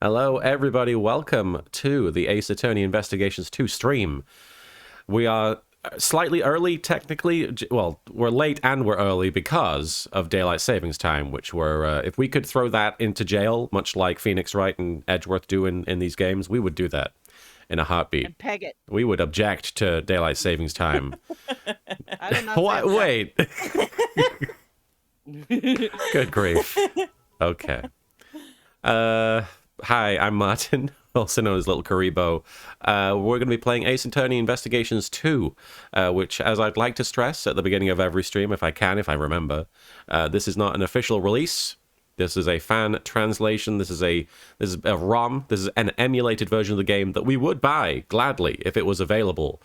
Hello, everybody. Welcome to the Ace Attorney Investigations 2 stream. We are slightly early, technically. Well, we're late and we're early because of daylight savings time, which we're, if we could throw that into jail, much like Phoenix Wright and Edgeworth do in these games, we would do that in a heartbeat. And peg it. We would object to daylight savings time. I did not say Wait. Good grief. Okay. Hi, I'm Martin, also known as Little Karibo. We're going to be playing Ace Attorney Investigations 2, which, as I'd like to stress at the beginning of every stream, if I can, if I remember, this is not an official release. This is a fan translation. This is a ROM. This is an emulated version of the game that we would buy gladly if it was available.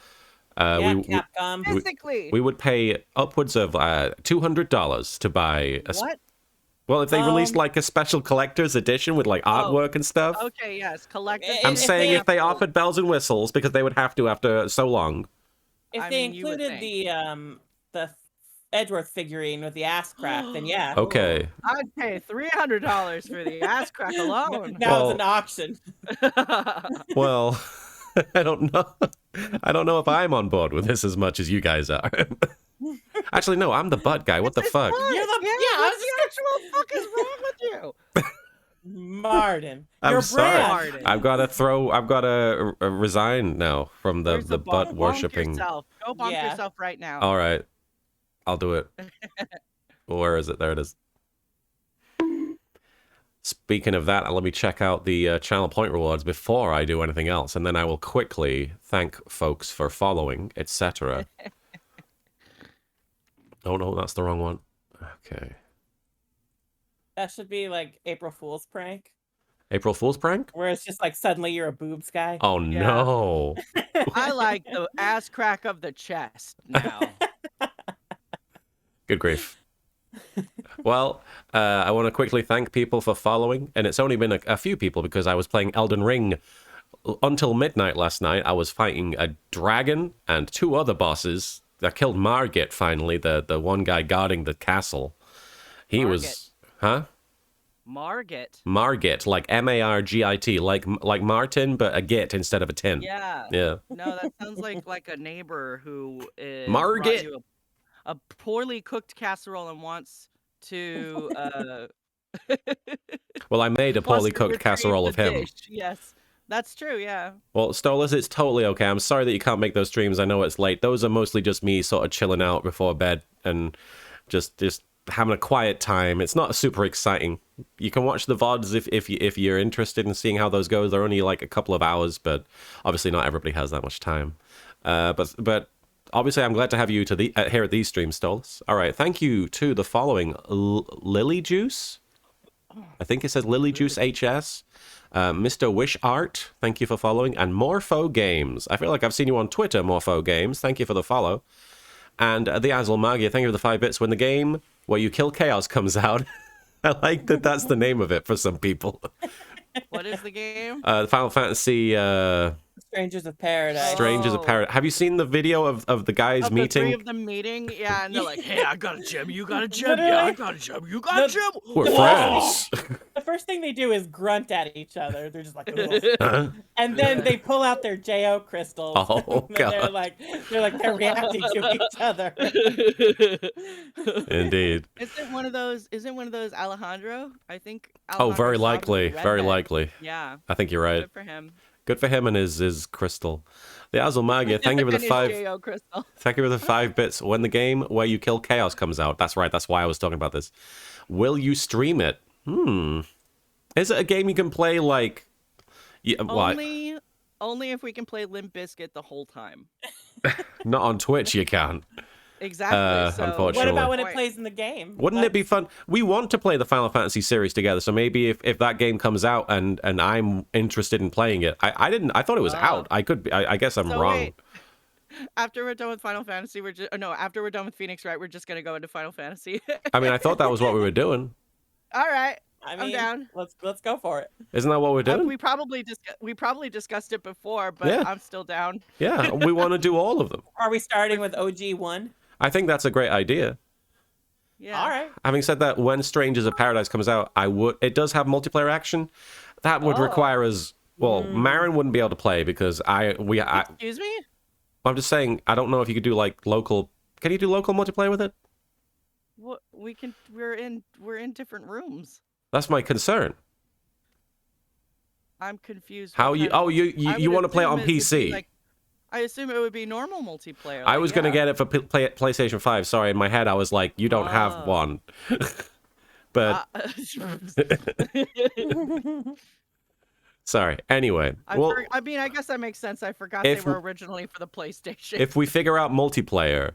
Capcom. physically. We would pay upwards of $200 to buy a What? Well, if they released like a special collector's edition with like artwork and stuff. Okay, yes, collective. I'm If saying they if they offered bells and whistles, because they would have to after so long. If I they mean, you would included the Edgeworth figurine with the ass crack, then yeah. Okay. I'd pay $300 for the ass crack alone. That was an auction. Well, I don't know. I don't know if I'm on board with this as much as you guys are. Actually, no, I'm the butt guy. What the fuck? You're the What the actual fuck is wrong with you? Martin. I'm Your sorry. brand. I've got to resign now from the Where's butt bump worshipping. Yourself. Go bump Yeah. yourself right now. All right, I'll do it. Where is it? There it is. Speaking of that, let me check out the channel point rewards before I do anything else, and then I will quickly thank folks for following, etc. Oh no, that's the wrong one. Okay. That should be like April Fool's prank, April Fool's prank? where it's just like suddenly you're a boobs guy. Oh Yeah. no. I like the ass crack of the chest now. Good grief. Well, I want to quickly thank people for following, and it's only been a few people because I was playing Elden Ring until midnight last night. I was fighting a dragon and two other bosses. I killed Margit finally, the one guy guarding the castle. He was, huh? Margit. Margit, like Margit, like Martin, but a git instead of a tin. Yeah. Yeah. No, that sounds like a neighbor who Margit. brought you a poorly cooked casserole and wants to Well, I made a wants poorly to cooked retrieve casserole the of him. dish. Yes, that's true. Yeah. Well, Stolas, it's totally okay. I'm sorry that you can't make those streams. I know it's late. Those are mostly just me sort of chilling out before bed and just having a quiet time. It's not super exciting. You can watch the VODs if you're interested in seeing how those go. They're only like a couple of hours, but obviously not everybody has that much time. But obviously I'm glad to have you here at these streams, Stolas. All right, thank you to the following: Lily Juice. I think it says Lily Juice HS. Mr. Wish Art, thank you for following. And Morpho Games. I feel like I've seen you on Twitter, Morpho Games. Thank you for the follow. And the Azel Magia, thank you for the 5 bits. When the game where you kill chaos comes out, I like that that's the name of it for some people. What is the game? Final Fantasy Strangers of Paradise. Strangers of Paradise. Have you seen the video of the guys Of the meeting? three of them meeting, yeah, and they're like, "Hey, I got a gem. You got a gem. Yeah, I got a gem. You got a gem." We're Whoa. friends. The first thing they do is grunt at each other. They're just like, Huh? and then they pull out their Jo crystals. Oh, and they're God. like they're reacting to each other. Indeed. Isn't one of those Alejandro? I think. Oh, very Alejandro's likely. probably Very redhead. likely. Yeah, I think you're right. good for him. Good for him and his crystal. The Azel Magia, thank you for the And his 5. Jo crystal. Thank you for the 5 bits. When the game where you kill chaos comes out, that's right. That's why I was talking about this. Will you stream it? Is it a game you can play like? Yeah, well, Only if we can play Limp Bizkit the whole time. not on Twitch. You can't. Exactly. So unfortunately. What about when it Point. plays in the game? Wouldn't it be fun? We want to play the Final Fantasy series together. So maybe if that game comes out and I'm interested in playing it, I didn't. I thought it was out. I could. I guess I'm So wrong. wait. After we're done with Final Fantasy, after we're done with Phoenix, right? We're just gonna go into Final Fantasy. I mean, I thought that was what we were doing. All right. I mean, I'm down. Let's go for it. Isn't that what we're doing? We probably discussed it before, but Yeah. I'm still down. Yeah, we want to do all of them. Are we starting with OG1? I think that's a great idea. Yeah. All right. Having said that, when Strangers of Paradise comes out, it does have multiplayer action. that would Oh. require us. Well, Marin wouldn't be able to play because Excuse me? I'm just saying, I don't know if you could do like local. Can you do local multiplayer with it? What we can? We're in different rooms. That's my concern. I'm confused. How what you? kind of Oh, you would want to play it on assume it would be PC? like- I assume it would be normal multiplayer. I like, was gonna yeah. get it for PlayStation 5. Sorry, in my head I was like, you don't have Oh. one. But sorry. Anyway, well, I mean, I guess that makes sense. I forgot they were originally for the PlayStation. if we figure out multiplayer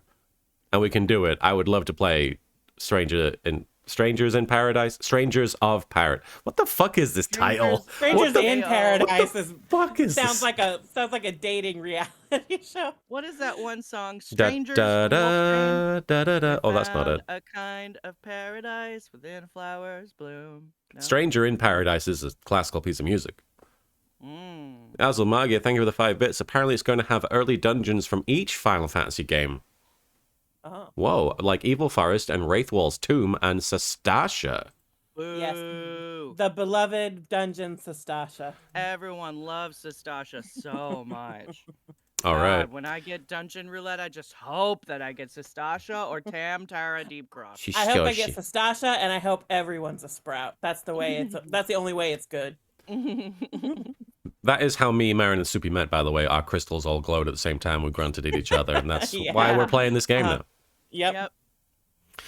and we can do it, I would love to play Strangers in Paradise. Strangers of Paradise. What the fuck is this title? Strangers in Paradise is Fuck is sounds this? like a dating reality show. What is that one song? Da, Strangers. da, from Wolfrain, da, da, da. Oh, that's not found it. A kind of paradise within flowers bloom. No? Stranger in Paradise is a classical piece of music. Mm. Azulmagia, thank you for the 5 bits. Apparently it's going to have early dungeons from each Final Fantasy game. Oh. Whoa, like Evil Forest and Wraithwall's Tomb and Sastasha. Yes. Boo. The beloved dungeon Sastasha. Everyone loves Sastasha so much. All right. God, when I get Dungeon Roulette, I just hope that I get Sastasha or Tam Tara Deepcroft. I hope I get Sastasha, and I hope everyone's a Sprout. That's the way that's the only way it's good. That is how me, Marin, and Soupy met, by the way. Our crystals all glowed at the same time. We grunted at each other, and that's Yeah. why we're playing this game now. Yep.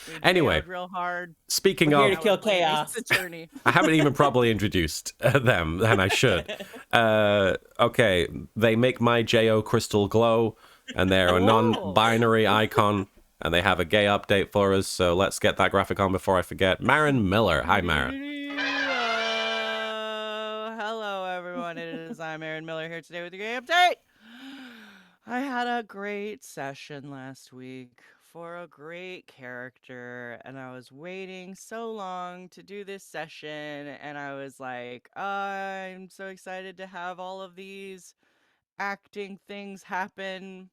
We Anyway. failed real hard. Speaking We're of... here to kill That was Lady's chaos. Attorney. I haven't even properly introduced them, and I should. Okay, they make my JO crystal glow, and they're a non-binary icon, and they have a gay update for us, so let's get that graphic on before I forget. Marin Miller. Hi, Marin. Hello, everyone. It is I, Marin Miller, here today with your gay update. I had a great session last week for a great character, and I was waiting so long to do this session, and I was like, I'm so excited to have all of these acting things happen.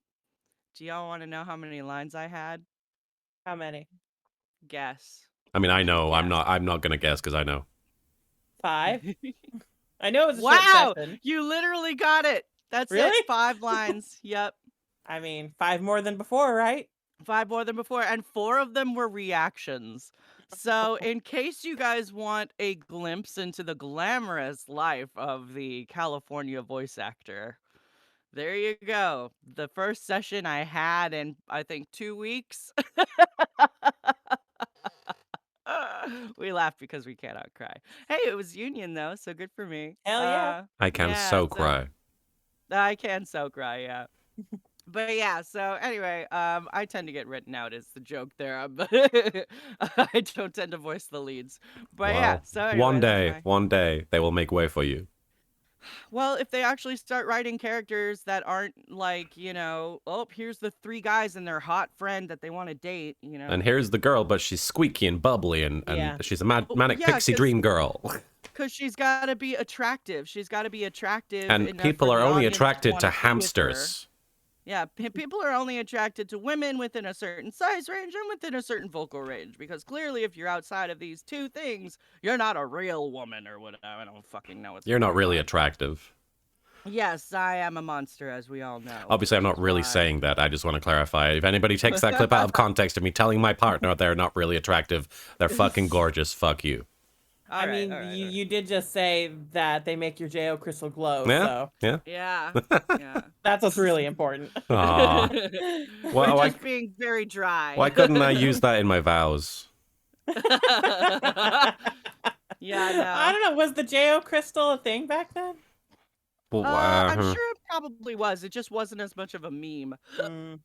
Do y'all want to know how many lines I had? How many? Guess. I mean, I know. Yeah. I'm not gonna guess because I know. 5? I know it was a Wow, short session. you literally got it. That's Really? it. 5 lines. Yep. I mean, 5 more than before, right? 5 more than before, and 4 of them were reactions. So, in case you guys want a glimpse into the glamorous life of the California voice actor, there you go. The first session I had in, I think, 2 weeks. We laughed because we cannot cry. Hey, it was Union, though, so good for me. Hell yeah. I can so cry. I can so cry, yeah. But yeah, so anyway, I tend to get written out as the joke there, but I don't tend to voice the leads. But yeah, Wow. so anyway, One day, they will make way for you. well, if they actually start writing characters that aren't like, oh, here's the 3 guys and their hot friend that they want to date, And here's the girl, but she's squeaky and bubbly, and Yeah. she's a manic yeah, pixie 'cause- dream girl. because she's got to be attractive. She's got to be attractive. And enough people for are the only audience attracted wanna to be with her. hamsters. Yeah, people are only attracted to women within a certain size range and within a certain vocal range. Because clearly, if you're outside of these 2 things, you're not a real woman or whatever. I don't fucking know what's You're not going really on. attractive. Yes, I am a monster, as we all know. Obviously, I'm not which is really why- saying that. I just want to clarify. If anybody takes that clip out of context of me telling my partner they're not really attractive, they're fucking gorgeous. Fuck you. All I right, mean, all right, you did just say that they make your JO crystal glow, Yeah? so Yeah? Yeah, yeah. that's what's really important. Aw. We're Well, just being very dry. why couldn't I use that in my vows? Yeah, no. I don't know. Was the JO crystal a thing back then? Well, I'm sure it probably was. It just wasn't as much of a meme. Mm.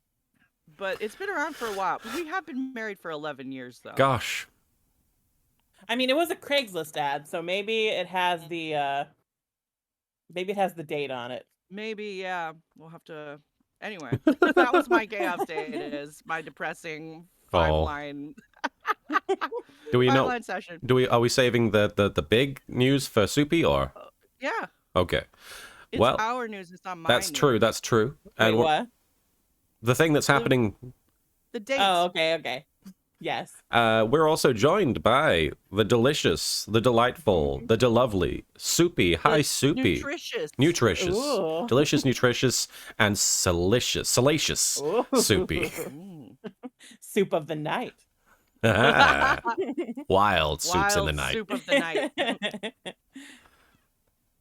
But it's been around for a while. We have been married for 11 years, though. Gosh. I mean, it was a Craigslist ad, so maybe it has the date on it. Maybe, yeah. We'll have to. Anyway, that was my gay update. Is my depressing Oh. 5-line Do we know? 5-line session. Are we saving the big news for Soupy or? Yeah, Okay. it's Well, our news. It's not mine. that's true. That's true. Wait, And what? the thing that's happening. The dates. Oh, okay. Yes. We're also joined by the delicious, the delightful, the delovely Soupy. Hi, Soupy. Nutritious. Nutritious. Ooh. Delicious, nutritious, and salacious Ooh. Soupy. Mm. Soup of the night. Wild soups in the Wild night. soup of the night.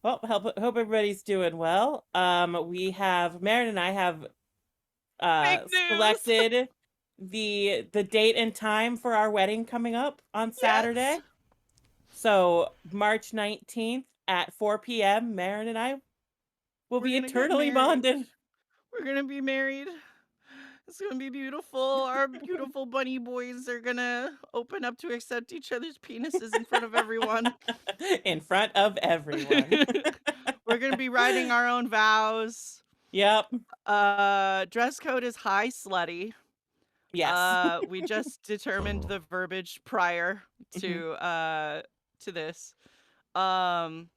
Well, hope everybody's doing well. We have Marin and I have Fake news. selected the date and time for our wedding coming up on Saturday. Yes. So March 19th at 4 p.m. Marin and I will be We're gonna get eternally married. bonded. We're gonna be married. It's gonna be beautiful. Our beautiful bunny boys are gonna open up to accept each other's penises in front of everyone. In front of everyone. We're gonna be writing our own vows. Yep. Dress code is high slutty. Yes. We just determined the verbiage prior to this. And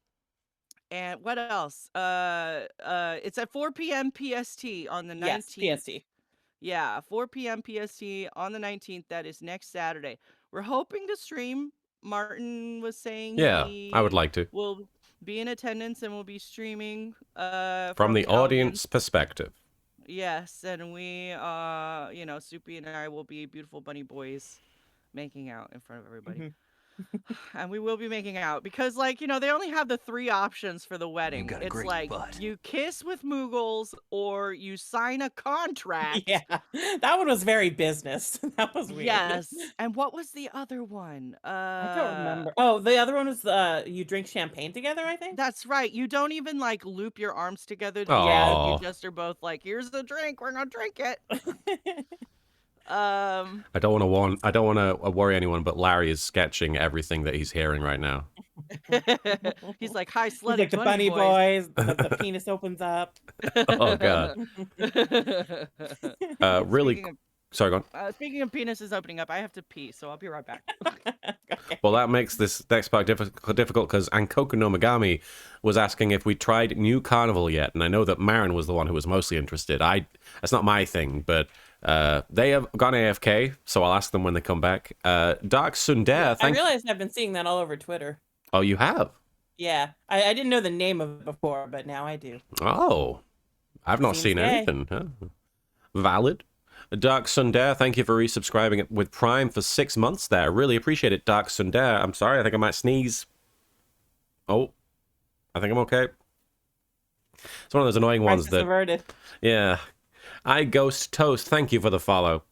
what else? It's at 4 p.m. PST on the 19th. Yes, PST. Yeah, 4 p.m. PST on the 19th. That is next Saturday. We're hoping to stream. Martin was saying Yeah, he I would like to. will be in attendance and we'll be streaming From the audience perspective. Yes, and we Soupy and I will be beautiful bunny boys making out in front of everybody. And we will be making out because, they only have the 3 options for the wedding. got a It's great like butt. you kiss with Moogles or you sign a contract. Yeah, that one was very business. That was weird. Yes. And what was the other one? I don't remember. Oh, the other one was you drink champagne together, I think. That's right. You don't even loop your arms together. Aw. You just are both like, here's the drink. We're gonna drink it. I don't want to worry anyone, but Larry is sketching everything that he's hearing right now. He's like, hi, He's slutty like the bunny boys. The penis opens up. Oh god. Really. Sorry, go on. Speaking of penises opening up, I have to pee, so I'll be right back. Okay. Well, that makes this next part difficult because Ankoku no Megami was asking if we tried New Carnival yet, and I know that Marin was the one who was mostly interested. That's not my thing, but they have gone AFK, so I'll ask them when they come back. Dark Sundare, I realized I've been seeing that all over Twitter. Oh, you have? Yeah, I didn't know the name of it before, but now I do. Oh, I've not Seems seen gay. anything. Huh? Valid. Dark Sundare, thank you for resubscribing with Prime for 6 months there. Really appreciate it, Dark Sundare. I'm sorry, I think I might sneeze. Oh, I think I'm okay. It's one of those annoying ones Crisis that... averted. Yeah. I Ghost Toast, thank you for the follow.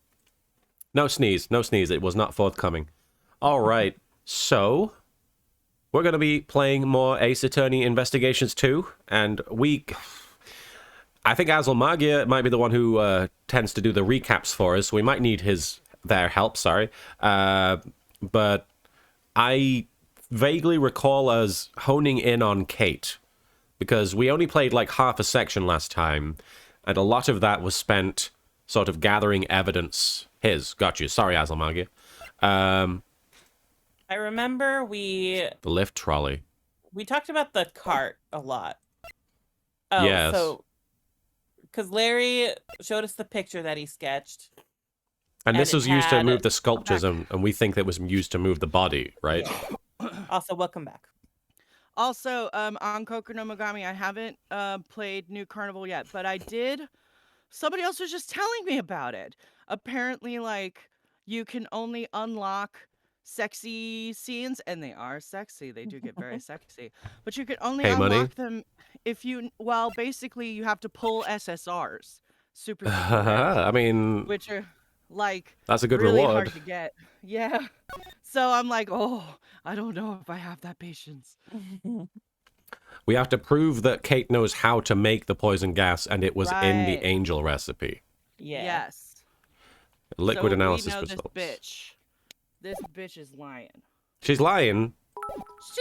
No sneeze, no sneeze. It was not forthcoming. All right, so... we're going to be playing more Ace Attorney Investigations 2, and I think Azel Magia might be the one who tends to do the recaps for us, so we might need their help, sorry. But I vaguely recall us honing in on Kate, because we only played half a section last time, and a lot of that was spent sort of gathering evidence. Got you. Sorry, Azel Magia. I remember we The lift trolley. talked about the cart a lot. Oh, Yes. so because Larry showed us the picture that he sketched. And this it was used to had- move the sculptures, and we think that was used to move the body, right? Also, welcome back. Also, on Koku no Megami, I haven't played New Carnival yet, but I did. Somebody else was just telling me about it. Apparently, you can only unlock sexy scenes, and they are sexy. They do get very sexy. But you can only Hey, money? unlock them if basically you have to pull SSRs. Super rare, I mean, which are that's a good really reward. hard to get. Yeah. So I'm like, oh, I don't know if I have that patience. We have to prove that Kate knows how to make the poison gas, and it was in the Right. angel recipe. Yeah. Yes. So Liquid analysis we know results. This bitch is lying. She's lying.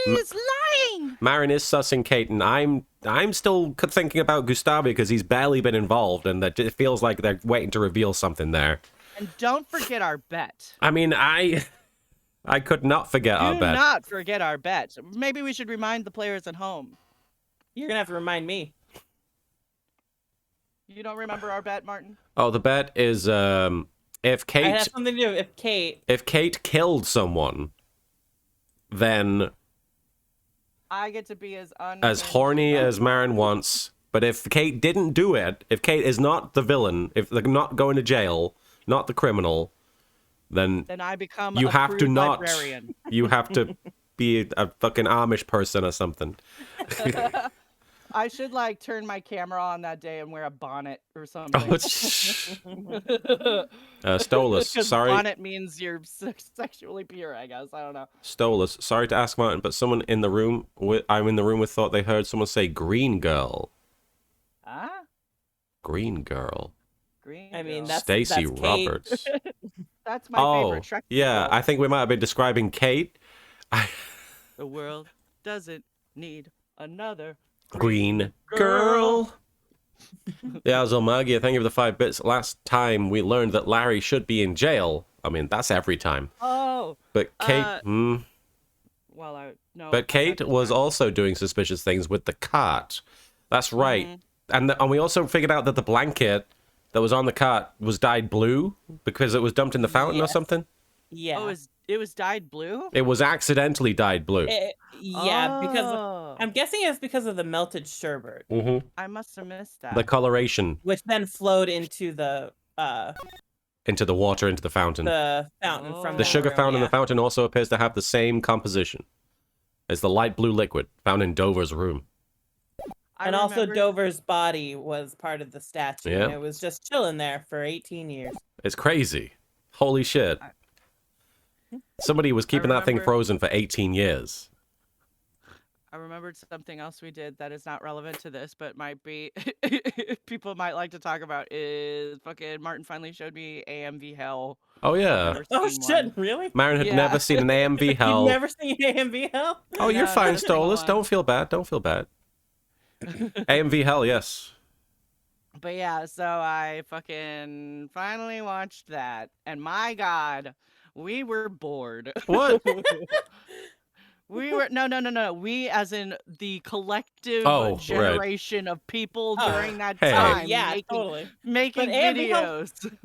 She's lying. Marin is sussing Kate, and I'm still thinking about Gustavo because he's barely been involved, and that it feels like they're waiting to reveal something there. And don't forget our bet. I mean, I could not forget our Do bet. not forget our bet. Maybe we should remind the players at home. You're gonna have to remind me. You don't remember our bet, Martin? Oh, the bet is if It Kate has something to do with if Kate killed someone, then I get to be as as unhinged horny about as Marin wants. But if Kate didn't do it, if Kate is not the villain, if they're not going to jail, not the criminal, then then I become you a have to prude not. librarian. You have to be a fucking Amish person or something. I should like turn my camera on that day and wear a bonnet or Oh, something. it's Stolas. Because Sorry, bonnet means you're sexually pure, I guess. I don't know. Stolas. Sorry to ask Martin, but someone in the room I'm in the room with thought they heard someone say "green girl." Ah, Green girl. green. I mean, girl. that's Stacy Kate. Roberts. That's my favorite Shrek. Yeah, sequel. I think we might have been describing Kate. The world doesn't need another Green girl. Yeah, Zolmagia, thank you for the 5 bits. Last time we learned that Larry should be in jail. I mean, that's every time. Oh, But Kate, well, but Kate was also doing suspicious things with the cart. That's right. And we also figured out that the blanket that was on the cart was dyed blue because it was dumped in the fountain or Yes. something. Yeah. Oh, it was dyed blue. It was accidentally dyed blue. Because Oh. I'm guessing it's because of the melted sherbet, I must have missed that. The coloration which then flowed into the into the water, into the fountain. fountain from The sugar grill, fountain in yeah. the fountain also appears to have the same composition as the light blue liquid found in Dover's room. And also Dover's body was part of the statue. Yeah. And it was just chilling there for 18 years. It's crazy. Holy shit. Somebody was keeping that thing remember- frozen for 18 years. I remembered something else we did that is not relevant to this, but might be people might like to talk about is fucking Martin finally showed me AMV Hell. Oh, yeah. Never Oh seen shit, one. really? Marin had Yeah. never seen an AMV Hell. You've never seen AMV Hell? Oh, you're No, fine, never seen Stolas. one. Don't feel bad. Don't feel bad. AMV Hell, yes. But yeah, so I fucking finally watched that, and my god, we were bored. What? We were no. We, as in the collective Oh, right. generation of people Oh. during that Hey. time, Yeah, making, totally. making But AMV Hell- videos.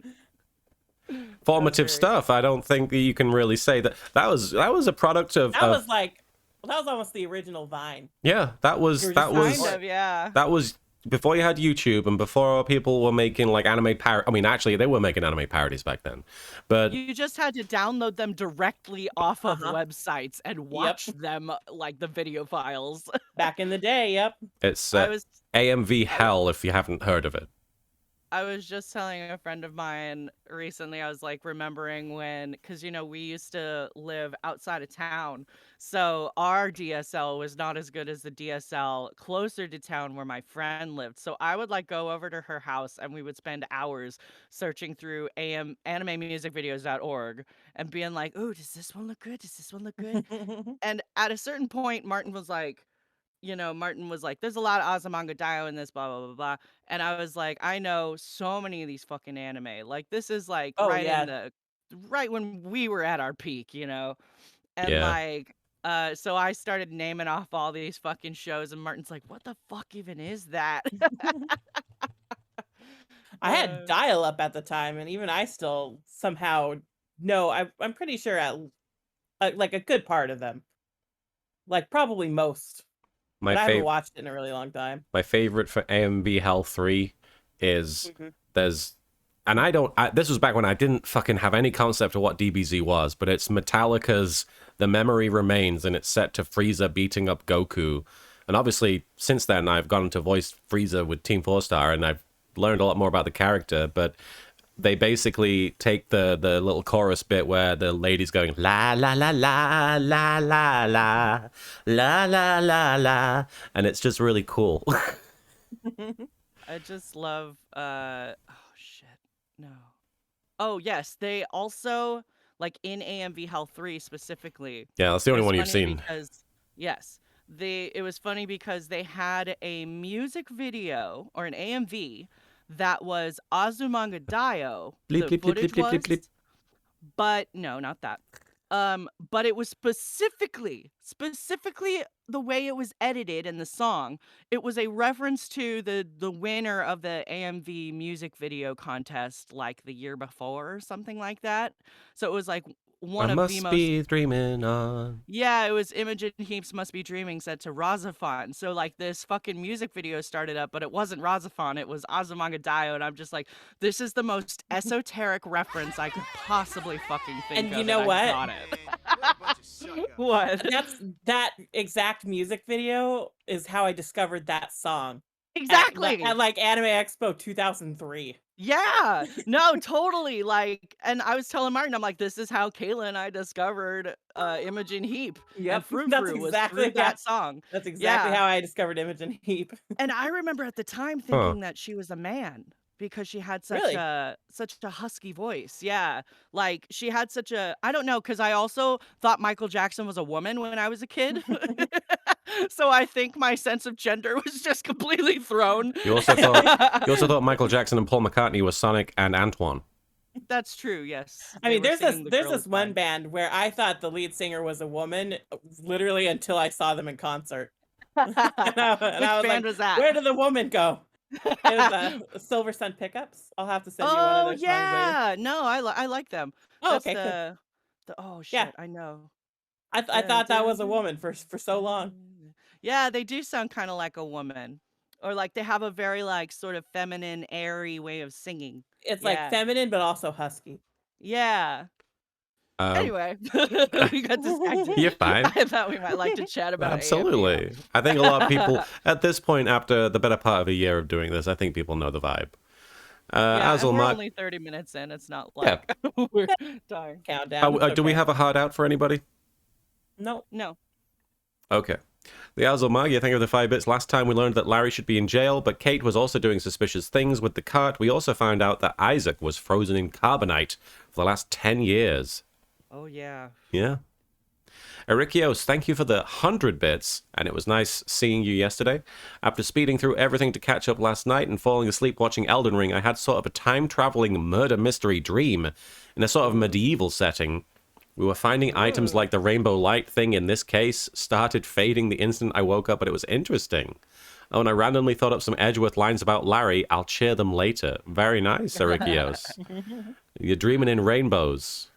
Formative very stuff. I don't think that you can really say that. That was a product of. That was like, well, that was almost the original Vine. Yeah, that was You were that just was Kind of, yeah. that was before you had YouTube and before people were making like anime I mean, actually, they were making anime parodies back then, but You just had to download them directly off of Uh-huh. websites and watch them like the video files. Back in the day, yep. it's I was AMV Hell if you haven't heard of it. I was just telling a friend of mine recently, I was like remembering when, because, we used to live outside of town. So our DSL was not as good as the DSL closer to town where my friend lived. So I would like go over to her house and we would spend hours searching through animemusicvideos.org and being like, oh, does this one look good? Does this one look good? And at a certain point, Martin was like, there's a lot of Azumanga Daioh in this, blah, blah, blah, blah. And I was like, I know so many of these fucking anime. Like, this is like Oh, right yeah. right when we were at our peak, And Yeah. like, so I started naming off all these fucking shows, and Martin's like, what the fuck even is that? I had dial up at the time, and even I still somehow know. I'm pretty sure at like a good part of them, like probably most. My But I haven't favorite. watched it in a really long time. My favorite for AMV Hell 3 is there's, and this was back when I didn't fucking have any concept of what DBZ was, but it's Metallica's The Memory Remains, and it's set to Frieza beating up Goku. And obviously, since then, I've gone to voice Frieza with Team 4-Star, and I've learned a lot more about the character, but they basically take the little chorus bit where the lady's going la la la la la la la la la la la, and it's just really cool. I just love oh shit. No. Oh yes, they also like in AMV Hell 3 specifically. Yeah, that's the only It's one you've funny seen. Because yes, it was funny because they had a music video or an AMV that was Azumanga Daioh. Bleep, the bleep, bleep, footage bleep, bleep, bleep, bleep. was, but no, not that. But it was specifically the way it was edited in the song, it was a reference to the winner of the AMV music video contest like the year before or something like that. So it was like I one of the must most be dreaming on. yeah, it was Imogen Heap's Must Be Dreaming set to Razafon. So like this fucking music video started up, but it wasn't Razafon, it was Azumanga Daioh, and I'm just like, this is the most esoteric reference I could possibly fucking think And of. you know I what? got it. What? That exact music video is how I discovered that song. Exactly. At like Anime Expo 2003. Yeah. No, totally. Like, and I was telling Martin, I'm like, this is how Kayla and I discovered Imogen Heap. Yep, And Frou that's Frou was exactly through that song. That's exactly Yeah. how I discovered Imogen Heap. And I remember at the time Huh. thinking that she was a man because she had such Really? a husky voice. Yeah. Like she had such a I don't know, because I also thought Michael Jackson was a woman when I was a kid. So I think my sense of gender was just completely thrown. You also thought Michael Jackson and Paul McCartney were Sonic and Antoine. That's true, yes. I They mean, were there's this singing The there's Girl this Is one Mine. band where I thought the lead singer was a woman, literally until I saw them in concert. and I Which was band like, was that? where did the woman go? It was Silver Sun Pickups. I'll have to send you one of Oh their songs later. yeah. No, I like them. Oh, That's okay, cool. oh Yeah. shit, I know. I thought that was a woman for so long. Yeah, they do sound kind of like a woman. Or like they have a very like sort of feminine, airy way of singing. It's Yeah. like feminine but also husky. Yeah. Anyway, we got distracted. You're fine. I thought we might like to chat about Absolutely. I think a lot of people, at this point, after the better part of a year of doing this, I think people know the vibe. Yeah, and we're Azulmark, only 30 minutes in. It's not Yeah. like we're dying. Countdown. do we have a hard out for anybody? No. No. Okay. The Azulmark, you think of the 5 bits. Last time we learned that Larry should be in jail, but Kate was also doing suspicious things with the cart. We also found out that Isaac was frozen in carbonite for the last 10 years. Oh yeah. Yeah. Erikios, thank you for the 100 bits, and it was nice seeing you yesterday. After speeding through everything to catch up last night and falling asleep watching Elden Ring, I had sort of a time-traveling murder mystery dream in a sort of medieval setting. We were finding items like the rainbow light thing in this case started fading the instant I woke up, but it was interesting. Oh, and I randomly thought up some Edgeworth lines about Larry. I'll cheer them later. Very nice, Erikios. You're dreaming in rainbows.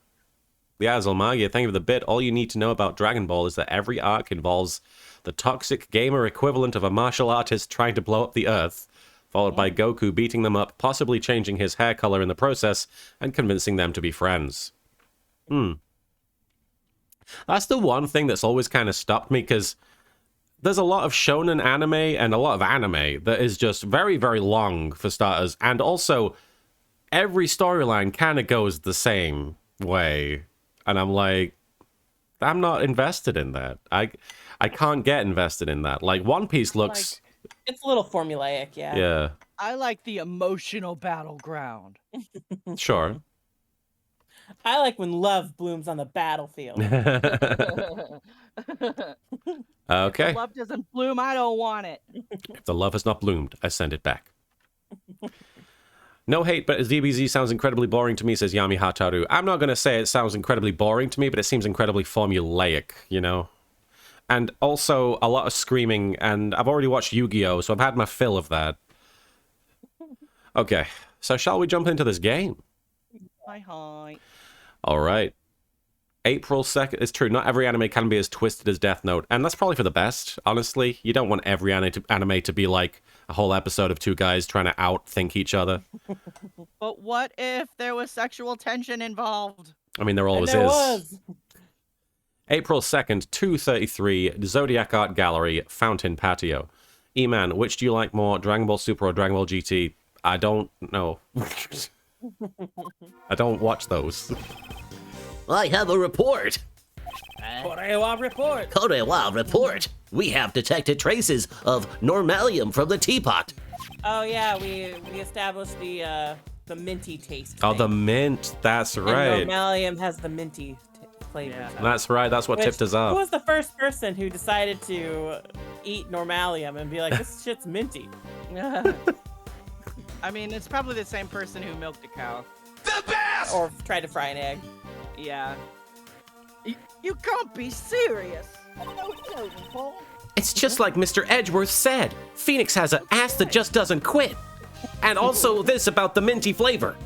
The Azulmagia, thank you for the bit. All you need to know about Dragon Ball is that every arc involves the toxic gamer equivalent of a martial artist trying to blow up the Earth, followed by Goku beating them up, possibly changing his hair color in the process, and convincing them to be friends. That's the one thing that's always kind of stopped me, because there's a lot of shonen anime and a lot of anime that is just very, very long, for starters, and also every storyline kind of goes the same way. And I'm like, I'm not invested in that. I can't get invested in that. Like, One Piece looks... It's a little formulaic, yeah. Yeah, I like the emotional battleground. sure. I like when love blooms on the battlefield. Okay. If love doesn't bloom, I don't want it. If the love has not bloomed, I send it back. No hate, but DBZ sounds incredibly boring to me, says Yami Hataru. I'm not going to say it sounds incredibly boring to me, but it seems incredibly formulaic, you know? And also a lot of screaming, and I've already watched Yu-Gi-Oh!, so I've had my fill of that. Okay, so shall we jump into this game? Hi. All right. April 2nd. It's true, not every anime can be as twisted as Death Note, and that's probably for the best, honestly. You don't want every anime to be like a whole episode of two guys trying to outthink each other. But what if there was sexual tension involved? I mean, there always And there is. was. April 2nd, 2:33, Zodiac Art Gallery, Fountain Patio. E-Man, which do you like more, Dragon Ball Super or Dragon Ball GT? I don't know. I don't watch those. I have a report. Korewa report. Korewa report. We have detected traces of normalium from the teapot. Oh yeah, we established the minty taste. Oh, the thing. mint. That's And right. Normalium has the minty flavor. Yeah. That's right. That's what tipped us Who off. was the first person who decided to eat Normalium and be like, this shit's minty? I mean, it's probably the same person who milked a cow. Or tried to fry an egg. Yeah. You can't be serious. It's just like Mr. Edgeworth said. Phoenix has an ass that just doesn't quit. And also this about the minty flavor.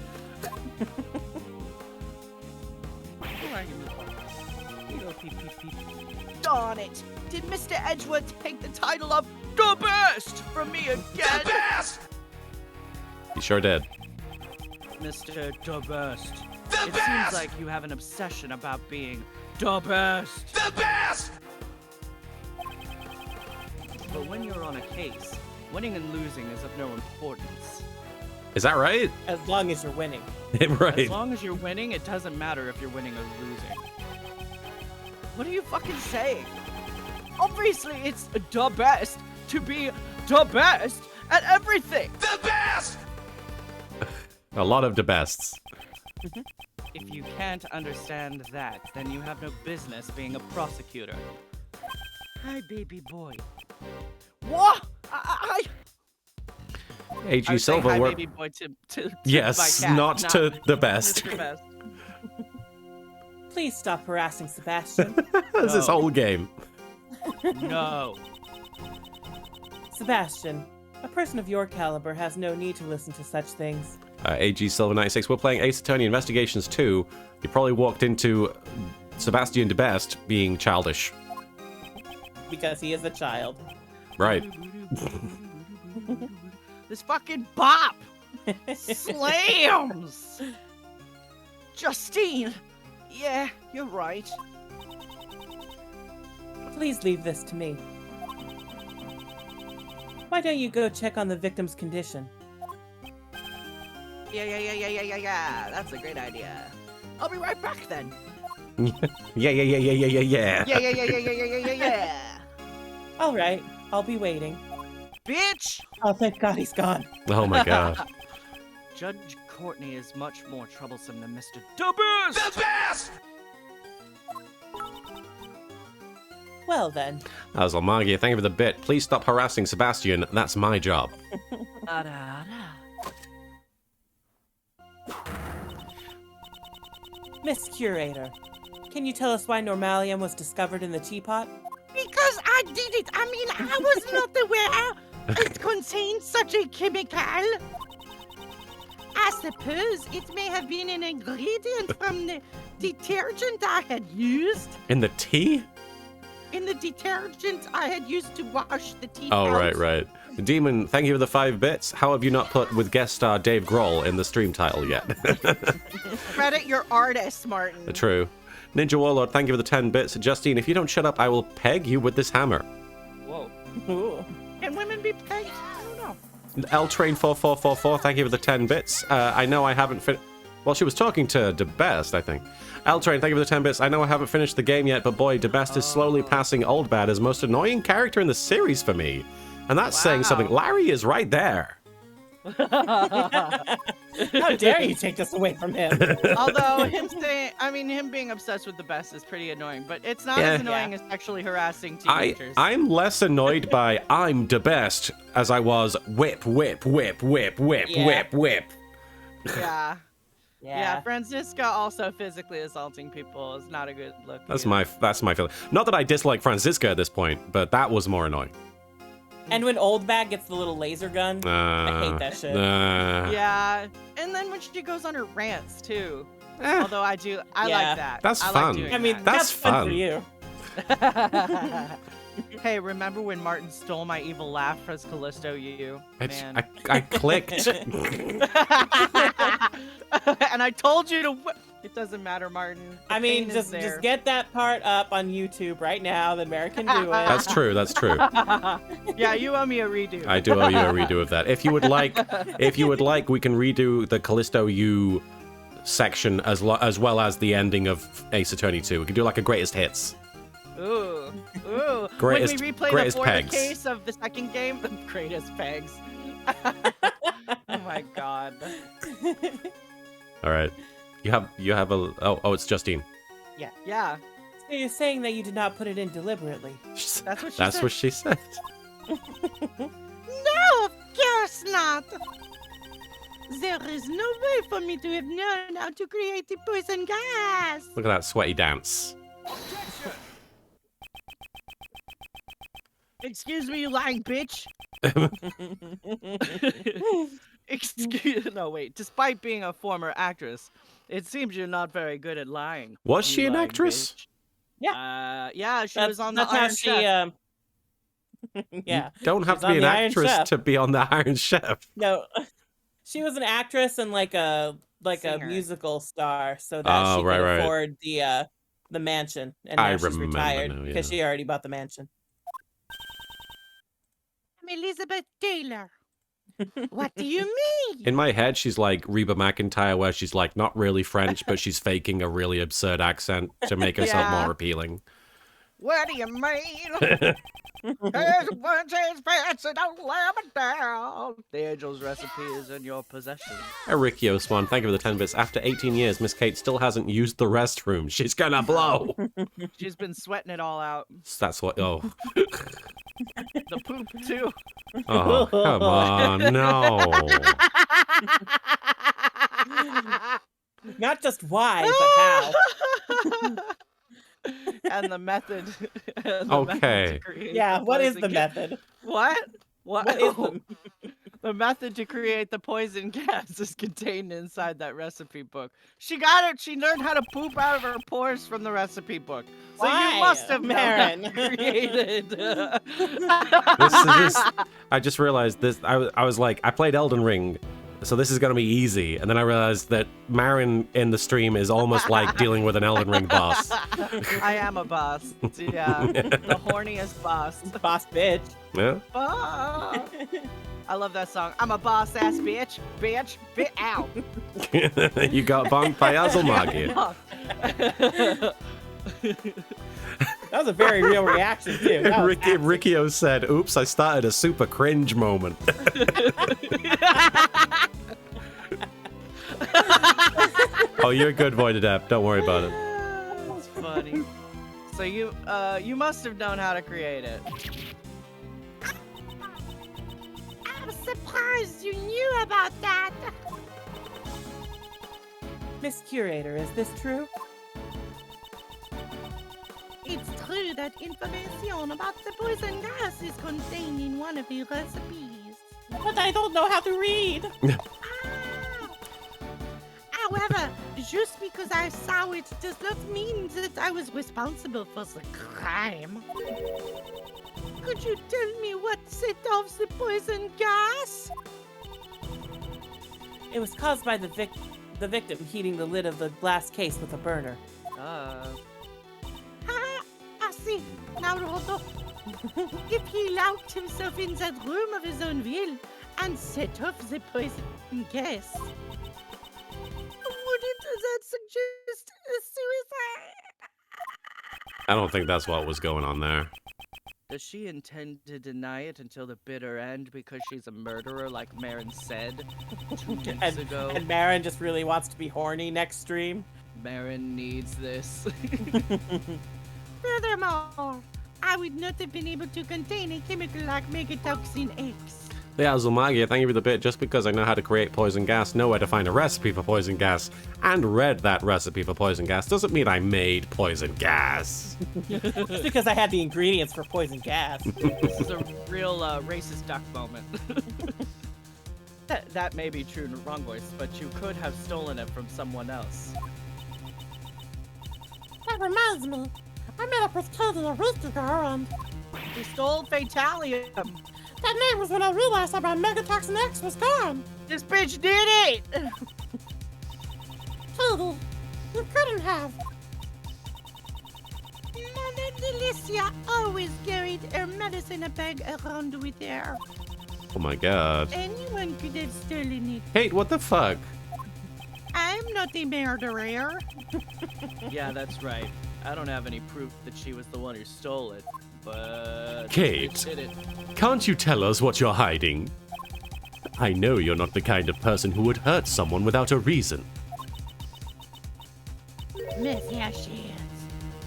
Darn it! Did Mr. Edgeworth take the title of the best from me again? The best! He sure did. Mr. The Best. It seems like you have an obsession about being the best. The best! But when you're on a case, winning and losing is of no importance. Is that right? As long as you're winning. Right. As long as you're winning, it doesn't matter if you're winning or losing. What are you fucking saying? Obviously, it's the best to be the best at everything. The best! A lot of the bests. If you can't understand that, then you have no business being a prosecutor. Hi, baby boy. What? AG I was saying Silver, hi, we're... baby boy to Yes, my cat, not to the best. Mr. Best. Please stop harassing Sebastian. That's this whole game. No. Sebastian, a person of your caliber has no need to listen to such things. AG Silver 96, we're playing Ace Attorney Investigations 2. You probably walked into Sebastian DeBest being childish. Because he is a child. Right. This fucking bop slams. Justine. Yeah, you're right. Please leave this to me. Why don't you go check on the victim's condition? Yeah. That's a great idea. I'll be right back then. Yeah. Yeah. All right, I'll be waiting. Bitch! Oh, thank God he's gone. Oh my god. Judge Courtney is much more troublesome than Mr. The Best! Well then, That was Almagia. Thank you for the bit. Please stop harassing Sebastian. That's my job. Miss Curator, can you tell us why Normalium was discovered in the teapot? Because I did it. I mean, I was not aware it contained such a chemical. I suppose it may have been an ingredient from the detergent I had used. In the tea? In the detergent I had used to wash the teeth. Oh, out. right. Demon, thank you for the 5 bits. How have you not put with guest star Dave Grohl in the stream title yet? Credit your artist, Martin. True. Ninja Warlord, thank you for the 10 bits. Justine, if you don't shut up, I will peg you with this hammer. Whoa. Ooh. Can women be pegged? I don't know. Ltrain4444, thank you for the 10 bits. I know I haven't well, she was talking to DeBest, I think. Ltrain, thank you for the 10 bits. I know I haven't finished the game yet, but boy, DeBest is slowly passing Old Bad as most annoying character in the series for me. And that's saying something. Larry is right there. How dare you take this away from him? Although him being obsessed with the best is pretty annoying, but it's not as annoying as sexually harassing teenagers. I'm less annoyed by I'm the best as I was whip. Yeah. Yeah, Franziska also physically assaulting people is not a good look. That's my feeling. Not that I dislike Franziska at this point, but that was more annoying. And when Old Bag gets the little laser gun, I hate that shit. Yeah, and then when she goes on her rants too. Although I like that. That's I fun. Like doing I mean, that. that's fun for you. Hey, remember when Martin stole my evil laugh for his Callisto you? Man. I clicked. And I told you to. It doesn't matter, Martin. The I mean, pain is just get that part up on YouTube right now. Then Mary can do it. That's true. Yeah, you owe me a redo. I do owe you a redo of that. If you would like, we can redo the Callisto U section as well as the ending of Ace Attorney 2. We can do like a greatest hits. Ooh. Greatest- when we replay greatest the Florida pegs. case of the second game, the greatest pegs. Oh my god. All right. You have a oh it's Justine. Yeah. So you're saying that you did not put it in deliberately? That's what she That's said. what she said. No, of course not. There is no way for me to have known how to create the poison gas. Look at that sweaty dance. Excuse me, you lying bitch. No, wait. Despite being a former actress, it seems you're not very good at lying. Was you she an lying actress? bitch. Yeah. Yeah, she was on the that's how Iron she Chef. yeah. Don't have She's to be on an the Iron actress Chef. to be on the Iron Chef. No. She was an actress and like a Singer. musical star, so that Oh, she right, could right. afford the mansion. And I now she's remember retired now, because yeah. she already bought the mansion. I'm Elizabeth Taylor. What do you mean? In my head, she's like Reba McEntire, where she's like not really French, but she's faking a really absurd accent to make herself Yeah. more appealing. What do you mean? There's a bunch of fancy, don't let me down. The angel's recipe is in your possession. Ericchio Swan, thank you for the 10 bits. After 18 years, Miss Kate still hasn't used the restroom. She's gonna blow. She's been sweating it all out. That's what. Oh, The poop, too. oh, come on, no. Not just why, but how. And the method. Okay. To create Yeah, what is poison the gas. method? What? What is the The method to create the poison gas is contained inside that recipe book. She got it. She learned how to poop out of her pores from the recipe book. So Why, you must have Marin? created. This. I just realized this. I was like, I played Elden Ring, so this is gonna be easy. And then I realized that Marin in the stream is almost like dealing with an Elden Ring boss. I am a boss. Yeah, the horniest boss. boss bitch? Yeah. Boss. I love that song. I'm a boss ass bitch. Bitch. Ow. You got bonked by Azulmagi. That was a very real reaction too. That was acting. Riccio said, "Oops, I started a super cringe moment." Oh, you're a good boy to death. Don't worry about it. That's funny. So you must have known how to create it. I'm surprised you knew about that. Miss Curator, is this true? It's true that information about the poison gas is contained in one of the recipes. But I don't know how to read. Ah. However, just because I saw it does not mean that I was responsible for the crime. Could you tell me what set off the poison gas? It was caused by the victim heating the lid of the glass case with a burner. Ah, I see. Naruto. If he locked himself in that room of his own will and set off the poison gas, wouldn't that suggest a suicide? I don't think that's what was going on there. Does she intend to deny it until the bitter end because she's a murderer, like Marin said 2 weeks ago? And Marin just really wants to be horny next stream. Marin needs this. Furthermore, I would not have been able to contain a chemical like megatoxin X. Yeah, Azulmagi, thank you for the bit. Just because I know how to create poison gas, know where to find a recipe for poison gas, and read that recipe for poison gas doesn't mean I made poison gas. Just because I had the ingredients for poison gas. This is a real racist duck moment. That may be true in the wrong voice, but you could have stolen it from someone else. That reminds me, I met up with Katie a week ago, and You stole Fatalium. that night was when I realized that my megatoxin X was gone. This bitch did it. Katie, you couldn't have. Mother Delicia always carried her medicine bag around with her. Oh my god. Anyone could have stolen it. Kate, what the fuck? I'm not a murderer. Yeah, that's right. I don't have any proof that she was the one who stole it, but Kate. she did it. Can't you tell us what you're hiding? I know you're not the kind of person who would hurt someone without a reason. Messieurs,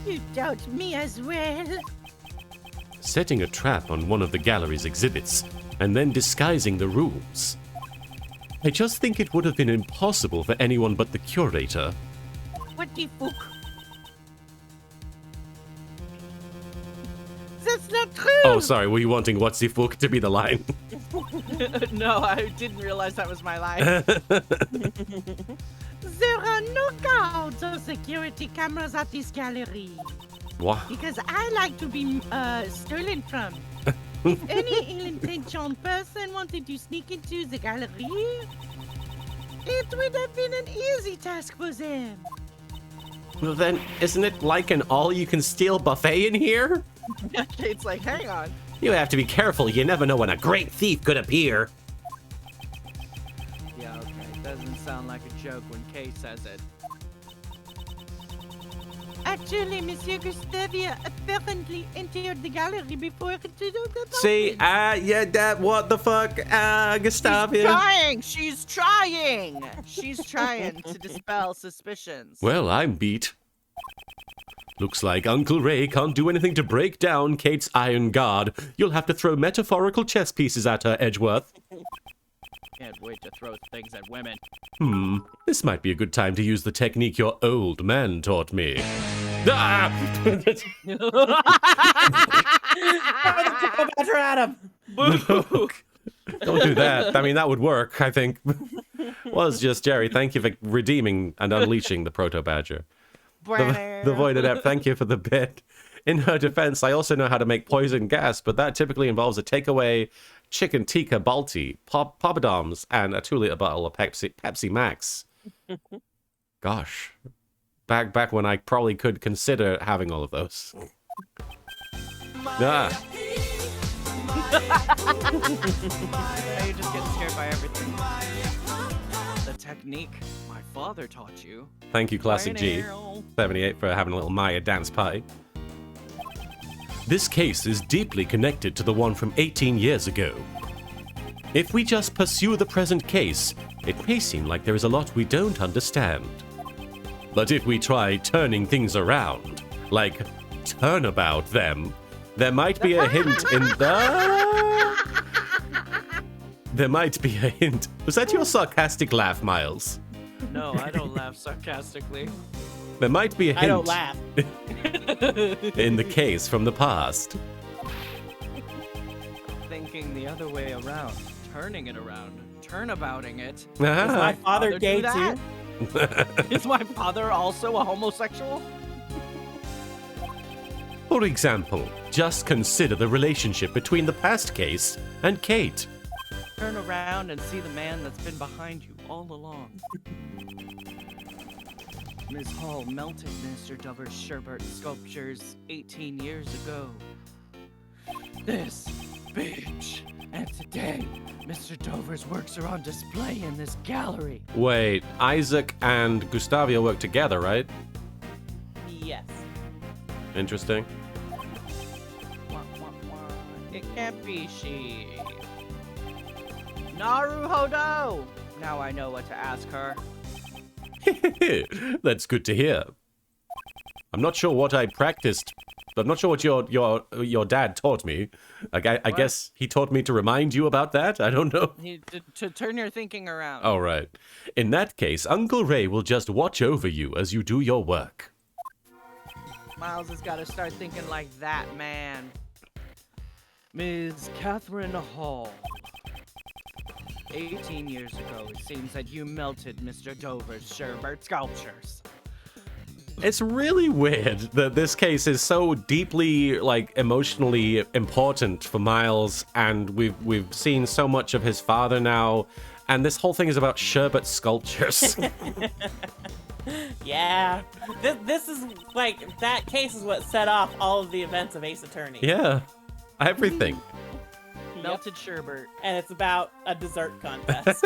you doubt me as well. Setting a trap on one of the gallery's exhibits, and then disguising the rooms. I just think it would have been impossible for anyone but the curator. What the fuck? That's not true! Oh, sorry. Were you wanting "What's the fuck" to be the line? No, I didn't realize that was my line. There are no guards or security cameras at this gallery What? because I like to be stolen from. If any ill-intentioned person wanted to sneak into the gallery, it would have been an easy task for them. Well, then, isn't it like an all-you-can-steal buffet in here? Kate's like, hang on. You have to be careful. You never know when a great thief could appear. Yeah, okay. Doesn't sound like a joke when Kate says it. Actually, Monsieur Gustavia apparently entered the gallery before it did the See, yeah, that, what the fuck, Gustavia? She's trying! She's trying to dispel suspicions. Well, I'm beat. Looks like Uncle Ray can't do anything to break down Kate's iron guard. You'll have to throw metaphorical chess pieces at her, Edgeworth. Can't wait to throw things at women. This might be a good time to use the technique your old man taught me. Ah! Badger at him. Don't do that. I mean, that would work, I think. Was just Jerry. Thank you for redeeming and unleashing the Proto Badger. The Void Adept, thank you for the bit. In her defense, I also know how to make poison gas, but that typically involves a takeaway chicken tikka balti, poppadoms, and a 2-liter bottle of Pepsi Max. Gosh. Back when I probably could consider having all of those. Now you're just getting scared by everything. The technique my father taught you. Thank you, Classic G. 78 for having a little Maya dance party. This case is deeply connected to the one from 18 years ago. If we just pursue the present case, it may seem like there is a lot we don't understand. But if we try turning things around, like turnabout them, there might be a hint in the... There might be a hint. Was that your sarcastic laugh, Miles? No, I don't laugh sarcastically. There might be a hint I don't laugh. in the case from the past. Thinking the other way around. Turning it around. Turnabouting it. Is my father do gay that? too? Is my father also a homosexual? For example, just consider the relationship between the past case and Kate. Turn around and see the man that's been behind you all along. Ms. Hall melted Mr. Dover's sherbet sculptures 18 years ago. This bitch. And today, Mr. Dover's works are on display in this gallery. Wait, Isaac and Gustavia work together, right? Yes. Interesting. Wah, wah, wah. It can't be she. Naruhodo! Now I know what to ask her. That's good to hear. I'm not sure what I practiced. I'm not sure what your dad taught me. I guess he taught me to remind you about that. I don't know. To turn your thinking around. All right. In that case, Uncle Ray will just watch over you as you do your work. Miles has got to start thinking like that, man. Ms. Catherine Hall. 18 years ago, it seems that you melted Mr. Dover's sherbet sculptures. It's really weird that this case is so deeply, like, emotionally important for Miles, and we've seen so much of his father now, and this whole thing is about sherbet sculptures. Yeah. This is like, that case is what set off all of the events of Ace Attorney. Yeah, everything. Yep. Melted sherbet. And it's about a dessert contest.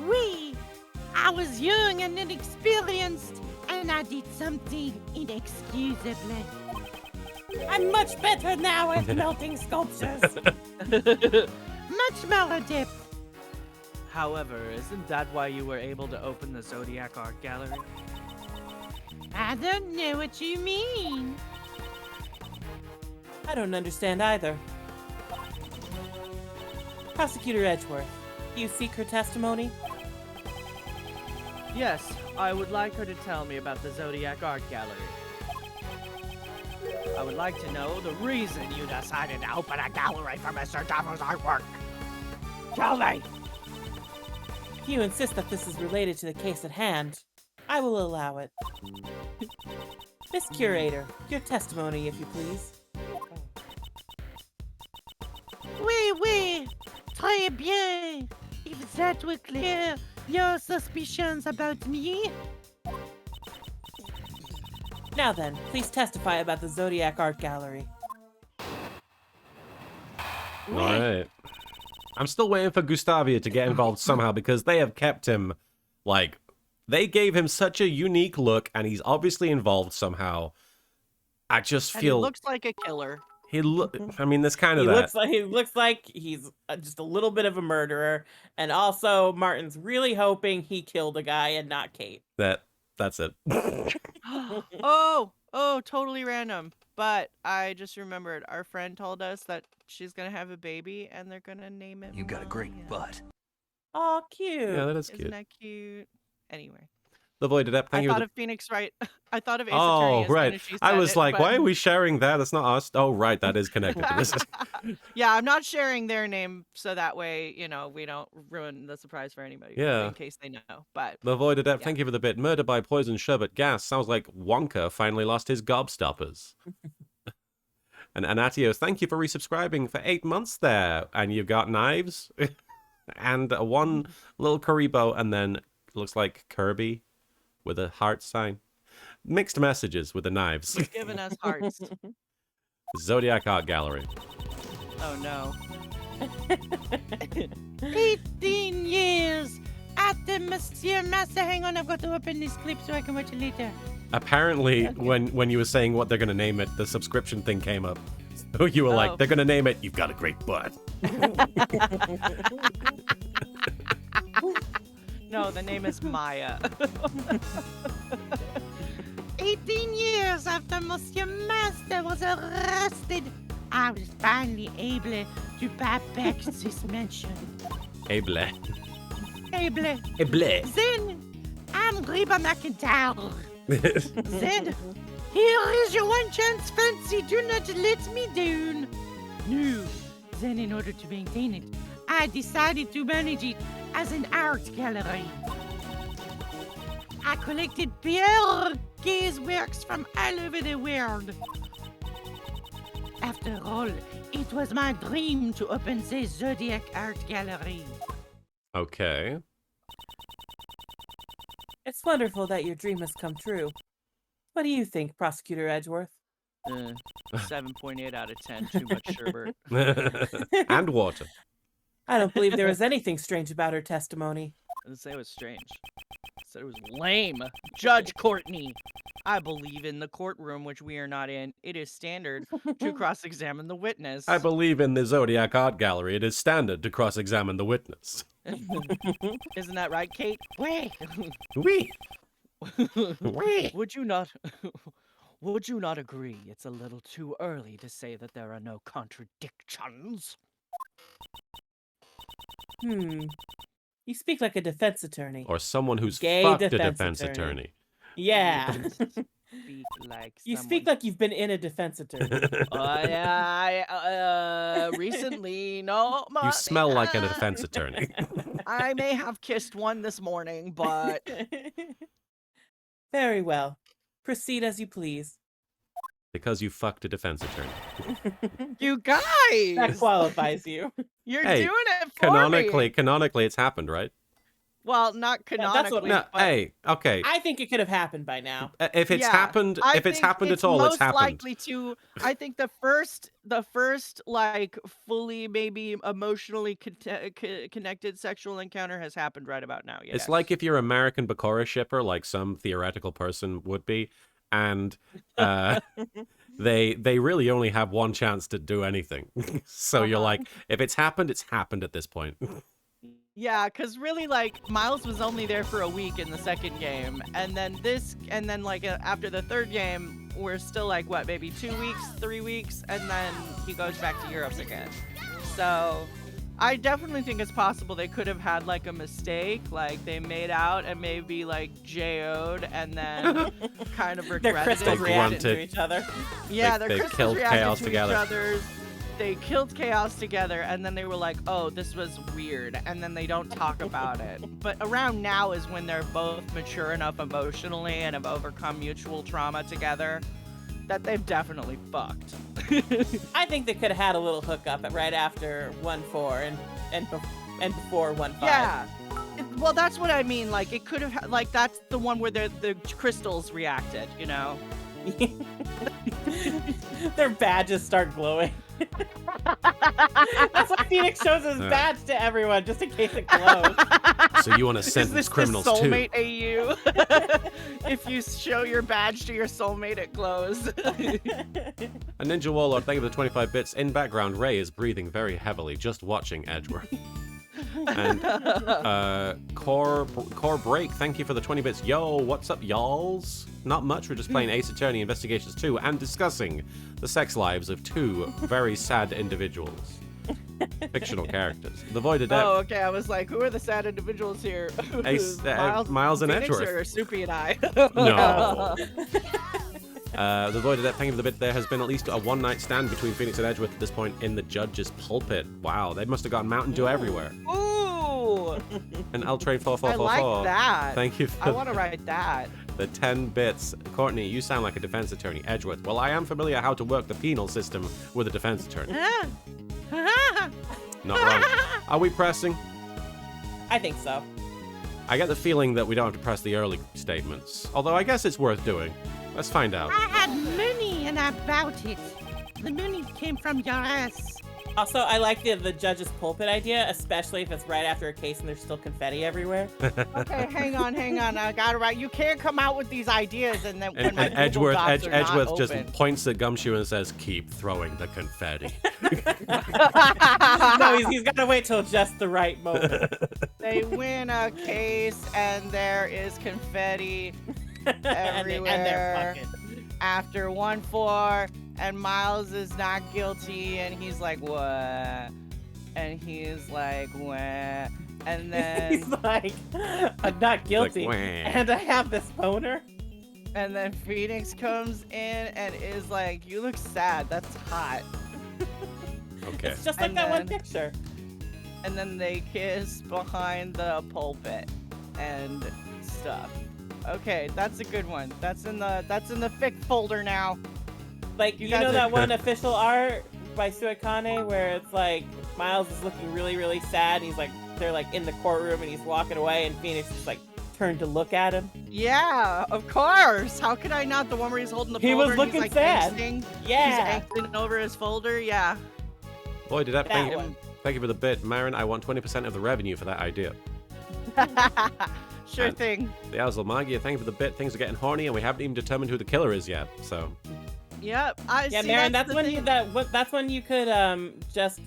Oui, I was young and inexperienced, and I did something inexcusable. I'm much better now at melting sculptures. Much more adept. However, isn't that why you were able to open the Zodiac Art Gallery? I don't know what you mean. I don't understand either. Prosecutor Edgeworth, do you seek her testimony? Yes, I would like her to tell me about the Zodiac Art Gallery. I would like to know the reason you decided to open a gallery for Mr. Devil's artwork. Tell me! If you insist that this is related to the case at hand, I will allow it. Miss Curator, your testimony, if you please. Oui, très bien. If that were clear, your suspicions about me? Now then, please testify about the Zodiac Art Gallery. All right. I'm still waiting for Gustavia to get involved somehow because they have kept him, like, they gave him such a unique look and he's obviously involved somehow. I just And feel he looks like a killer. I mean, there's kind of He that. looks like he's just a little bit of a murderer, and also Martin's really hoping he killed a guy and not Kate. That's it. Oh, totally random. But I just remembered our friend told us that she's gonna have a baby and they're gonna name it. You got a great Maya. butt. Oh, cute. Yeah, that is Isn't cute. that cute? Anyway, The Void Adept, thank I you. thought of Phoenix Wright. I thought of Ace Oh, Attorney as soon right. as she I said was it, like, but- why are we sharing that? It's not us. Oh, right. That is connected to this. Yeah, I'm not sharing their name so that way, we don't ruin the surprise for anybody. Yeah. In case they know. But The Void Adept, Yeah. thank you for the bit. Murder by poison, sherbet, gas. Sounds like Wonka finally lost his gobstoppers. And Anatios, thank you for resubscribing for 8 months there. And you've got knives and one little Karibo, and then looks like Kirby with a heart sign. Mixed messages with the knives. he's giving us hearts. Zodiac Art Gallery. Oh no. 18 years after Monsieur Master. Hang on, I've got to open this clip so I can watch it later. Apparently, when you were saying what they're going to name it, the subscription thing came up. So you were Oh. like, they're going to name it, You've Got a Great Butt. No, the name is Maya. 18 years after Monsieur Master was arrested, I was finally able to buy back this mansion. Hey, bleh. Able. Hey, bleh. Then, I'm Reba McIntyre. Then, here is your one chance, fancy. Do not let me down. No. Then, in order to maintain it, I decided to manage it as an art gallery. I collected Pierre Gay's works from all over the world. After all, it was my dream to open the Zodiac Art Gallery. Okay. It's wonderful that your dream has come true. What do you think, Prosecutor Edgeworth? 7.8 out of 10. Too much sherbet. And water. I don't believe there was anything strange about her testimony. I didn't say it was strange. I said it was lame. Judge Courtney. I believe in the courtroom, which we are not in. It is standard to cross-examine the witness. I believe in the Zodiac Art Gallery. It is standard to cross-examine the witness. Isn't that right, Kate? Wait, Oui. Oui. Would you not agree it's a little too early to say that there are no contradictions? You speak like a defense attorney. Or someone who's Gay fucked a defense defense attorney. attorney. Yeah. Speak like You someone... speak like you've been in a defense attorney. Recently, no. You smell like a defense attorney. I may have kissed one this morning, but Very well. Proceed as you please. Because you fucked a defense attorney. you That guys, qualifies you. you're Hey, doing it for me. Canonically, it's happened, right? Well, not Yeah, that's what canonically. No, but hey, okay. I think it could have happened by now. If it's yeah, happened, I if it's think happened at all, it's most happened. likely to. I think the first like fully maybe emotionally connected sexual encounter has happened right about now. Yes. It's like if you're American Bakura shipper, like some theoretical person would be, and they really only have one chance to do anything. So you're like, if it's happened at this point. Yeah, because really, like, Miles was only there for a week in the second game, and then like after the third game, we're still like what, maybe 2 weeks, 3 weeks, and then he goes back to Europe again. So I definitely think it's possible they could have had like a mistake, like they made out and maybe like JO'd and then kind of Their regretted crystals it. reacted to grunted. each other. Yeah, They their crystals killed reacted Chaos to together. each other. They killed Chaos together, and then they were like, "Oh, this was weird," and then they don't talk about it. But around now is when they're both mature enough emotionally and have overcome mutual trauma together that they've definitely fucked. I think they could have had a little hookup right after 1-4 and before 1-5. Yeah. Well, that's what I mean. Like, it could have, like, that's the one where the crystals reacted, you know? Their badges start glowing. That's why Phoenix shows his Yeah. badge to everyone, just in case it glows. So you want to Is sentence this criminals the too? soulmate AU? If you show your badge to your soulmate, it glows. A Ninja Warlord, thank you for the 25 bits. In background, Ray is breathing very heavily, just watching Edgeworth. And Core Break, thank you for the 20 bits. Yo, what's up, y'alls? Not much, we're just playing Ace Attorney Investigations 2 and discussing the sex lives of two very sad individuals. Fictional characters. The Void Adept. Oh, okay. I was like, who are the sad individuals here? Ace- Miles and Phoenix Edgeworth. or Soupy and I? No. The Void Adept, thank you for the bit. There has been at least a one-night stand between Phoenix and Edgeworth at this point in the judge's pulpit. Wow, they must have gotten Mountain Dew everywhere. Ooh! And L Train I 4444. like that. Thank you I for want to write that. the 10 bits. Courtney, you sound like a defense attorney. Edgeworth, well, I am familiar how to work the penal system with a defense attorney. Not wrong. Are we pressing? I think so. I get the feeling that we don't have to press the early statements. Although I guess it's worth doing. Let's find out. I had money and I bought it. The money came from your ass. Also, I like the judge's pulpit idea, especially if it's right after a case and there's still confetti everywhere. Okay, hang on. I got it right. You can't come out with these ideas and then when And, my and Google Edgeworth, Docs are not Edgeworth just open. points at Gumshoe and says, "Keep throwing the confetti." No, he's got to wait till just the right moment. They win a case and there is confetti everywhere. and they're fucking. After 1-4 and Miles is not guilty and he's like, what? And he's like, what? And then He's like, I'm not guilty, "Wah." and I have this boner. and then Phoenix comes in and is like, you look sad. That's hot. Okay. It's just like And that one then- picture. And then they kiss behind the pulpit and stuff. Okay, that's a good one. That's in the fic folder now. Like, You you guys know are- that one official art by Suikane where it's like Miles is looking really, really sad. He's like, they're like in the courtroom and he's walking away, and Phoenix just like turned to look at him. Yeah, of course. How could I not? The one where he's holding the He folder was and looking he's like sad. angsting. Yeah, He's angsting over his folder. Yeah. Boy, did that that one. thank you for the bit. Marin, I want 20% of the revenue for that idea. Sure And- thing. The Azul Magia, thank you for the bit. Things are getting horny and we haven't even determined who the killer is yet, so. Yep. Yeah, see, Marin, that's that's the when thing. that's when you could just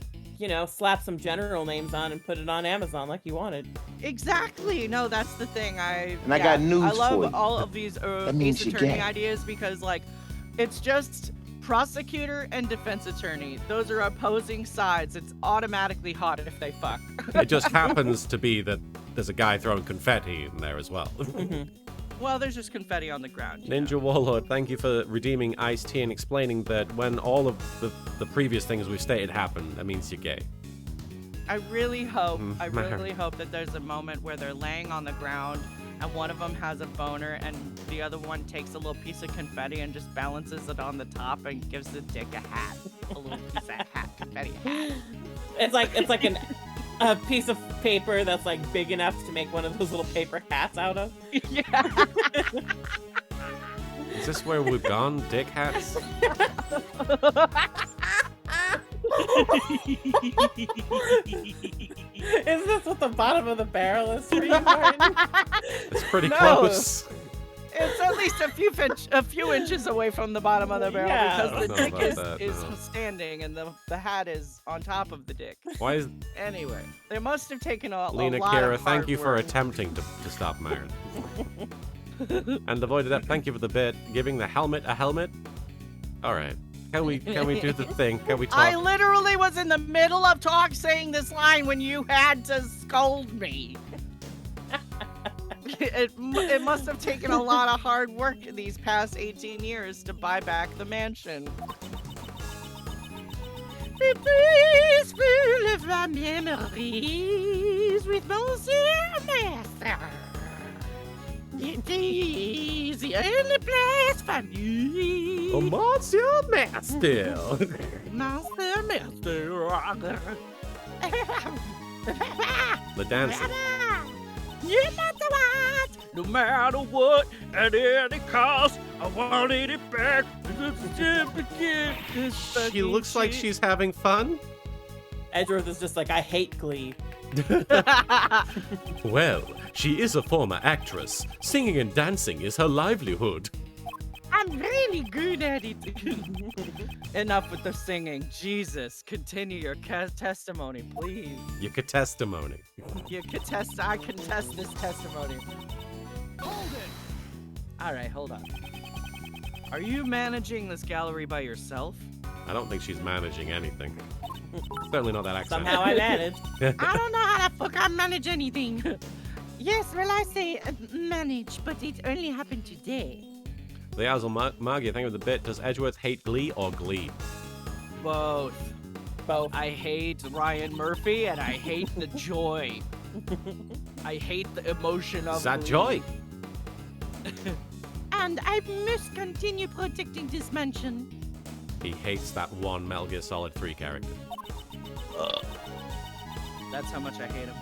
slap some general names on and put it on Amazon like you wanted. Exactly. No, that's the thing. I got news I love for you. all of these That means Ace she Attorney gay. ideas because, like, it's just prosecutor and defense attorney. Those are opposing sides. It's automatically hot if they fuck. It just happens to be that there's a guy throwing confetti in there as well. Well, there's just confetti on the ground. you know. Ninja Warlord, thank you for redeeming Ice-T and explaining that when all of the previous things we've stated happen, that means you're gay. I really hope, Mm, I Marin. really hope that there's a moment where they're laying on the ground and one of them has a boner and the other one takes a little piece of confetti and just balances it on the top and gives the dick a hat. A little piece of hat, confetti hat. It's like a piece of paper that's like big enough to make one of those little paper hats out of. Yeah. Is this where we've gone, dick hats? Is this what the bottom of the barrel is for you, Martin? It's pretty No. close. It's at least a few inches away from the bottom of the barrel Yeah. because the I don't dick know about that, is no. standing and the hat is on top of the dick. Why is Anyway, they must have taken a Lena lot Kira, of thank hard you for work. attempting to stop Marin. And the Void Adept, thank you for the bit. Giving the helmet a helmet? Alright. Can we do the thing? Can we I talk? literally was in the middle of saying this line when you had to scold me. It must have taken a lot of hard work these past 18 years to buy back the mansion. The place full of our memories with Monsieur Master. It is the only place for me. Oh, Monsieur Master. Master, Master. The dancing. No matter what. No matter what, at any cost, I wanted it back. She looks like she's having fun. Edgeworth is just like, I hate Glee. Well, she is a former actress. Singing and dancing is her livelihood. I'm really good at it. Enough with the singing. Jesus, continue your testimony, please. You could testimony. I contest this testimony. Hold it. All right, hold on. Are you managing this gallery by yourself? I don't think she's managing anything. Certainly not that accent. Somehow I managed. I don't know how the fuck I manage anything. Yes, well, I say manage, but it only happened today. The Azel Margie, think of the bit. Does Edgeworth hate Glee or Glee? Both. Both. I hate Ryan Murphy and I hate the joy. I hate the emotion of Is that Glee. joy? And I must continue protecting this mansion. He hates that one Metal Gear Solid 3 character. That's how much I hate him.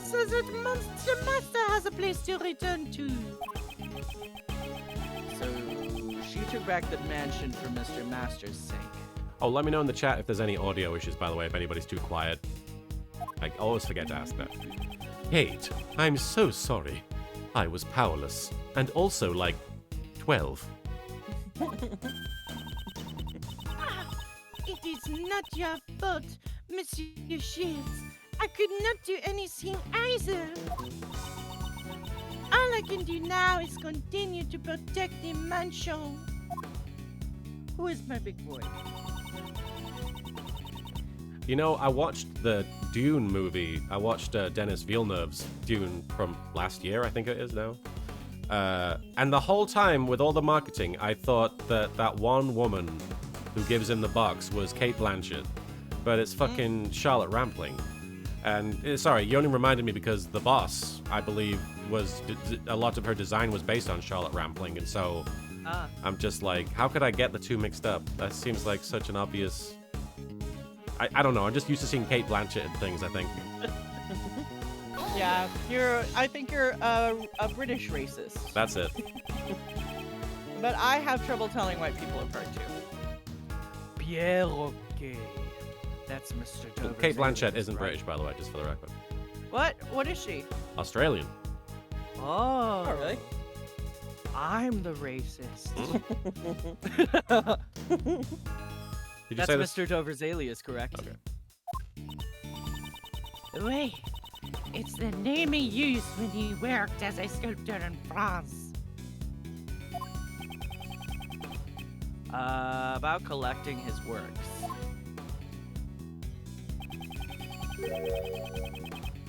So that Monster Master has a place to return to. So she took back the mansion for Mr. Master's sake. Oh, let me know in the chat if there's any audio issues, by the way, if anybody's too quiet. I always forget to ask that. Kate, I'm so sorry. I was powerless. And also, like, 12. It is not your fault, Monsieur Shields. I could not do anything either. All I can do now is continue to protect the mansion. Who is my big boy? You know, I watched the Dune movie. I watched Denis Villeneuve's Dune from last year, I think it is now. And the whole time, with all the marketing, I thought that that one woman who gives him the box was Kate Blanchett. But it's fucking Charlotte Rampling. And, sorry, you only reminded me because the boss, I believe, was... a lot of her design was based on Charlotte Rampling, and so... I'm just like, how could I get the two mixed up? That seems like such an obvious... I don't know, I'm just used to seeing Kate Blanchett in things, I think. Yeah, I think you're a British racist. That's it. But I have trouble telling white people apart too. Pierre Roquet. That's Mr. Dover's Kate Blanchett alias, isn't right? British, by the way, just for the record. What? What is she? Australian. Oh. Oh, really? I'm the racist. Did you That's say this? Mr. Dover's alias, correct? Okay. Wait, it's the name he used when he worked as a sculptor in France. About collecting his works.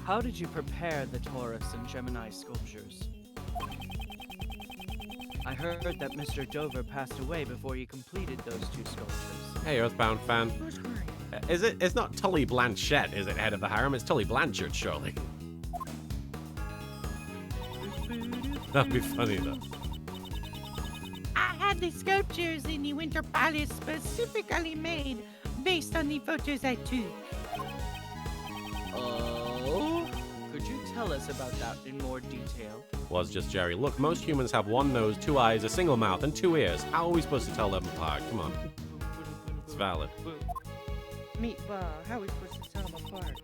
How did you prepare the Taurus and Gemini sculptures? I heard that Mr. Dover passed away before you completed those two sculptures. Hey, Earthbound fan. Who's crying? It's not Tully Blanchett, is it, head of the harem? It's Tully Blanchard, surely. That'd be funny, though. I had the sculptures in the Winter Palace specifically made based on the photos I took. Oh? Could you tell us about that in more detail? Was just Jerry. Look, most humans have one nose, two eyes, a single mouth, and two ears. How are we supposed to tell them apart? Come on. It's valid. Meatball, how are we supposed to tell them apart?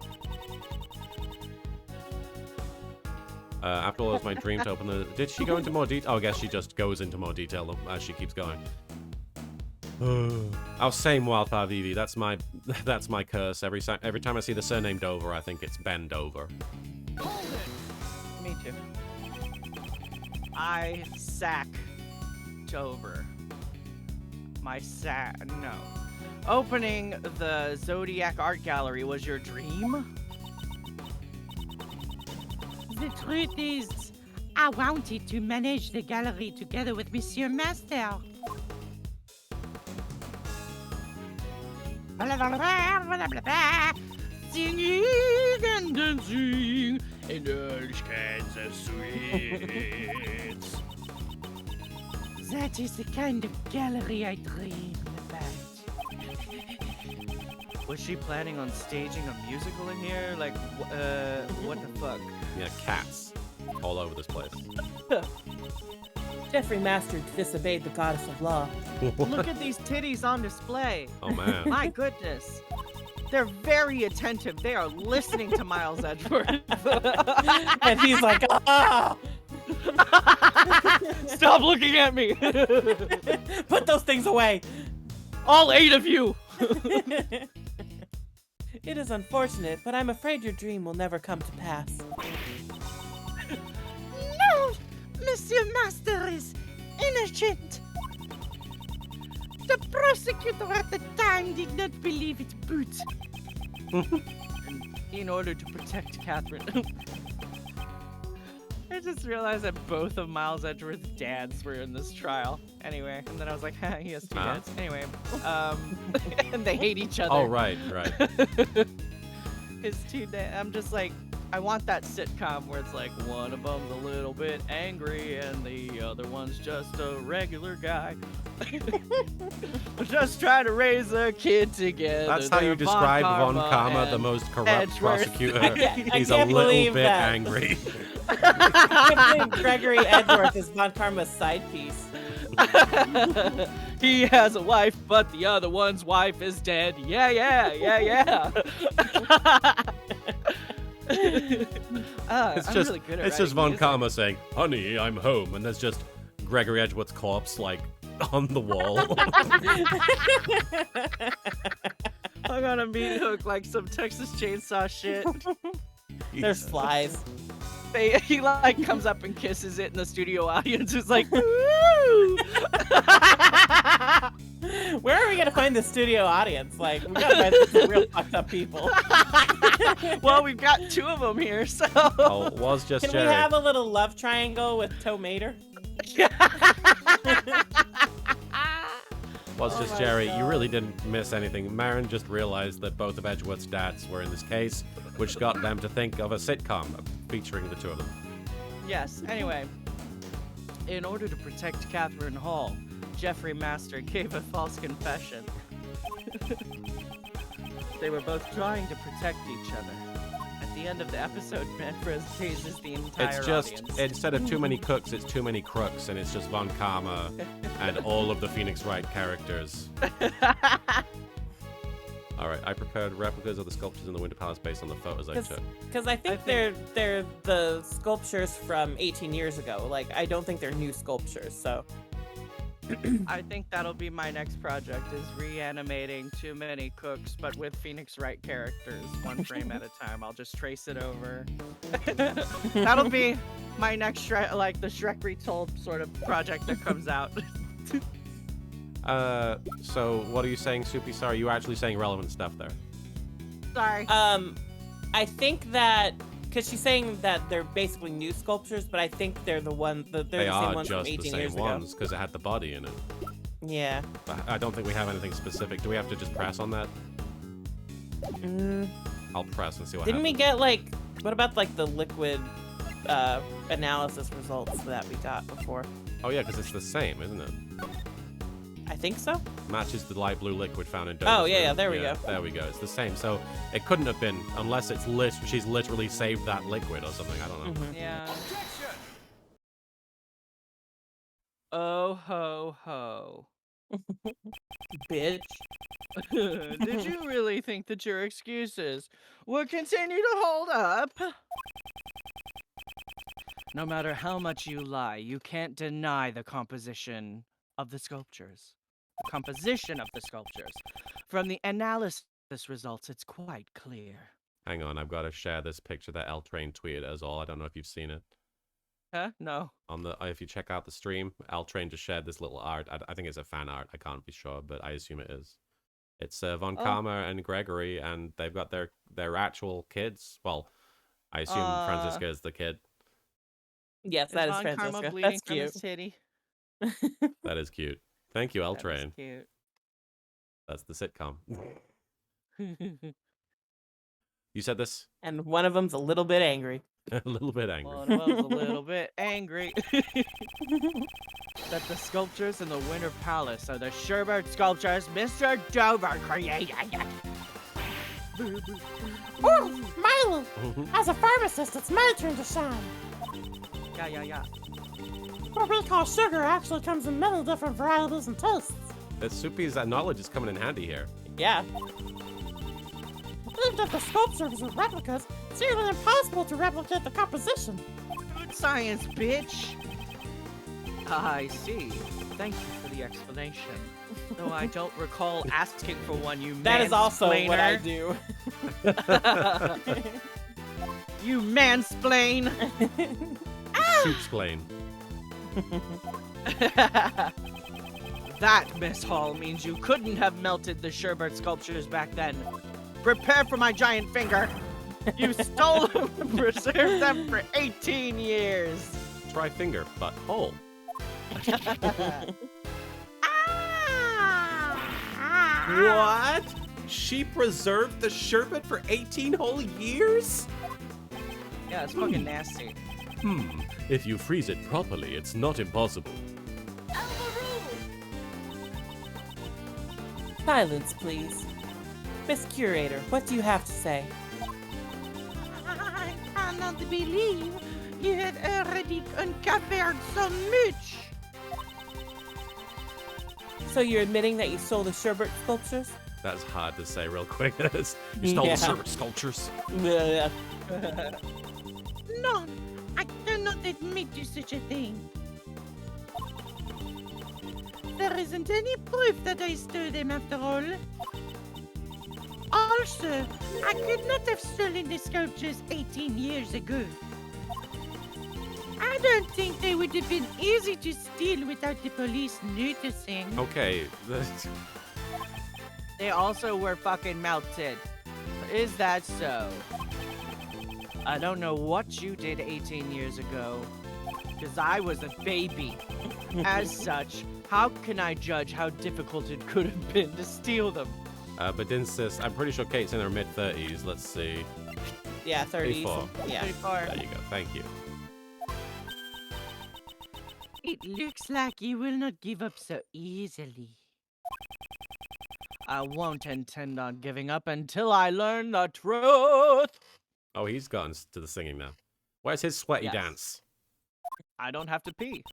After all, it was my dream to open the... Did she go into more detail? Oh, I guess she just goes into more detail as she keeps going. Oh, same Wildfire Vivi. That's my curse. Every time I see the surname Dover, I think it's Ben Dover. Me too. I sack Dover. No. Opening the Zodiac Art Gallery was your dream? The truth is, I wanted to manage the gallery together with Monsieur Master. Singing and dancing in all kinds of sweets. That is the kind of gallery I dream about. Was she planning on staging a musical in here? Like, what the fuck? Yeah, cats all over this place. Jeffrey Master disobeyed the goddess of law. Look at these titties on display. Oh man. My goodness. They're very attentive. They are listening to Miles Edgeworth. And he's like, ah! Stop looking at me. Put those things away. All 8 of you. It is unfortunate, but I'm afraid your dream will never come to pass. No! Monsieur Master is innocent. The prosecutor at the time did not believe it, but... In order to protect Catherine. I just realized that both of Miles Edgeworth's dads were in this trial. Anyway, and then I was like, ha, he has 2 Huh? dads. Anyway, and they hate each other. Oh right. His 2 dads. I'm just like, I want that sitcom where it's like one of them's a little bit angry and the other one's just a regular guy. Just trying to raise a kid together. That's how you They're describe Von Karma Karma, the and most corrupt Edgeworth. prosecutor. I He's a can't little believe bit that. angry. I believe Gregory Edgeworth is Von Karma's side piece. He has a wife, but the other one's wife is dead. Yeah. It's I'm just really good at it's just writing Von music. Karma saying, "Honey, I'm home," and there's just Gregory Edgeworth's corpse like on the wall. I'm gonna meat hook like some Texas Chainsaw shit. There's flies. He like comes up and kisses it, and the studio audience is like, "Woo!" Where are we gonna find the studio audience? Like, we gotta find some real fucked up people. Well, we've got 2 of them here, so. Oh, it was just Can Jerry. we have a little love triangle with Toe Mater? Was Oh just my Jerry. You God. really didn't miss anything. Marin just realized that both of Edgeworth's dads were in this case, which got them to think of a sitcom featuring the 2 of them. Yes, anyway. In order to protect Catherine Hall, Jeffrey Master gave a false confession. They were both trying to protect each other. At the end of the episode, Manfred chases the entire It's just, audience. instead of too many cooks, it's too many crooks, and it's just Von Karma and all of the Phoenix Wright characters. Alright, I prepared replicas of the sculptures in the Winter Palace based on the photos I took. Because I think they're the sculptures from 18 years ago. Like, I don't think they're new sculptures, so. I think that'll be my next project, is reanimating Too Many Cooks, but with Phoenix Wright characters, 1 frame at a time. I'll just trace it over. That'll be my next like the Shrek Retold sort of project that comes out. So what are you saying, Soupy? Sorry, you were actually saying relevant stuff there. Sorry. I think that because she's saying that they're basically new sculptures, but I think they're the They same are ones from just 18 the same years ones because it had the body in it. ago. Yeah. I don't think we have anything specific. Do we have to just press on that? I'll press and see what Didn't we happens. get like what about like the liquid analysis results that we got before? Oh yeah, because it's the same, isn't it? I think so. Matches the light blue liquid found in Oh, Dover's yeah, room. there we go. There we go. It's the same. So it couldn't have been unless it's she's literally saved that liquid or something. I don't know. Mhm. Yeah. Oh ho ho. Bitch. Did you really think that your excuses would continue to hold up? No matter how much you lie, you can't deny the composition of the sculptures. The composition of the sculptures. From the analysis results, it's quite clear. Hang on, I've got to share this picture that L Train tweeted as all. I don't know if you've seen it. Huh? No. On the if you check out the stream, Altrain just shared this little art. I think it's a fan art. I can't be sure, but I assume it is. It's Von Oh. Karma and Gregory, and they've got their actual kids. Well, I assume Franziska is the kid. Yes, Is that is Von Karma Franziska. bleeding That's from cute. his titty? That is cute. Thank you, That is Altrain. cute. That's the sitcom. You said this And one of them's a little bit angry. a little bit angry. One of them's a little bit angry that the sculptures in the Winter Palace are the Sherbert sculptures Mr. Dover created. Oh, Milo! As a pharmacist, it's my turn to shine. Yeah. What we call sugar actually comes in many different varieties and tastes. That Soupy's knowledge is coming in handy here. Yeah. Even if the sculptures are replicas, it's nearly impossible to replicate the composition. Good science, bitch. I see. Thank you for the explanation. Though I don't recall asking for one, you That is also what I mansplainer. do. You mansplain. Soup's plane. That, Miss Hall, means you couldn't have melted the Sherbert sculptures back then. Prepare for my giant finger. You stole them and preserved them for 18 years. Try finger, but hole. What? She preserved the sherbet for 18 whole years? Yeah, it's fucking nasty. If you freeze it properly, it's not impossible. Silence, please. Miss Curator, what do you have to say? I cannot believe you have already uncovered so much. So you're admitting that you stole the Sherbert sculptures? That's hard to say real quick. You stole Yeah. the sherbet sculptures. Yeah. No, I cannot admit to such a thing. There isn't any proof that I stole them after all. Also, I could not have stolen the sculptures 18 years ago. I don't think they would have been easy to steal without the police noticing. Okay. They also were fucking melted. Is that so? I don't know what you did 18 years ago, because I was a baby. As such, how can I judge how difficult it could have been to steal them? But Dinsis, I'm pretty sure Kate's in her mid-30s. Let's see. Yeah, 30s. 34. Yeah. 34. There you go. Thank you. It looks like you will not give up so easily. I won't intend on giving up until I learn the truth. Oh, he's gotten to the singing now. Where's his sweaty Yes. dance? I don't have to pee.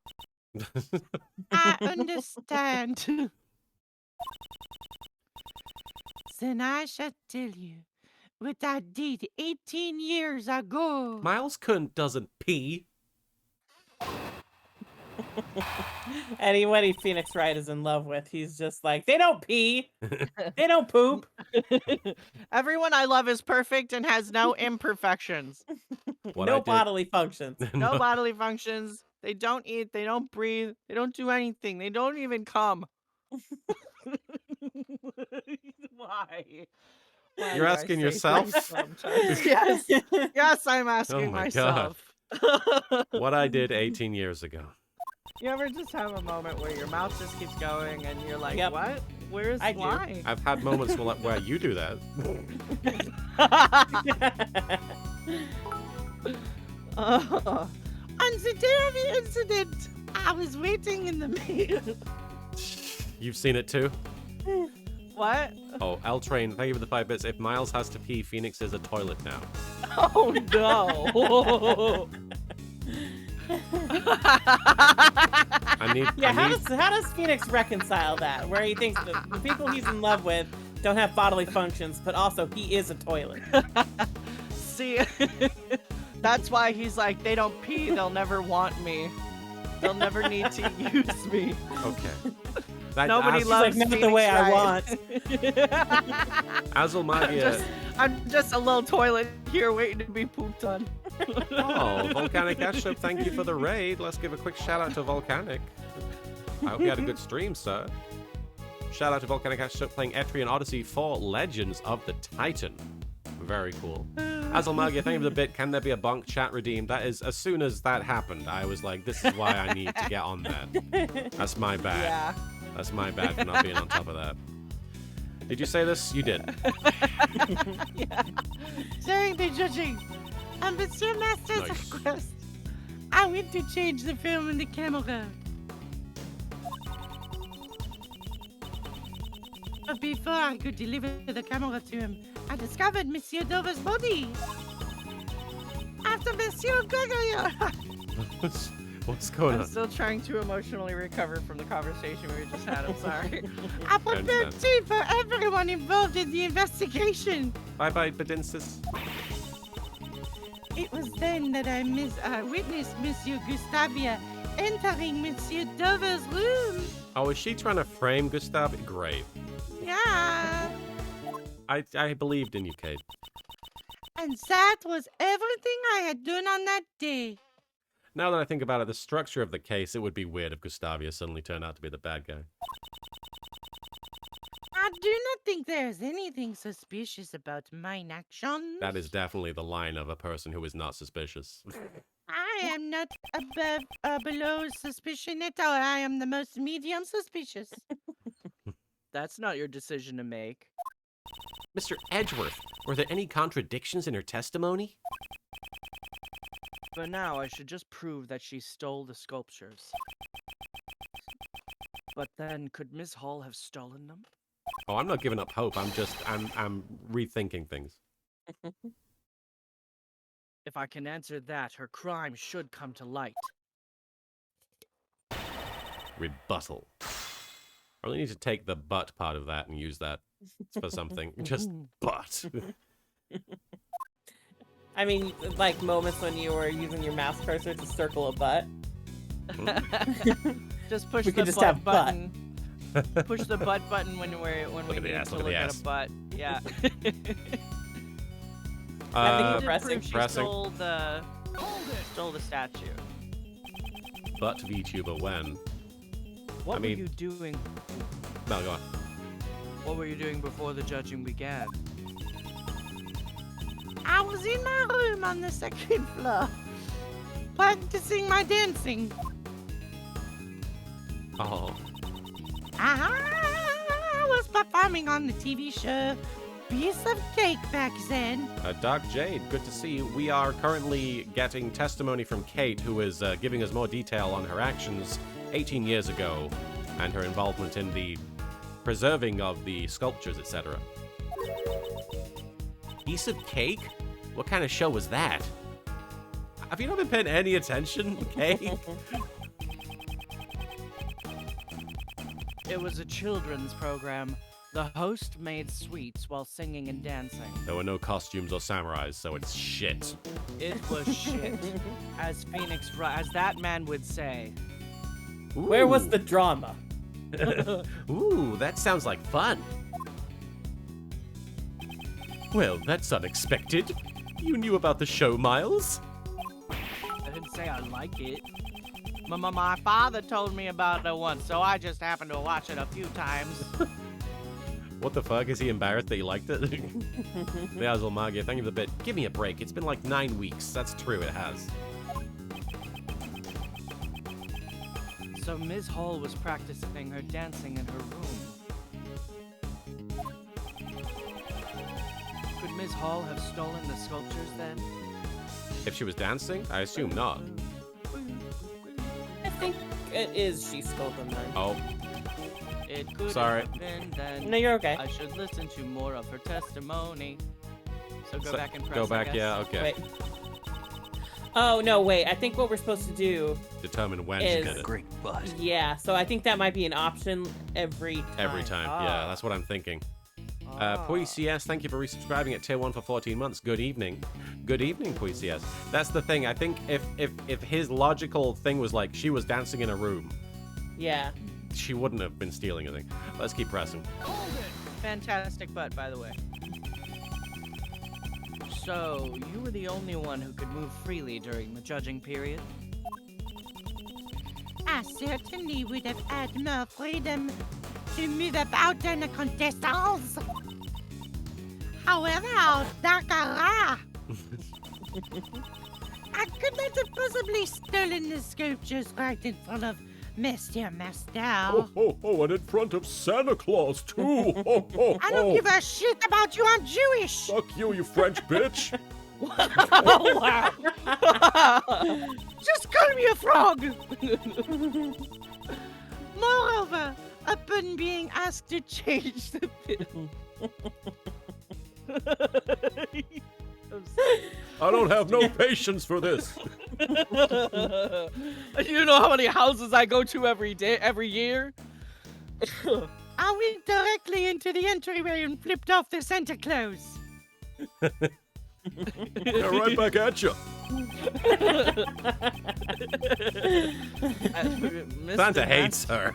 I understand. Then I shall tell you what I did 18 years ago. Miles doesn't pee. Anybody Phoenix Wright is in love with, he's just like, they don't pee. They don't poop. Everyone I love is perfect and has no imperfections. What I No did- bodily functions. No bodily functions. They don't eat. They don't breathe. They don't do anything. They don't even come. Why? Why You're do I asking say yourself? things sometimes? Yes. Yes, I'm asking my God. myself. What I did 18 years ago. You ever just have a moment where your mouth just keeps going and you're like, Yep. what? Where's I do. why? I've had moments where you do that. On the day of the incident, I was waiting in the mail. You've seen it too? What? Oh, L-Train, thank you for the 5 bits. If Miles has to pee, Phoenix is a toilet now. Oh no. Yeah, how does Phoenix reconcile that? Where he thinks that the people he's in love with don't have bodily functions, but also he is a toilet. See, that's why he's like, they don't pee, they'll never want me. They'll never need to use me. Okay. That, Nobody Az- loves Like, not the Phoenix way I Wright. want. Azel Magia, I'm just a little toilet here waiting to be pooped on. Oh, Volcanic Airship, thank you for the raid. Let's give a quick shout out to Volcanic. I hope you had a good stream, sir. Shout out to Volcanic Airship playing Etrian Odyssey 4 Legends of the Titan. Very cool. Azalmagia, thank you for the bit. Can there be a bonk chat redeemed? That is, as soon as that happened, I was like, this is why I need to get on that. That's my bad. Yeah. That's my bad for not being on top of that. Did you say this? You did. During the judging, Monsieur Master's Nice. request, I went to change the film in the camera. But before I could deliver the camera to him, I discovered Monsieur Dover's body. After Monsieur Gregory, What's going I'm on? still trying to emotionally recover from the conversation we just had. I'm sorry. I prepared tea for everyone involved in the investigation. Bye-bye, Bedinsis. It was then that I witnessed Monsieur Gustavia entering Monsieur Dover's room. Oh, is she trying to frame Gustav? Great. Yeah. I believed in you, Kate. And that was everything I had done on that day. Now that I think about it, the structure of the case, it would be weird if Gustavia suddenly turned out to be the bad guy. I do not think there is anything suspicious about mine actions. That is definitely the line of a person who is not suspicious. I am not below suspicion at all. I am the most medium suspicious. That's not your decision to make. Mr. Edgeworth, were there any contradictions in her testimony? But now I should just prove that she stole the sculptures. But then, could Ms. Hall have stolen them? Oh, I'm not giving up hope. I'm rethinking things. If I can answer that, her crime should come to light. Rebuttal. I really need to take the but part of that and use that for something. Just but. I mean, like moments when you were using your mouse cursor to circle a butt. Just push We the could just butt have butt. button. Push the butt button when we at the need ass, to look at look the at ass. a butt. Yeah. I think Did we're prove pressing. she Pressing. stole the statue. But VTuber when? What I mean- were you doing? No, go on. What were you doing before the judging began? I was in my room on the second floor, practicing my dancing. Oh. I was performing on the TV show Piece of Cake back then. Dark Jade, good to see you. We are currently getting testimony from Kate, who is giving us more detail on her actions 18 years ago and her involvement in the preserving of the sculptures, etc. Piece of Cake? What kind of show was that? Have you not been paying any attention, Kate? It was a children's program. The host made sweets while singing and dancing. There were no costumes or samurais, so it's shit. It was shit, as as that man would say. Where was Ooh. the drama? Ooh, that sounds like fun. Well, that's unexpected. You knew about the show, Miles? I didn't say I like it. My father told me about it once, so I just happened to watch it a few times. What the fuck? Is he embarrassed that you liked it? There's Magia, thank you for the bit. Give me a break. It's been like 9 weeks. That's true, it has. So Ms. Hall was practicing her dancing in her room. Could Ms. Hall have stolen the sculptures then? If she was dancing, I assume not. I think it is she stole them then. Oh, It could Sorry. have been then. No, you're okay. I should listen to more of her testimony. So go so- back and press. go I back, guess. yeah, okay. Wait. Oh, no, wait. I think what we're supposed to do... Determine when she Is- did it. Great butt. Yeah, so I think that might be an option every time. Every time, yeah, Ah. that's what I'm thinking. Ah. PoiCS, thank you for resubscribing at tier 1 for 14 months. Good evening. Good evening, PoiCS. That's the thing. I think if his logical thing was like she was dancing in a room, Yeah. she wouldn't have been stealing anything. Let's keep pressing. Fantastic butt, by the way. So, you were the only one who could move freely during the judging period? I certainly would have had more freedom to move about than the contestants. However, Dakara, I could not have possibly stolen the sculptures right in front of Mr. Master. And in front of Santa Claus, too. I don't give a shit about you, I'm Jewish. Fuck you, you French bitch. Oh, wow. Just call me a frog. Moreover, upon being asked to change the film, I don't have no patience for this. You know how many houses I go to every year? I went directly into the entryway and flipped off the Santa Claus. Yeah, right back at you. Santa hates her.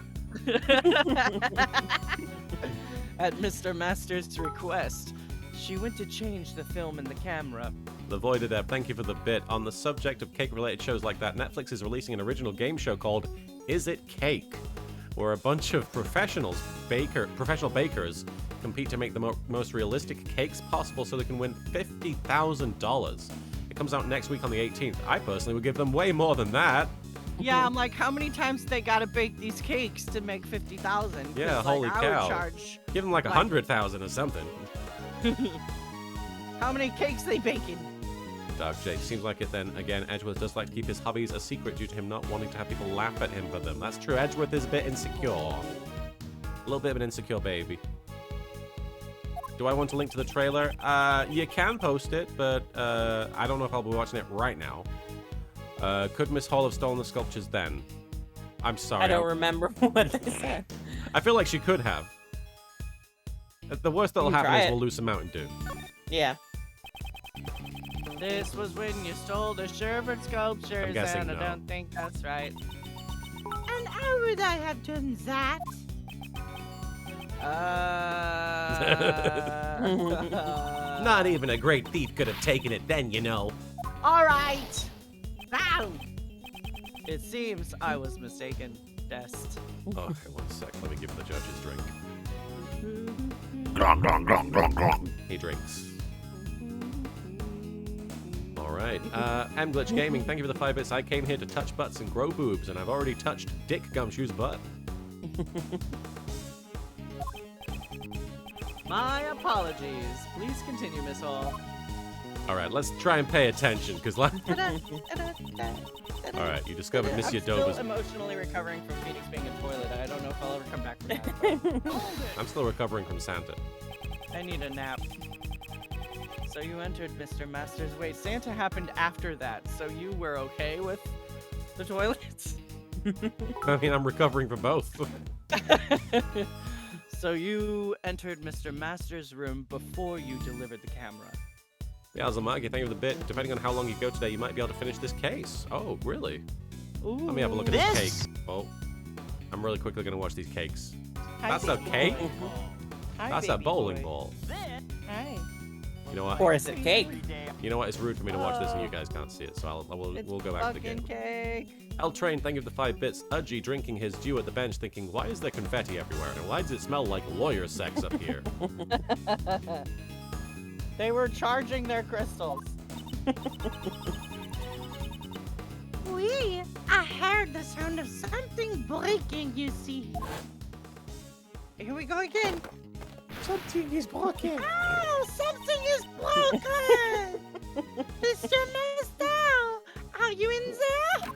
At Mr. Master's request, she went to change the film and the camera. The Voided App, thank you for the bit. On the subject of cake-related shows like that, Netflix is releasing an original game show called Is It Cake? Where a bunch of professional bakers compete to make the most realistic cakes possible so they can win $50,000. It comes out next week on the 18th. I personally would give them way more than that. Yeah, I'm like, how many times they gotta bake these cakes to make 50,000? Yeah, holy I cow. would charge. Give them like 100,000 or something. How many cakes they baking? Dark J. Seems like it then. Again, Edgeworth does like to keep his hobbies a secret due to him not wanting to have people laugh at him for them. That's true. Edgeworth is a bit insecure. A little bit of an insecure baby. Do I want to link to the trailer? You can post it, but I don't know if I'll be watching it right now. Could Miss Hall have stolen the sculptures then? I'm sorry. I don't remember what they said. I feel like she could have. The worst that'll can happen try is it. we'll lose some Mountain Dew. Yeah. This was when you stole the Sherbert sculptures, guessing and I no. don't think that's right. And how would I have done that? Not even a great thief could have taken it then, you know. All right. Now. It seems I was mistaken. Dest. Oh, okay, one sec. Let me give the judge his drink. He drinks. Alright. Glitch Gaming, thank you for the 5 bits. I came here to touch butts and grow boobs, and I've already touched Dick Gumshoe's butt. My apologies. Please continue, Miss Hall. Alright, let's try and pay attention, because Alright, you discovered Miss I'm Yadoba's... still emotionally recovering from Phoenix being a toilet. I don't know if I'll ever come back from that. I'm still recovering from Santa. I need a nap. So you entered Mr. Master's way. Santa happened after that, so you were okay with the toilets? I mean, I'm recovering from both. So you entered Mr. Master's room before you delivered the camera. Yeah, Azamagi, thank you for the bit. Depending on how long you go today, you might be able to finish this case. Oh, really? Ooh, Let me have a look at this cake. Oh, I'm really quickly going to watch these cakes. Hi, That's a baby cake? boy. Hi, That's a baby bowling boy. ball. Hi. You know what? Or is it cake? You know what? It's rude for me to watch this and you guys can't see it, so we'll go back to the game. Fucking cake. L Train, thank you for the 5 bits. Udgy drinking his dew at the bench, thinking, why is there confetti everywhere? And why does it smell like lawyer sex up here? They were charging their crystals. Oui, I heard the sound of something breaking, you see. Here we go again. Something is broken. Oh, something is broken! Mr. Master, are you in there?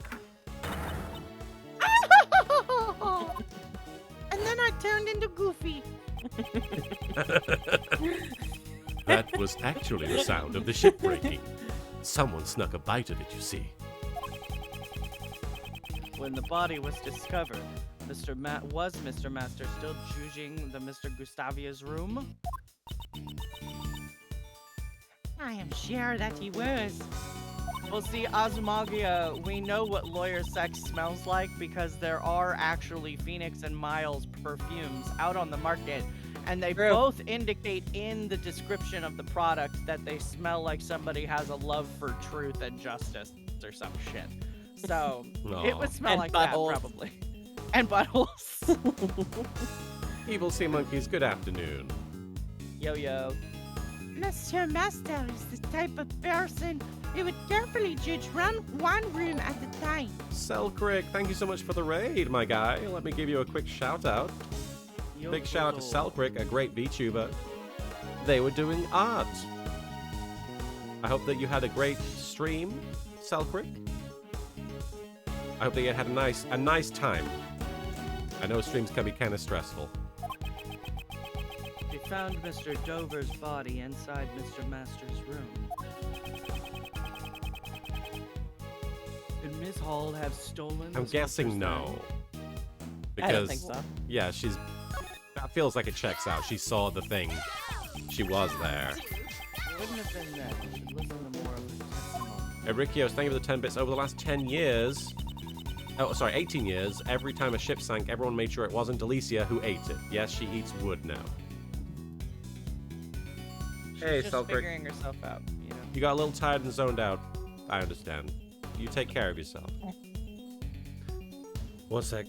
Oh! And then I turned into Goofy. That was actually the sound of the ship breaking. Someone snuck a bite of it, you see. When the body was discovered, Mr. Master still judging the Mr. Gustavia's room? I am sure that he was. Well, see, Azumagia, we know what lawyer sex smells like because there are actually Phoenix and Miles perfumes out on the market, And they True. both indicate in the description of the product that they smell like somebody has a love for truth and justice or some shit. So it would Aw. smell And like buttholes. that probably. And buttholes. Evil Sea Monkeys, good afternoon. Yo yo. Monsieur Master is the type of person who would carefully judge one room at a time. Selkrick, thank you so much for the raid, my guy. Let me give you a quick shout out. Yo, Big shout out to yo. Selkrick, a great VTuber. They were doing art. I hope that you had a great stream, Selkrick. I hope that you had a nice time. I know streams can be kind of stressful. We found Mr. Dover's body inside Mr. Master's room. Could Ms. Hall have stolen I'm the guessing sculpture's no. thing? I don't think so. Yeah, that feels like it checks out. She saw the thing. She was there. It wouldn't have been that. You should listen to more of her testimony. Rikios, thank you for the 10 bits. Over the last 10 years, 18 years, every time a ship sank, everyone made sure it wasn't Delicia who ate it. Yes, she eats wood now. She's Hey, just Selkirk. figuring herself out, you know. You got a little tired and zoned out. I understand. You take care of yourself. 1 sec.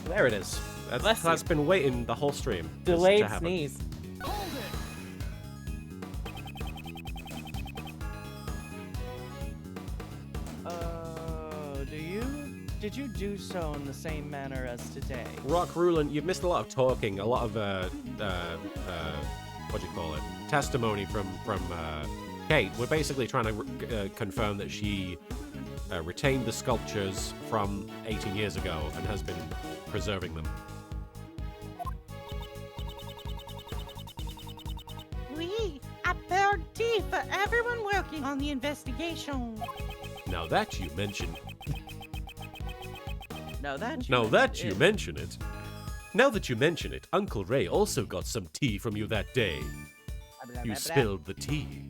There it is. Bless That's you. been waiting the whole stream. just Delayed to happen. sneeze. Did you do so in the same manner as today? Rock Ruland, you've missed a lot of talking, a lot of what do you call it? Testimony from Kate. We're basically trying to confirm that she retained the sculptures from 18 years ago and has been preserving them. Oui, I poured tea for everyone working on the investigation. Now that you mention, No, that you mention it. Now that you mention it, Uncle Ray also got some tea from you that day. You spilled the tea.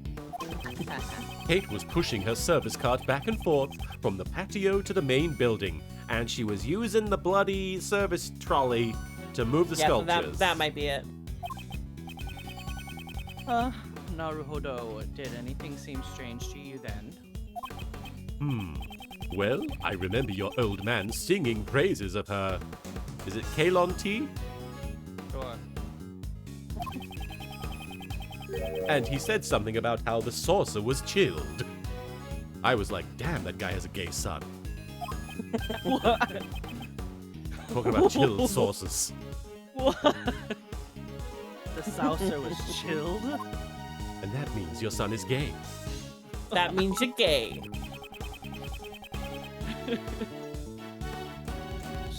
Kate was pushing her service cart back and forth from the patio to the main building, and she was using the bloody service trolley to move the Yeah, so sculptures. that might be it. Naruhodo, did anything seem strange to you then? Well, I remember your old man singing praises of her. Is it Kalon tea? Sure. And he said something about how the saucer was chilled. I was like, damn, that guy has a gay son. What? Talking about chilled saucers. What? The saucer was chilled? And that means your son is gay. That means you're gay.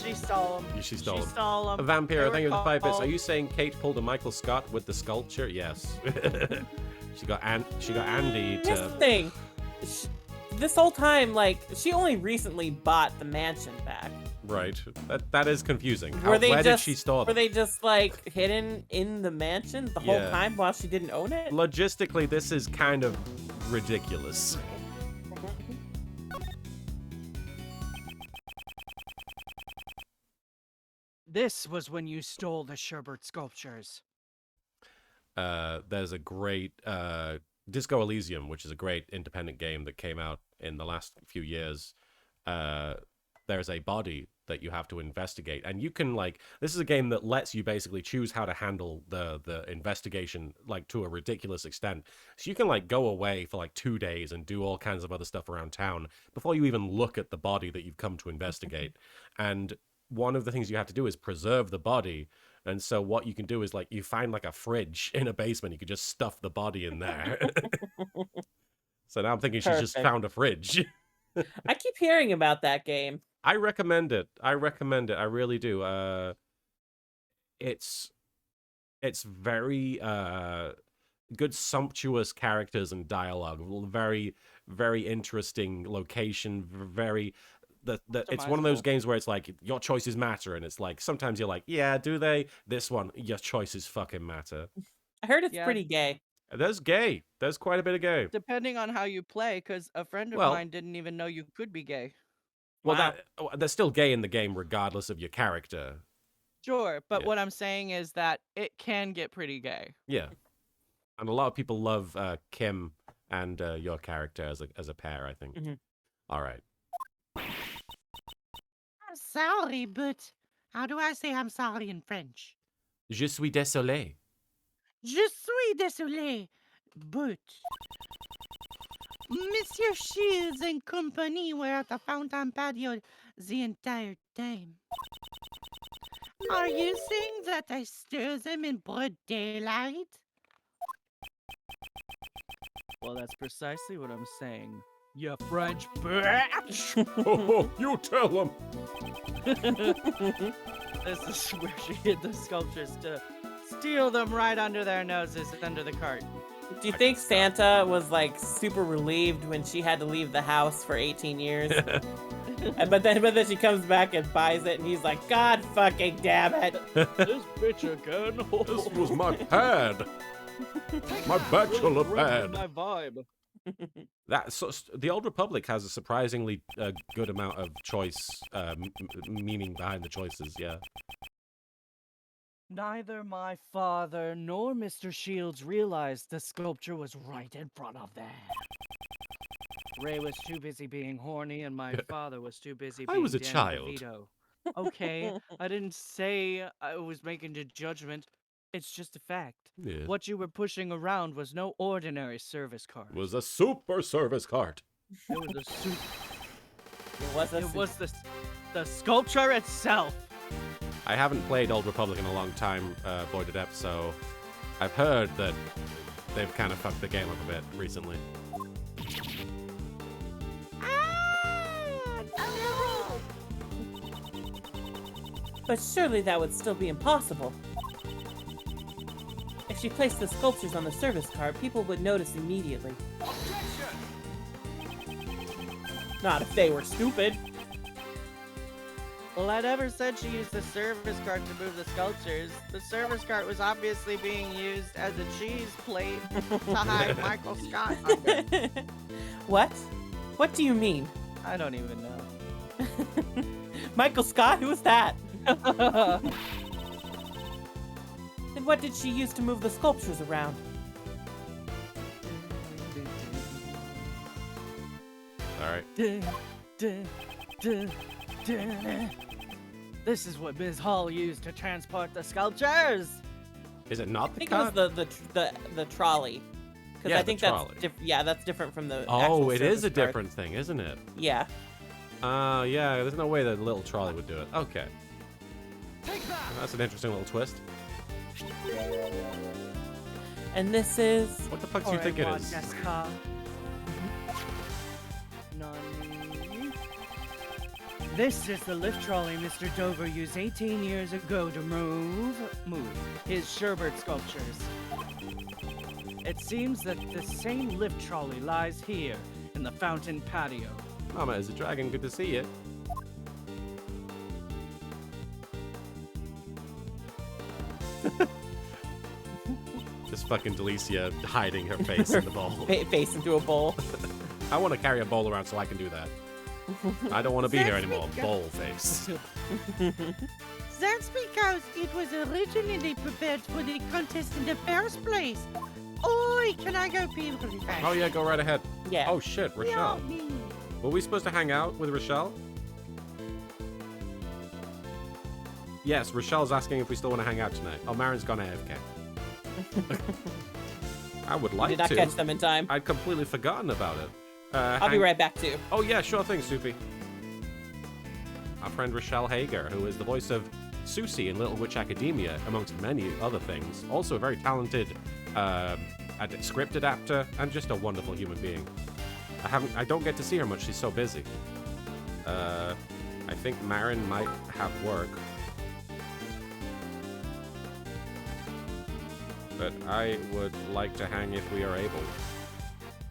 She stole him. She stole him. Stole him. Vampiro, They thank you for the 5 bits. were Are you saying Kate pulled a Michael Scott with the sculpture? Yes. she got Andy Here's to. the thing. This whole time, like, she only recently bought the mansion back. Right. That is confusing. Were they Where just, did she store Were them? they just, like, hidden in the mansion the whole Yeah. time while she didn't own it? Logistically, this is kind of ridiculous. This was when you stole the Sherbert sculptures. There's a great Disco Elysium, which is a great independent game that came out in the last few years. There's a body that you have to investigate, and you can this is a game that lets you basically choose how to handle the investigation to a ridiculous extent. So you can go away for 2 days and do all kinds of other stuff around town before you even look at the body that you've come to investigate. And one of the things you have to do is preserve the body. And so what you can do is you find a fridge in a basement. You could just stuff the body in there. So now I'm thinking she's just Perfect. found a fridge. I keep hearing about that game. I recommend it. I really do. It's very good, sumptuous characters and dialogue. Very, very interesting location. Very. It's one of those Customizable. games where it's your choices matter, and it's sometimes you're yeah, do they? This one, your choices fucking matter. I heard it's Yeah. pretty gay. There's gay. There's quite a bit of gay. Depending on how you play, because a friend of Well- mine didn't even know you could be gay. Well, Wow. they're still gay in the game regardless of your character. Sure, but Yeah. what I'm saying is that it can get pretty gay. Yeah. And a lot of people love Kim and your character as a pair, I think. Mhm. All right. I'm sorry, but how do I say I'm sorry in French? Je suis désolé. Je suis désolé, but Monsieur Shields and company were at the fountain patio the entire time. Are you saying that I stir them in broad daylight? Well, that's precisely what I'm saying. You French bitch! Oh, you tell them. This is where she hid the sculptures to steal them right under their noses, under the cart. Do you think Santa was like super relieved when she had to leave the house for 18 years? but then she comes back and buys it, and he's like, God fucking damn it! This bitch again. This was my pad. My bachelor pad. My vibe. The Old Republic has a surprisingly good amount of choice, meaning behind the choices. Yeah. Neither my father nor Mr. Shields realized the sculpture was right in front of them. Ray was too busy being horny, and my father was too busy I being was a Danny child. DeVito. Okay, I didn't say I was making a judgment. It's just a fact. Yeah. What you were pushing around was no ordinary service cart. It was a super service cart. It was a soup. It was The sculpture itself. I haven't played Old Republic in a long time, Boyd Adept, so I've heard that they've kind of fucked the game up a bit recently. But surely that would still be impossible. If she placed the sculptures on the service cart, people would notice immediately. Not if they were stupid. Well, I never said she used the service cart to move the sculptures. The service cart was obviously being used as a cheese plate to hide Michael Scott under. What? What do you mean? I don't even know. Michael Scott? Who was that? And what did she use to move the sculptures around? All right. This is what Ms. Hall used to transport the sculptures. Is it not I the think cart? it was the trolley. Because Yeah, I the think trolley. that's different from the. Oh, actual it is service a cart. different thing, isn't it? Yeah. Yeah, there's no way the little trolley would do it. Okay. That's an interesting little twist. And this is. What the fuck do you think it is? Nani? This is the lift trolley Mr. Dover used 18 years ago to move his Sherbert sculptures. It seems that the same lift trolley lies here in the fountain patio. Mama is a dragon. Good to see you. Just fucking Delicia hiding her face in the bowl. Face into a bowl. I want to carry a bowl around so I can do that. I don't want to be here anymore. Bowl face. That's because it was originally prepared for the contest in the first place. Oi, can I go pee really fast? Oh yeah, go right ahead. Yeah. Oh shit, Rochelle. Help me. Were we supposed to hang out with Rochelle? Yes, Rochelle's asking if we still want to hang out tonight. Oh, Marin's gone AFK. I would like Did not to. catch them in time. I'd completely forgotten about it. I'll be right back too. Oh yeah, sure thing, Soupy. Our friend Rochelle Hager, who is the voice of Susie in Little Witch Academia, amongst many other things. Also a very talented script adapter and just a wonderful human being. I don't get to see her much. She's so busy. I think Marin might have work. But I would like to hang if we are able.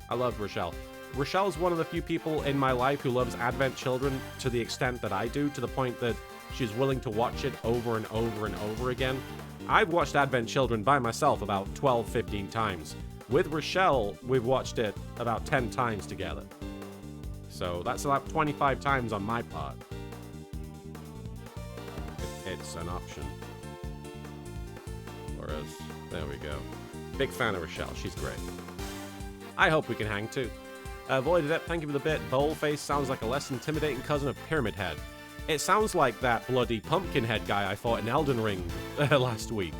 I love Rochelle. Rochelle's one of the few people in my life who loves Advent Children to the extent that I do, to the point that she's willing to watch it over and over and over again. I've watched Advent Children by myself about 12, 15 times. With Rochelle, we've watched it about 10 times together. So that's about 25 times on my part. it's an option. Whereas, there we go. Big fan of Rochelle. She's great. I hope we can hang too. Void Adept, thank you for the bit. Boldface sounds like a less intimidating cousin of Pyramid Head. It sounds like that bloody Pumpkinhead guy I fought in Elden Ring last week.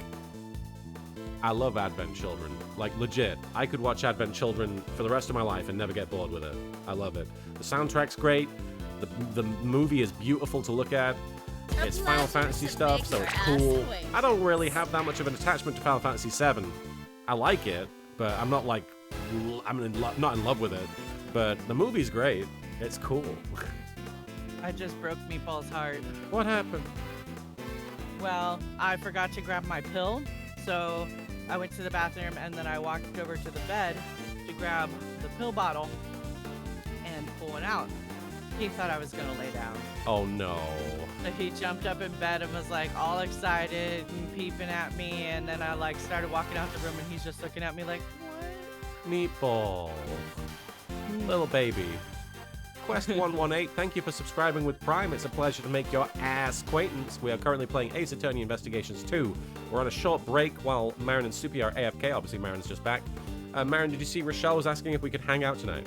I love Advent Children. Like, legit. I could watch Advent Children for the rest of my life and never get bored with it. I love it. The soundtrack's great. The movie is beautiful to look at. It's Final Fantasy stuff, so it's cool. I don't really have that much of an attachment to Final Fantasy VII. I like it, but I'm not like... not in love with it. But the movie's great. It's cool. I just broke Meatball's heart. What happened? Well, I forgot to grab my pill, so I went to the bathroom and then I walked over to the bed to grab the pill bottle and pull it out. He thought I was gonna lay down. Oh no. So he jumped up in bed and was like all excited and peeping at me, and then I like started walking out the room and he's just looking at me like, what? Meatball. Little baby. Quest118, thank you for subscribing with Prime. It's a pleasure to make your ass acquaintance. We are currently playing Ace Attorney Investigations 2. We're on a short break while Marin and Soupy are AFK. Obviously, Marin's just back. Marin, did you see Rochelle was asking if we could hang out tonight?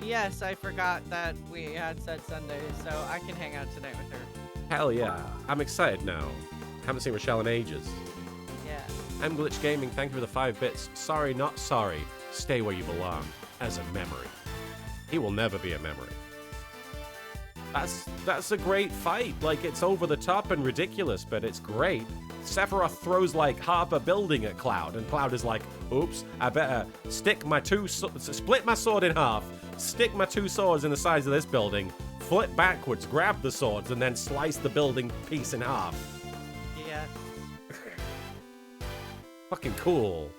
Yes, I forgot that we had said Sunday, so I can hang out tonight with her. Hell yeah. I'm excited now. Haven't seen Rochelle in ages. Yeah. Glitch Gaming, thank you for the 5 bits. Sorry, not sorry. Stay where you belong. As a memory. He will never be a memory. That's a great fight. Like, it's over the top and ridiculous, but it's great. Sephiroth throws like half a building at Cloud, and Cloud is like, oops, I better split my sword in half, stick my 2 swords in the sides of this building, flip backwards, grab the swords, and then slice the building piece in half. Yeah. Fucking cool.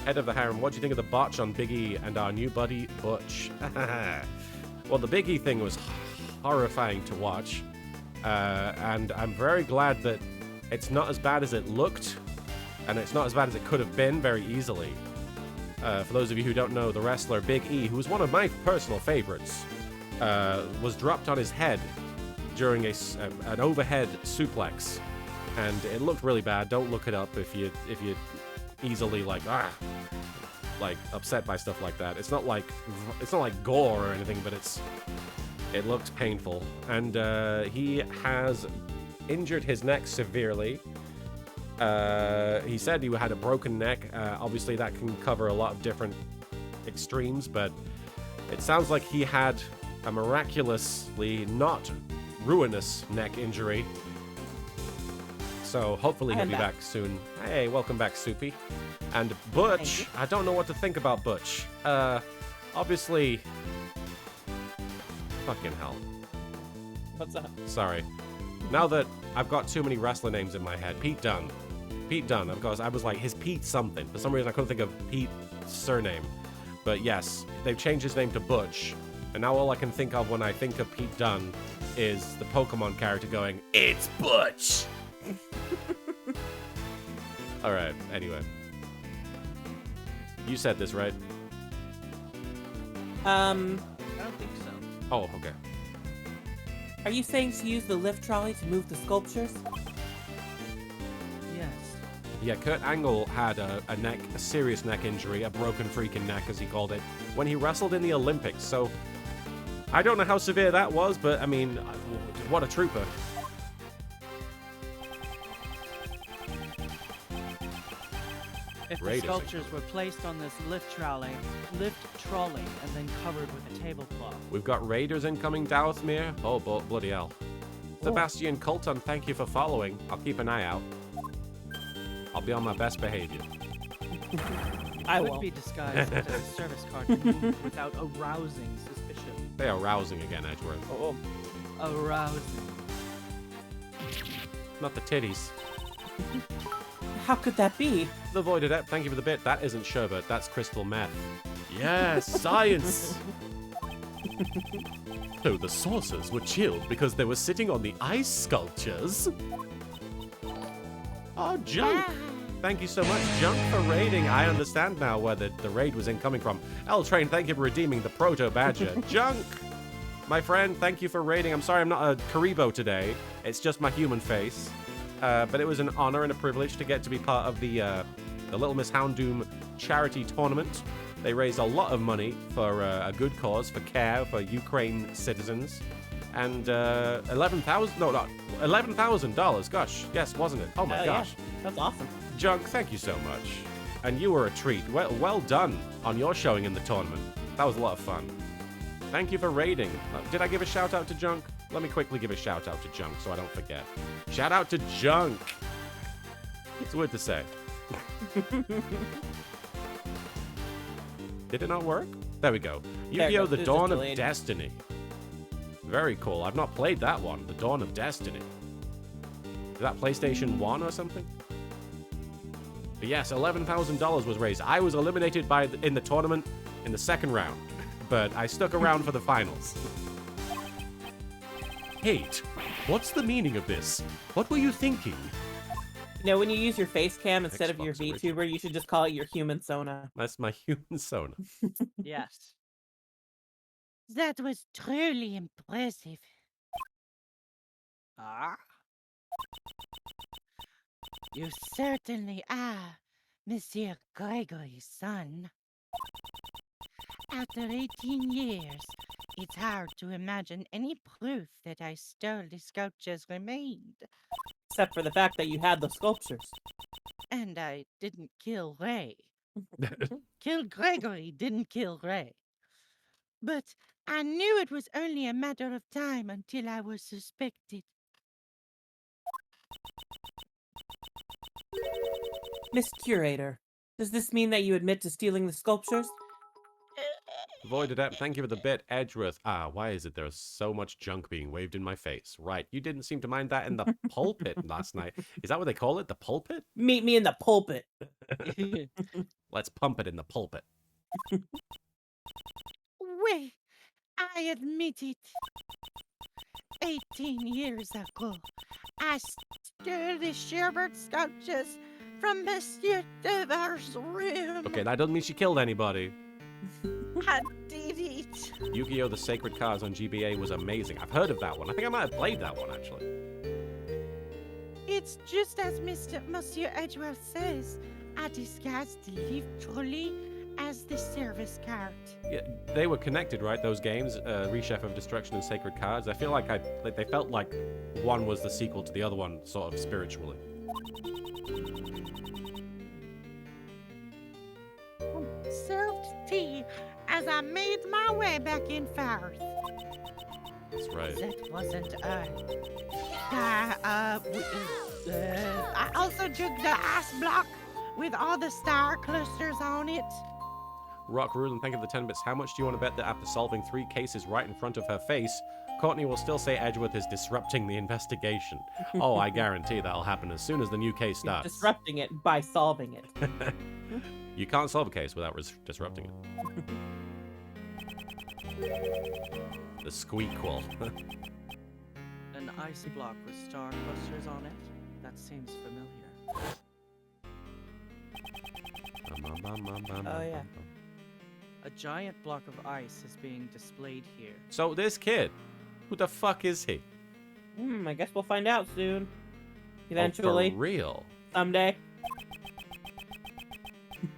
Head of the harem, what do you think of the botch on Big E and our new buddy Butch? Well, the Big E thing was horrifying to watch, and I'm very glad that it's not as bad as it looked, and it's not as bad as it could have been very easily. For those of you who don't know, the wrestler Big E, who was one of my personal favorites, was dropped on his head during an overhead suplex, and it looked really bad. Don't look it up if you easily like upset by stuff like that. It's not like gore or anything, but it looks painful, and he has injured his neck severely. He said he had a broken neck. Obviously that can cover a lot of different extremes, but it sounds like he had a miraculously not ruinous neck injury. So hopefully he'll be back soon. Hey, welcome back, Soupy. And Butch, I don't know what to think about Butch. Obviously... Fucking hell. What's up? Sorry. Now that I've got too many wrestler names in my head. Pete Dunne. Pete Dunne, of course. I was like, his Pete something. For some reason, I couldn't think of Pete's surname. But yes, they've changed his name to Butch. And now all I can think of when I think of Pete Dunne is the Pokemon character going, "It's Butch!" Alright, anyway. You said this, right? I don't think so. Oh, okay. Are you saying to use the lift trolley to move the sculptures? Yes. Yeah, Kurt Angle had a serious neck injury, a broken freaking neck, as he called it, when he wrestled in the Olympics. So, I don't know how severe that was, but, I mean, what a trooper. If the Raiders. sculptures were placed on this lift trolley, and then covered with a tablecloth. We've got Raiders incoming, Dowthmere. Oh, bloody hell. Sebastian Colton, thank you for following. I'll keep an eye out. I'll be on my best behavior. I Would will. be disguised as a service card to move without arousing suspicion. They are rousing again, Edgeworth. Oh, Arousing. Not the titties. how could that be? The Void Adept, thank you for the bit. That isn't sherbet, that's crystal meth. Yes, science! So the saucers were chilled because they were sitting on the ice sculptures. Oh, Junk! Thank you so much, Junk, for raiding. I understand now where the raid was incoming from. L-Train, thank you for redeeming the Proto Badger. Junk! my friend, thank you for raiding. I'm sorry I'm not a Karibo today. It's just my human face. But it was an honor and a privilege to get to be part of the Little Miss Houndoom charity tournament. They raised a lot of money for a good cause, for care for Ukraine citizens. And $11,000. Gosh, yes, wasn't it? Oh my gosh. Yeah. That's awesome. Junk, thank you so much. And you were a treat. Well done on your showing in the tournament. That was a lot of fun. Thank you for raiding. Did I give a shout out to Junk? Let me quickly give a shout out to Junk so I don't forget. Shout out to Junk. It's weird to say. Did it not work? There we go. Yu-Gi-Oh! The Dawn of Destiny. Very cool. I've not played that one. The Dawn of Destiny. Is that PlayStation 1 or something? But yes, $11,000 was raised. I was eliminated in the tournament in the second round, but I stuck around for the finals. Hate. What's the meaning of this? What were you thinking? You know, when you use your face cam instead of your Xbox VTuber, you should just call it your human Sona. That's my human Sona. Yes. That was truly impressive. Ah. You certainly are Monsieur Gregory's son. After 18 years, it's hard to imagine any proof that I stole the sculptures remained. Except for the fact that you had the sculptures. And I didn't kill Ray. Killed Gregory, didn't kill Ray. But I knew it was only a matter of time until I was suspected. Miss Curator, does this mean that you admit to stealing the sculptures? Void Adept, thank you for the bit. Edgeworth. Why is it there's so much junk being waved in my face? Right, you didn't seem to mind that in the pulpit last night. Is that what they call it? The pulpit? Meet me in the pulpit. Let's pump it in the pulpit. Well, I admit it. 18 years ago, I stole the Sherbert sculptures from Monsieur Devar's room. Okay, that doesn't mean she killed anybody. I did it. Yu-Gi-Oh! The Sacred Cards on GBA was amazing. I've heard of that one. I think I might have played that one, actually. It's just as Monsieur Edgeworth says. I disguised the leaf trolley as the service card. Yeah, they were connected, right? Those games, Rechef of Destruction and Sacred Cards. I feel like they felt like one was the sequel to the other one, sort of spiritually. Served tea as I made my way back in Farth. That's right. That wasn't I also took the ice block with all the star clusters on it. Rock Rulin, thank you for the 10 bits. How much do you want to bet that after solving 3 cases right in front of her face, Courtney will still say Edgeworth is disrupting the investigation? Oh, I guarantee that'll happen as soon as the new case starts. Disrupting it by solving it. You can't solve a case without disrupting it. The squeakquel. An ice block with star clusters on it? That seems familiar. Oh, yeah. A giant block of ice is being displayed here. So this kid, who the fuck is he? I guess we'll find out soon. Eventually. Oh, for real? Someday.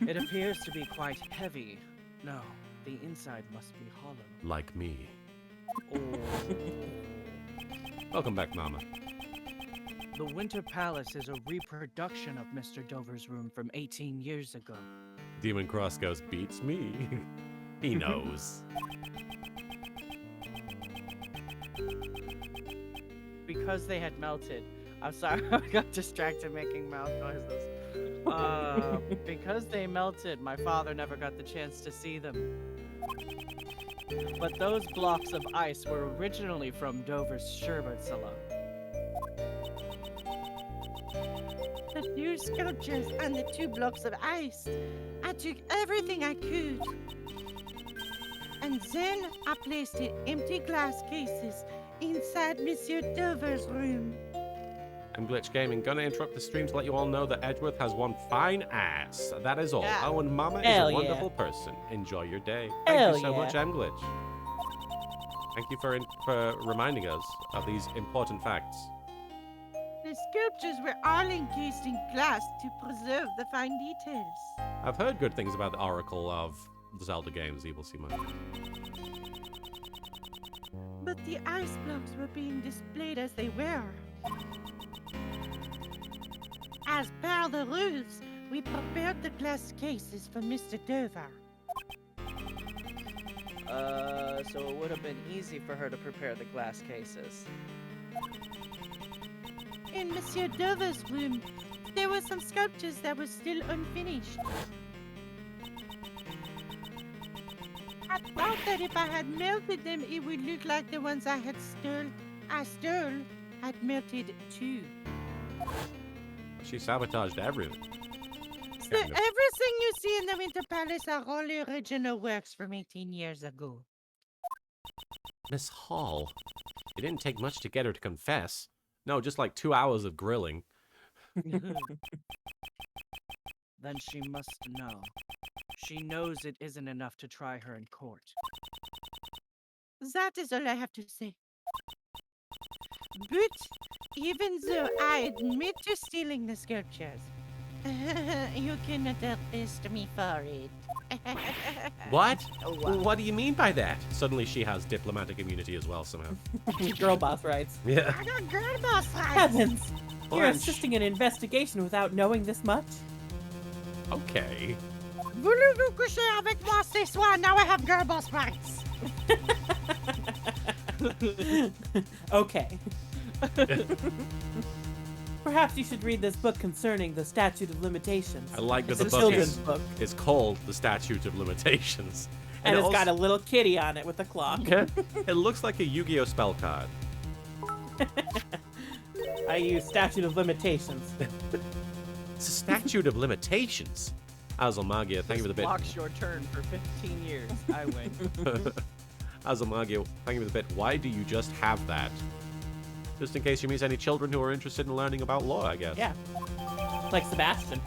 It appears to be quite heavy. No, the inside must be hollow. Like me. Or Welcome back, Mama. the Winter Palace is a reproduction of Mr. Dover's room from 18 years ago. Demon Cross Ghost beats me. He knows. Because they had melted. I'm sorry, I got distracted making mouth noises. Because they melted, my father never got the chance to see them. But those blocks of ice were originally from Dover's sherbet salon. The 2 sculptures and the 2 blocks of ice. I took everything I could. And then I placed the empty glass cases inside Monsieur Dover's room. I'm Glitch Gaming. Gonna interrupt the stream to let you all know that Edgeworth has one fine ass. That is all. Yeah. Oh, and Mama is Hell a yeah. wonderful person. Enjoy your day. Hell Thank you so yeah. much, M Glitch. Thank you for reminding us of these important facts. The sculptures were all encased in glass to preserve the fine details. I've heard good things about the Oracle of the Zelda games, Evil Seaman. But the ice blocks were being displayed as they were. As per the rules, we prepared the glass cases for Mr. Dover. So it would have been easy for her to prepare the glass cases. In Monsieur Dover's room, there were some sculptures that were still unfinished. I thought that if I had melted them, it would look like the ones I stole had melted too. She sabotaged everything. So Kind of. everything you see in the Winter Palace are all the original works from 18 years ago. Miss Hall, it didn't take much to get her to confess. No, just like 2 hours of grilling. Then she must know. She knows it isn't enough to try her in court. That is all I have to say. But even though I admit to stealing the sculptures, you cannot arrest me for it. What? Oh, wow. What do you mean by that? Suddenly she has diplomatic immunity as well somehow. Girl boss rights. Yeah. I got girl boss rights. Heavens! You're Blanche. assisting an investigation without knowing this much? Okay. Voulez-vous coucher avec moi ce soir? Now I have girl boss rights. Okay. Perhaps you should read this book concerning the statute of limitations. I like that It's the a book children's is, book. is called The Statute of Limitations. And it's also- got a little kitty on it with a clock. It looks like a Yu-Gi-Oh spell card. I use statute of limitations. It's a Statute of Limitations. Azalmagia, thank you for the bit. Blocks your turn for 15 years. I win. Azalmagia, thank you for the bit. Why do you just have that? Just in case you meet any children who are interested in learning about law, I guess. Yeah. Like Sebastian.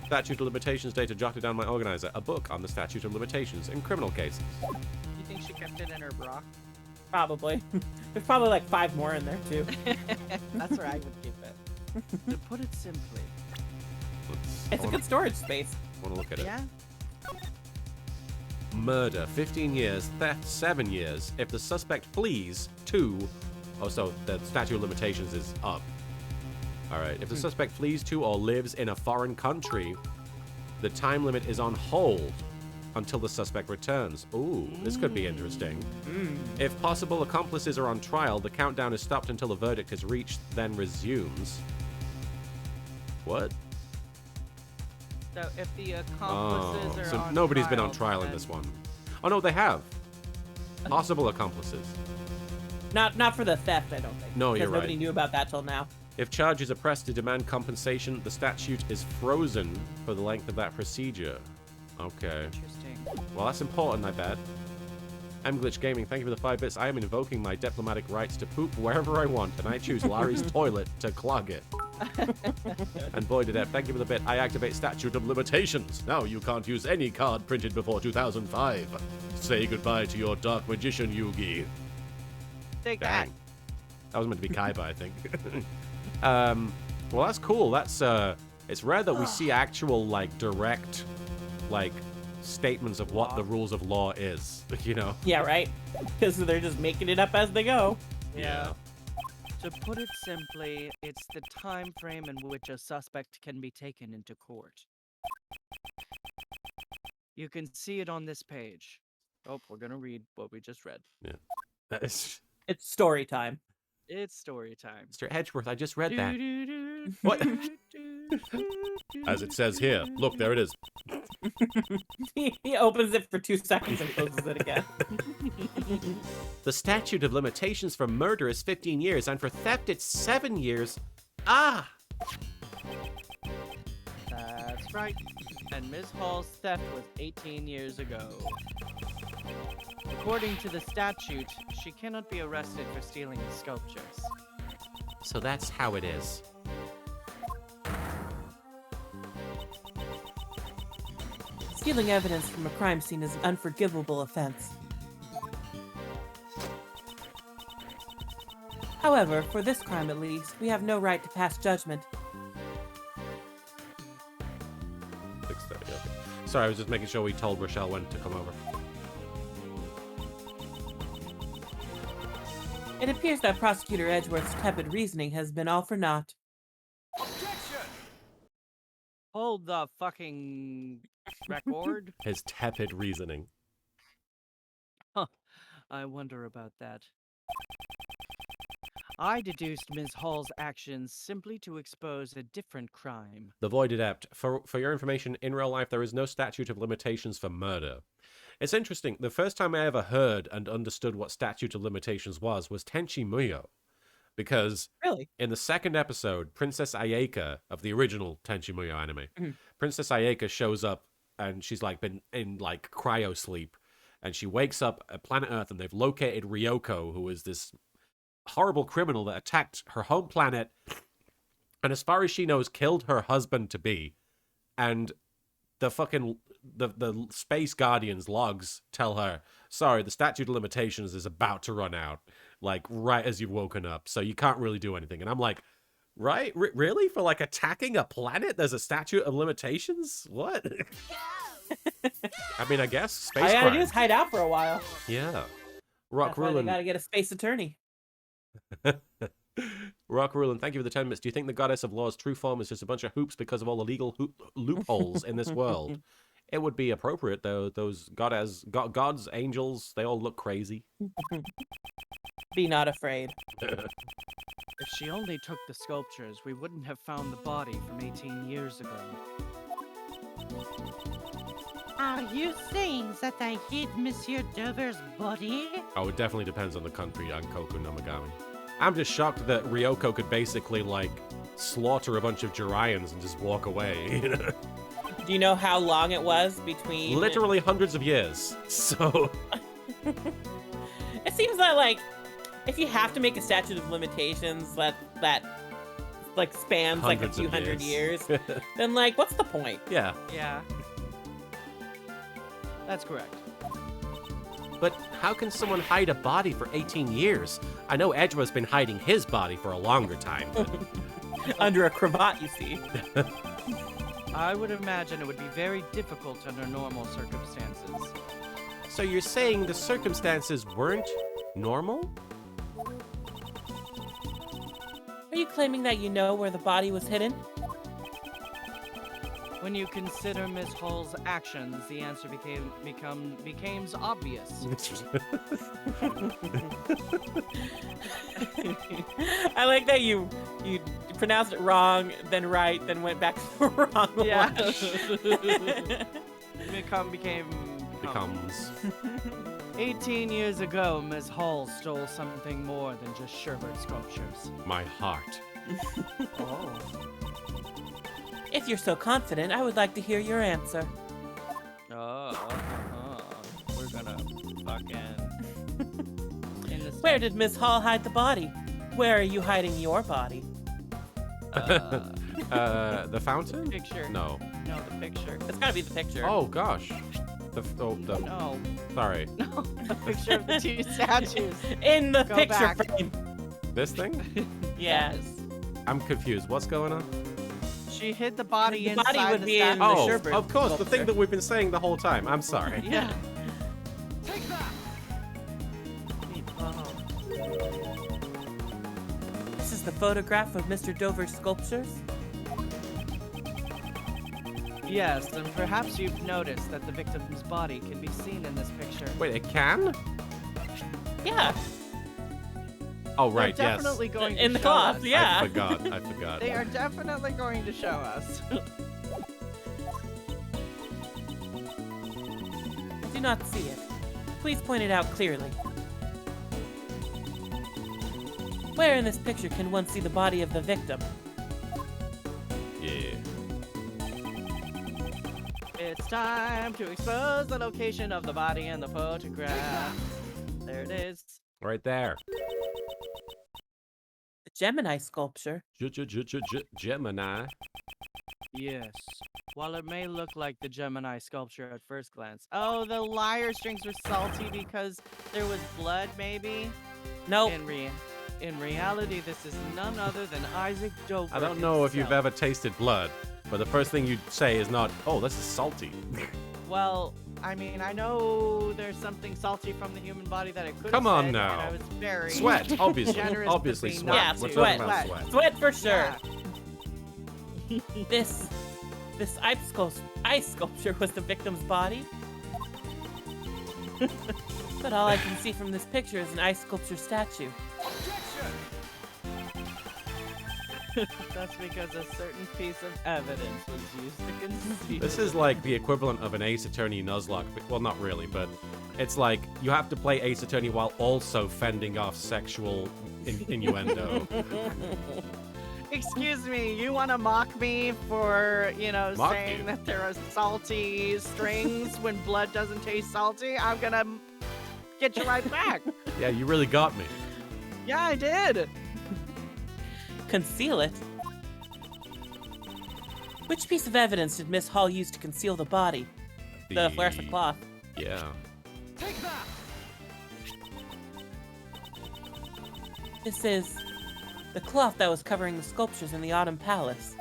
Statute of Limitations data jotted down my organizer. A book on the Statute of Limitations in criminal cases. You think she kept it in her bra? Probably. There's probably like 5 more in there too. That's where I would keep it. To put it simply. It's a good storage space. Want to look at it. Yeah. Murder, 15 years. Theft, 7 years. If the suspect flees, 2. Oh, so the statute of limitations is up. All right. If the suspect flees to or lives in a foreign country, the time limit is on hold until the suspect returns. Ooh, this could be interesting. If possible accomplices are on trial, the countdown is stopped until a verdict is reached, then resumes. What? So if the accomplices are so on nobody's been on trial trial in then- this one. Oh no, they have. Possible accomplices. Not for the theft, I don't think. No, you're Because nobody right. knew about that till now. If charges are pressed to demand compensation, the statute is frozen for the length of that procedure. Okay. Interesting. Well, that's important, I bet. Mglitch Gaming, thank you for the 5 bits. I am invoking my diplomatic rights to poop wherever I want, and I choose Larry's toilet to clog it. And boy did thank you for the bit. I activate statute of limitations. Now you can't use any card printed before 2005. Say goodbye to your dark magician, Yugi. Take that. Dang. That was meant to be Kaiba, I think. Well, that's cool. That's it's rare that we see actual like direct like statements of what the rules of law is. You know. Yeah, right? Because they're just making it up as they go. Yeah. To put it simply, it's the time frame in which a suspect can be taken into court. You can see it on this page. Oh, we're gonna read what we just read. That is It's story time. It's story time. Mr. Edgeworth. I just read that. What? As it says here. Look, there it is. He opens it for 2 seconds and closes it again. The statute of limitations for murder is 15 years, and for theft it's 7 years. Ah! That's right. And Ms. Hall's theft was 18 years ago. According to the statute, she cannot be arrested for stealing the sculptures. So that's how it is. Stealing evidence from a crime scene is an unforgivable offense. However, for this crime at least, we have no right to pass judgment. 6:30. Okay. Sorry, I was just making sure we told Rochelle when to come over. It appears that Prosecutor Edgeworth's tepid reasoning has been all for naught. Hold the fucking record. His tepid reasoning. I wonder about that. I deduced Ms. Hall's actions simply to expose a different crime. The Void Adept. For your information, in real life, there is no statute of limitations for murder. It's interesting. The first time I ever heard and understood what statute of limitations was Tenchi Muyo. Because Really? in the second episode, Princess Ayeka of the original Tenchi Muyo anime, Princess Ayeka shows up and she's like been in like cryo sleep. And she wakes up at planet Earth and they've located Ryoko, who is this horrible criminal that attacked her home planet and as far as she knows killed her husband-to-be. And the fucking the Space Guardians logs tell her, sorry, the statute of limitations is about to run out, like right as you've woken up, so you can't really do anything. And I'm like, right? Really? For like attacking a planet there's a statute of limitations? What? I mean, I guess space All I gotta do crime. is hide out for a while. Yeah. Rock That's why they Rulin. gotta get a space attorney. Rock Rulin, thank you for the 10 minutes. Do you think the Goddess of Law's true form is just a bunch of hoops because of all the legal loopholes in this world? It would be appropriate, though. Those gods, angels, they all look crazy. Be not afraid. If she only took the sculptures, we wouldn't have found the body from 18 years ago. Are you saying that I hid Monsieur Dover's body? Oh, it definitely depends on the country on Koku no Megami. I'm just shocked that Ryoko could basically, like, slaughter a bunch of Jiraians and just walk away. Do you know how long it was between... Literally hundreds of years. So... It seems that, like, if you have to make a statute of limitations that like, spans, like, a Hundreds few of hundred years. years, then, like, what's the point? Yeah. Yeah. That's correct. But how can someone hide a body for 18 years? I know Edgeworth's been hiding his body for a longer time. But... Under a cravat, you see. I would imagine it would be very difficult under normal circumstances. So you're saying the circumstances weren't normal? Are you claiming that you know where the body was hidden? When you consider Miss Hall's actions, the answer becomes obvious. I like that you pronounced it wrong, then right, then went back to the wrong Yeah. one. Becomes. 18 years ago, Ms. Hall stole something more than just Sherbert sculptures. My heart. Oh. If you're so confident, I would like to hear your answer. We're gonna fucking... In the Where did Miss Hall hide the body? Where are you hiding your body? The fountain? picture? No. No, the picture. It's gotta be the picture. Oh, gosh. No. Sorry. No, the picture of the two statues. In the Go picture back. frame. This thing? Yes. I'm confused. What's going on? She hid the body The inside body would the be in statue. the Oh, Sherbert of course, the sculpture. thing that we've been saying the whole time. I'm sorry. Yeah. This is the photograph of Mr. Dover's sculptures. Yes, and perhaps you've noticed that the victim's body can be seen in this picture. Wait, it can? Yeah, Oh, right, They're yes. definitely going to in the show cloth. us. Yeah. I forgot. They are definitely going to show us. I do not see it. Please point it out clearly. Where in this picture can one see the body of the victim? Yeah. It's time to expose the location of the body in the photograph. There it is. Right there. The Gemini sculpture. Gemini. Yes. While it may look like the Gemini sculpture at first glance. Oh, the lyre strings were salty because there was blood, maybe? Nope. In In reality, this is none other than Isaac Dover. I don't know if you've himself. ever tasted blood, but the first thing you'd say is not, oh, this is salty. Well, I mean, I know there's something salty from the human body that I could. Come on said, now. And I was very Sweat, obviously. generous with Obviously me sweat. Yeah, not We're to. talking about sweat. Sweat for sure. Yeah. This ice sculpture was the victim's body. But all I can see from this picture is an ice sculpture statue. That's because a certain piece of evidence was used to conceal. This is like the equivalent of an Ace Attorney Nuzlocke. Well, not really, but it's like you have to play Ace Attorney while also fending off sexual innuendo. Excuse me, you want to mock me for, Mock saying you? that there are salty strings when blood doesn't taste salty? I'm gonna get you right back. Yeah, you really got me. Yeah, I did. Conceal it? Which piece of evidence did Miss Hall use to conceal the body? The fluorescent cloth. Yeah. This is the cloth that was covering the sculptures in the Autumn Palace.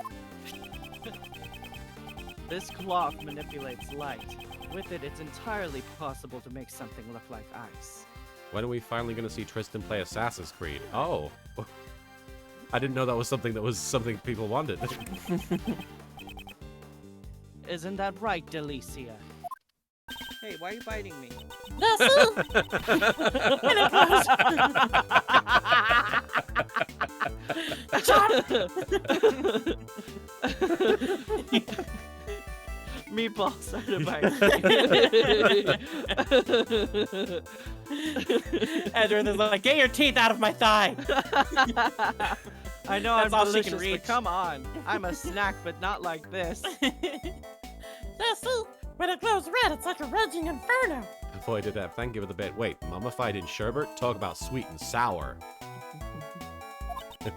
This cloth manipulates light. With it, it's entirely possible to make something look like ice. When are we finally going to see Tristan play Assassin's Creed? Oh. I didn't know that was something people wanted. Isn't that right, Delicia? Hey, why are you biting me? Nestle! Meatballs are to bite me. Edward is like, get your teeth out of my thigh! I know That's I'm all she delicious, can reach. but come on. I'm a snack, but not like this. Nestle! When it glows red, it's like a raging inferno. Avoided that. Thank you for the bit. Wait, mummified in sherbet? Talk about sweet and sour. And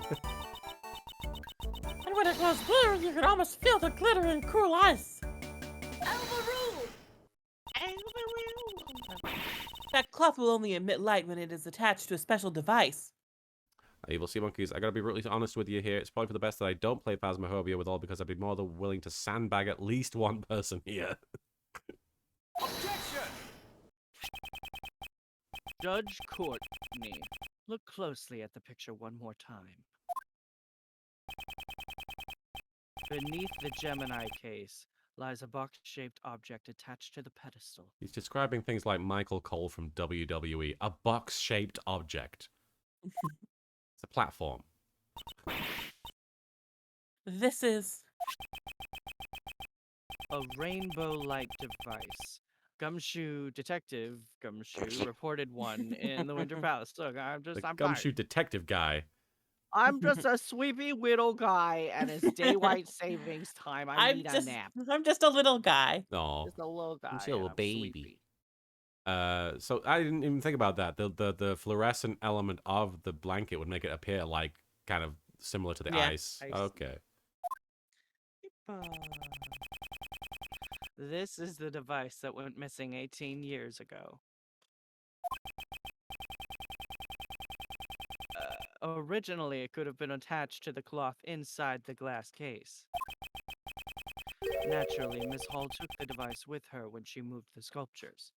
when it glows blue, you can almost feel the glitter in cool ice. That cloth will only emit light when it is attached to a special device. Evil Sea Monkeys, I gotta be really honest with you here. It's probably for the best that I don't play Phasmophobia with all because I'd be more than willing to sandbag at least one person here. Judge Courtney, look closely at the picture one more time. Beneath the Gemini case lies a box-shaped object attached to the pedestal. He's describing things like Michael Cole from WWE. A box-shaped object. It's a platform. This is... A rainbow-like device. Detective Gumshoe reported one in the Winter Palace. Look, I'm The fine. gumshoe detective guy. I'm just a sleepy little guy, and it's daylight savings time. I need a nap. I'm just a little guy. Oh. Just a little guy. still a and I'm baby. sleepy. So I didn't even think about that. The fluorescent element of the blanket would make it appear like kind of similar to the Yeah, ice. ice. Okay. This is the device that went missing 18 years ago. Originally, it could have been attached to the cloth inside the glass case. Naturally, Miss Hall took the device with her when she moved the sculptures.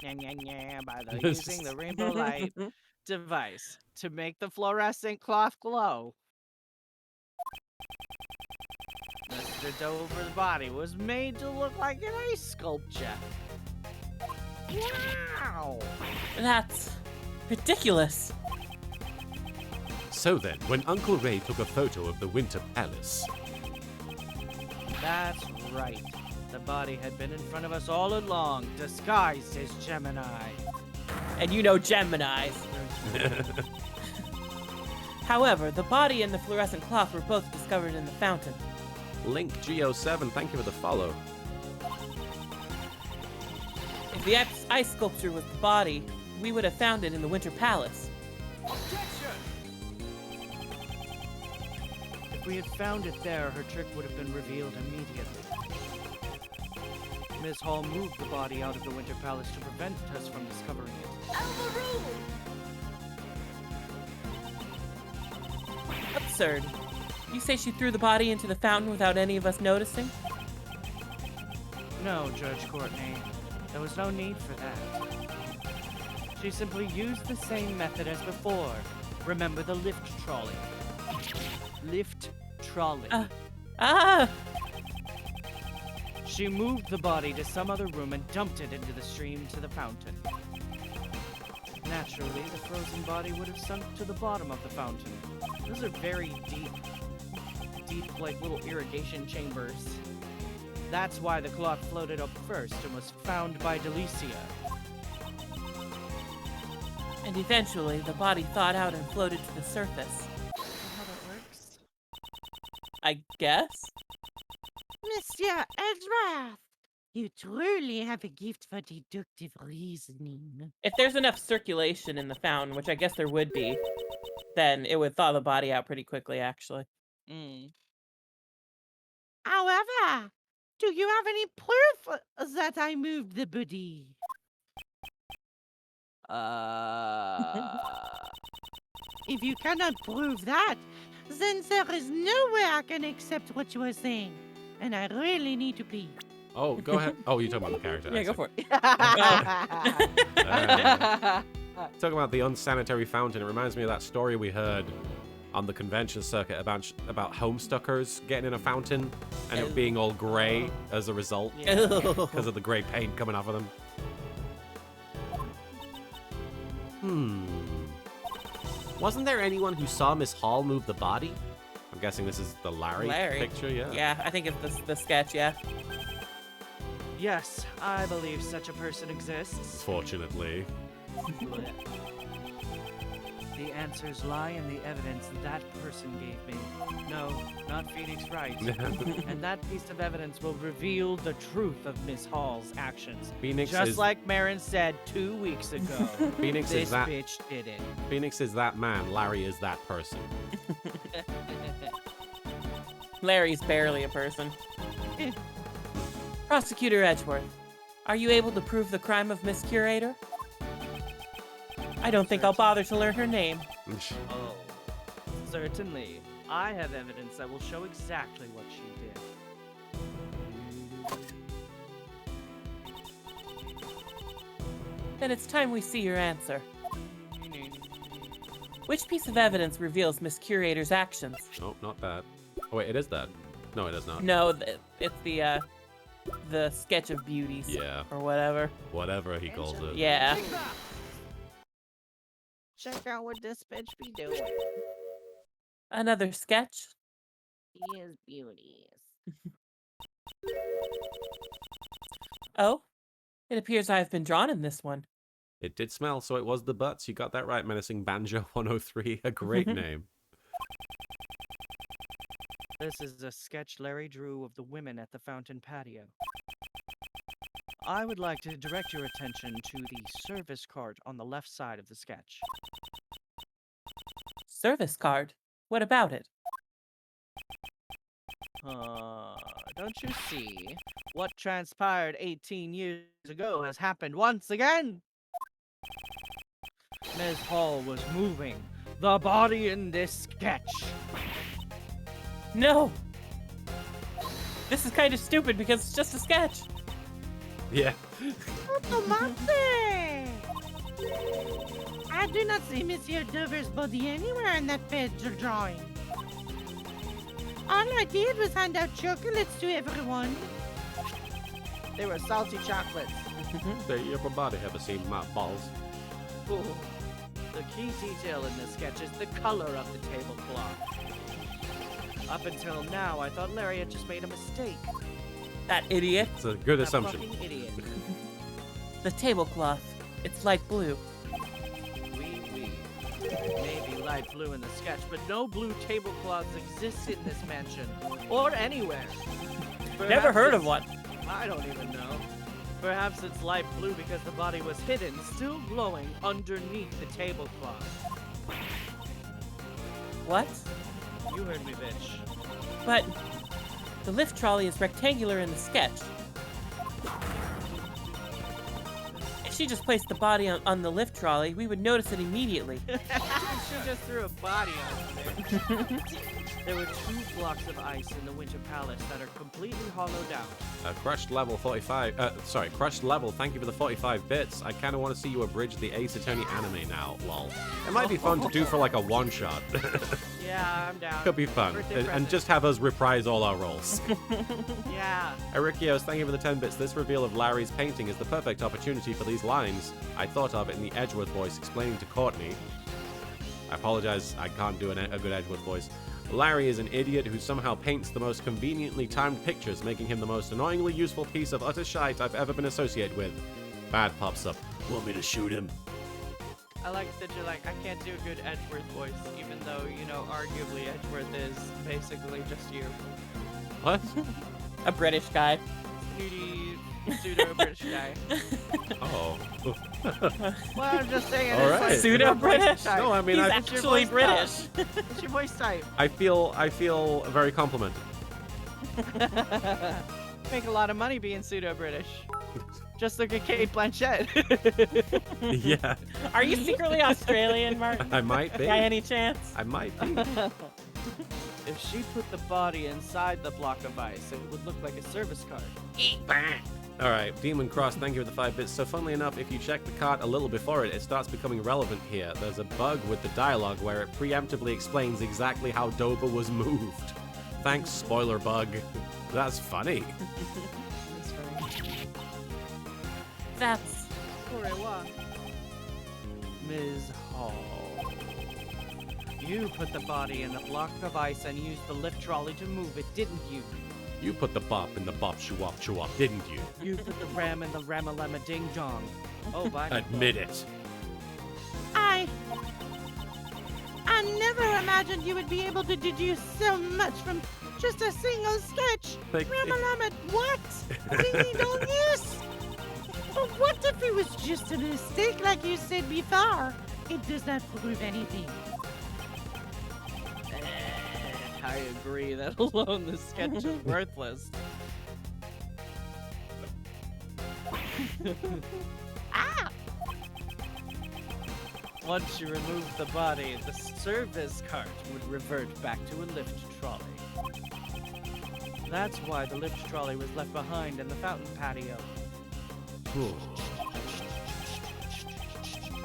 By using the rainbow light device to make the fluorescent cloth glow. Mr. Dover's body was made to look like an ice sculpture. Wow! That's ridiculous. So then, when Uncle Ray took a photo of the Winter Palace, That's right. The body had been in front of us all along, disguised as Gemini. And you know Geminis. However, the body and the fluorescent cloth were both discovered in the fountain. Link Geo7, thank you for the follow. If the ice sculpture was the body, we would have found it in the Winter Palace. If we had found it there, her trick would have been revealed immediately. Ms. Hall moved the body out of the Winter Palace to prevent us from discovering it. Absurd. You say she threw the body into the fountain without any of us noticing? No, Judge Courtney. There was no need for that. She simply used the same method as before. Remember the lift trolley. Lift trolley. She moved the body to some other room and dumped it into the stream to the fountain. Naturally, the frozen body would have sunk to the bottom of the fountain. Those are very deep, like little irrigation chambers. That's why the cloth floated up first and was found by Delicia. And eventually, the body thawed out and floated to the surface. Is that how that works? I guess? Monsieur Edgeworth, you truly have a gift for deductive reasoning. If there's enough circulation in the fountain, which I guess there would be, then it would thaw the body out pretty quickly, actually. However, do you have any proof that I moved the body? If you cannot prove that, then there is no way I can accept what you are saying. And I really need to pee. Oh, go ahead. Oh, you're talking about the character. Yeah, I go see. for it. Talking about the unsanitary fountain, it reminds me of that story we heard on the convention circuit about homestuckers getting in a fountain and it being all grey as a result because of the grey paint coming off of them. Wasn't there anyone who saw Miss Hall move the body? I'm guessing this is the Larry picture, yeah. Yeah, I think it's the sketch, yeah. Yes, I believe such a person exists. Fortunately. The answers lie in the evidence that person gave me. No, not Phoenix Wright. And that piece of evidence will reveal the truth of Miss Hall's actions. Phoenix Just is like Marin said 2 weeks ago. Phoenix this is that bitch did it. Phoenix is that man, Larry is that person. Larry's barely a person. Prosecutor Edgeworth, are you able to prove the crime of Miss Curator? I don't think I'll bother to learn her name. Oh, certainly. I have evidence that will show exactly what she did. Then it's time we see your answer. Which piece of evidence reveals Miss Curator's actions? Oh, not that. Oh wait, it is that. No, it is not. No, it's the sketch of beauties. Yeah. Or whatever. Whatever he calls it. Yeah. Check out what this bitch be doing. Another sketch? Yes, beauties. Oh, it appears I have been drawn in this one. It did smell, so it was the butts. You got that right, Menacing Banjo 103. A great name. This is a sketch Larry drew of the women at the fountain patio. I would like to direct your attention to the service card on the left side of the sketch. Service card? What about it? Don't you see? What transpired 18 years ago has happened once again! Ms. Hall was moving the body in this sketch. No! This is kind of stupid because it's just a sketch. Yeah. Tomate! I do not see Monsieur Dover's body anywhere in that page you're drawing. All I did was hand out chocolates to everyone. They were salty chocolates. They everybody ever seen my balls? Ooh. The key detail in this sketch is the color of the tablecloth. Up until now, I thought Larry had just made a mistake. That idiot. It's a good That assumption. fucking idiot. The tablecloth. It's light blue. Oui. It may be light blue in the sketch, but no blue tablecloths exist in this mansion. Or anywhere. Never heard of Perhaps one. I don't even know. Perhaps it's light blue because the body was hidden, still glowing underneath the tablecloth. What? You heard me, bitch. But the lift trolley is rectangular in the sketch. she just placed the body on the lift trolley, we would notice it immediately. She just threw a body on there. There were 2 blocks of ice in the Winter Palace that are completely hollowed out. Crushed level 45. Crushed level. Thank you for the 45 bits. I kind of want to see you abridge the Ace Attorney anime now. Lol. It might be fun to do for like a one shot. Yeah, I'm down. Could be fun, Birthday and present. just have us reprise all our roles. Yeah. Erikios, thank you for the 10 bits. This reveal of Larry's painting is the perfect opportunity for these lines. I thought of it in the Edgeworth voice, explaining to Courtney. I apologize, I can't do a good Edgeworth voice. Larry is an idiot who somehow paints the most conveniently timed pictures, making him the most annoyingly useful piece of utter shite I've ever been associated with. Bad pops up. Want me to shoot him? I like that you're like, I can't do a good Edgeworth voice, even though, you know, arguably Edgeworth is basically just you. What? A British guy. Snooty, pseudo-British guy. Oh. Well, I'm just saying. All it's right. like Pseudo-British? your voice type. No, I mean, He's I actually voice British. It's your voice type. I feel very complimented. Make a lot of money being pseudo-British. Just look at Kate Blanchett. Yeah, Are you secretly Australian, Martin? I might be. By any chance? I might be. If she put the body inside the block of ice, it would look like a service card. All right, Demon Cross, thank you for the 5 bits. So funnily enough, if you check the card a little before it, it starts becoming relevant here. There's a bug with the dialogue where it preemptively explains exactly how Doba was moved. Thanks, spoiler bug. That's funny. That's funny. That's Ms. Hall. You put the body in the block of ice and used the lift trolley to move it, didn't you? You put the bop in the bop shoo up, didn't you? You put the ram in the ramalama ding dong. Oh, bye. Admit it. I never imagined you would be able to deduce so much from just a single sketch. Like, Ramalama, what? Dingy dong, yes. But what if it was just a mistake like you said before? It does not prove anything. I agree that alone the sketch is worthless. Ah! Once you remove the body, the service cart would revert back to a lift trolley. That's why the lift trolley was left behind in the fountain patio.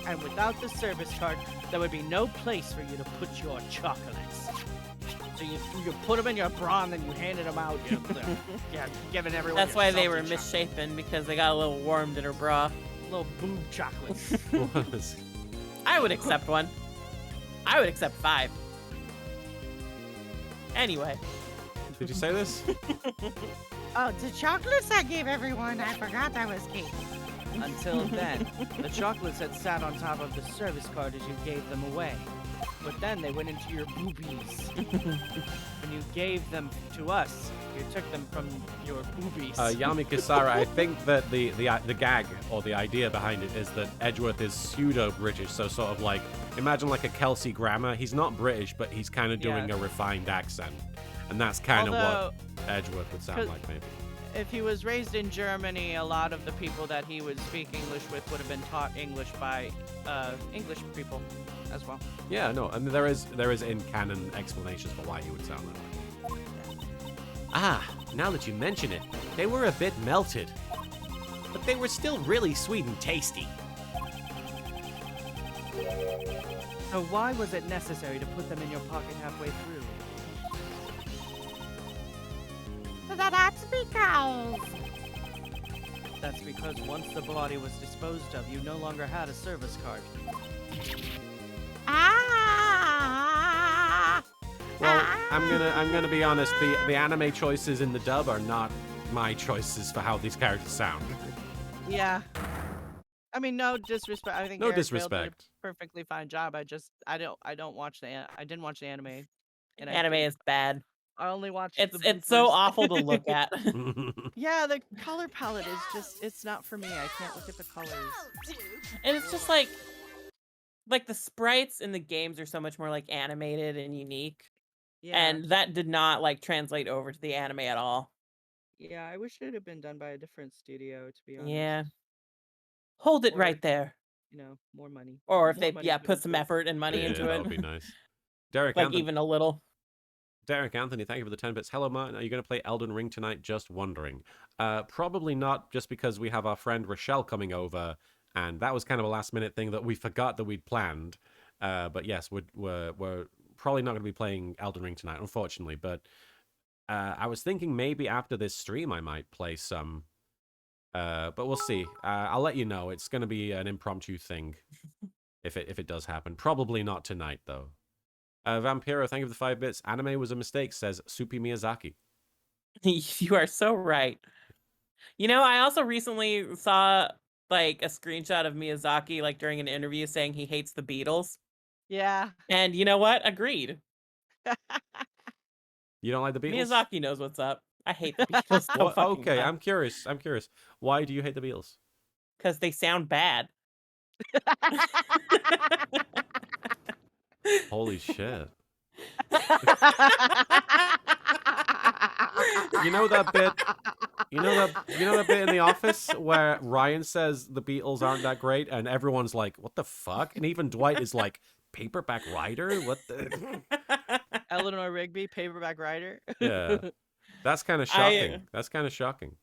And without the service cart, there would be no place for you to put your chocolates. So you put them in your bra and then you handed them out. Yeah, giving everyone. That's your why they were salty misshapen, because they got a little warmed in her bra. little boob chocolates. Was. I would accept one. I would accept 5. Anyway. Did you say this? Oh, the chocolates I gave everyone, I forgot that was cake. Until then, the chocolates had sat on top of the service cart as you gave them away. But then they went into your boobies. When you gave them to us, you took them from your boobies. Yami Kisara, I think that the gag or the idea behind it is that Edgeworth is pseudo-British, so sort of like, imagine like a Kelsey Grammer. He's not British, but he's kind of doing Yeah. a refined accent. And that's kind of Although, what Edgeworth would sound like, maybe. if he was raised in Germany, a lot of the people that he would speak English with would have been taught English by English people as well. Yeah, no, I mean, there is in-canon explanations for why he would sound that way. Ah, now that you mention it, they were a bit melted. But they were still really sweet and tasty. So why was it necessary to put them in your pocket halfway through? That's because... That's because once the body was disposed of, you no longer had a service card. Ah! Well, I'm gonna be honest. The anime choices in the dub are not my choices for how these characters sound. Yeah. I mean, no disrespect. I think No Eric Bale disrespect. did a perfectly fine job. I didn't watch I didn't watch the anime. And Anime is bad. I only watched. It's the so bloopers. awful to look at. Yeah, the color palette is it's not for me. I can't look at the colors. And it's just like the sprites in the games are so much more like animated and unique. Yeah. And that did not like translate over to the anime at all. Yeah, I wish it had been done by a different studio, to be honest. Yeah. Hold it Or, right there. More money. Or if More they, money yeah, put put into some it. effort and money Yeah, into that it. would be nice. Derek Like Anthony. even a little. Derek Anthony, thank you for the 10 bits. Hello, Martin. Are you going to play Elden Ring tonight? Just wondering. Probably not, just because we have our friend Rochelle coming over, and that was kind of a last-minute thing that we forgot that we'd planned. But yes, we're probably not going to be playing Elden Ring tonight, unfortunately. But I was thinking maybe after this stream I might play some. But we'll see. I'll let you know. It's going to be an impromptu thing if it does happen. Probably not tonight, though. Vampiro, thank you for the 5 bits. Anime was a mistake, says Soupy Miyazaki. You are so right. I also recently saw like a screenshot of Miyazaki like during an interview saying he hates the Beatles. Yeah. And you know what? Agreed. You don't like the Beatles? Miyazaki knows what's up. I hate the Beatles so What? fucking Okay, much. I'm curious. Why do you hate the Beatles? Because they sound bad. Holy shit. You know that bit? You know that bit in The Office where Ryan says the Beatles aren't that great, and everyone's like, "What the fuck?" And even Dwight is like, "Paperback Writer? What the?" Eleanor Rigby, Paperback Writer. Yeah, that's kind of shocking. That's kind of shocking.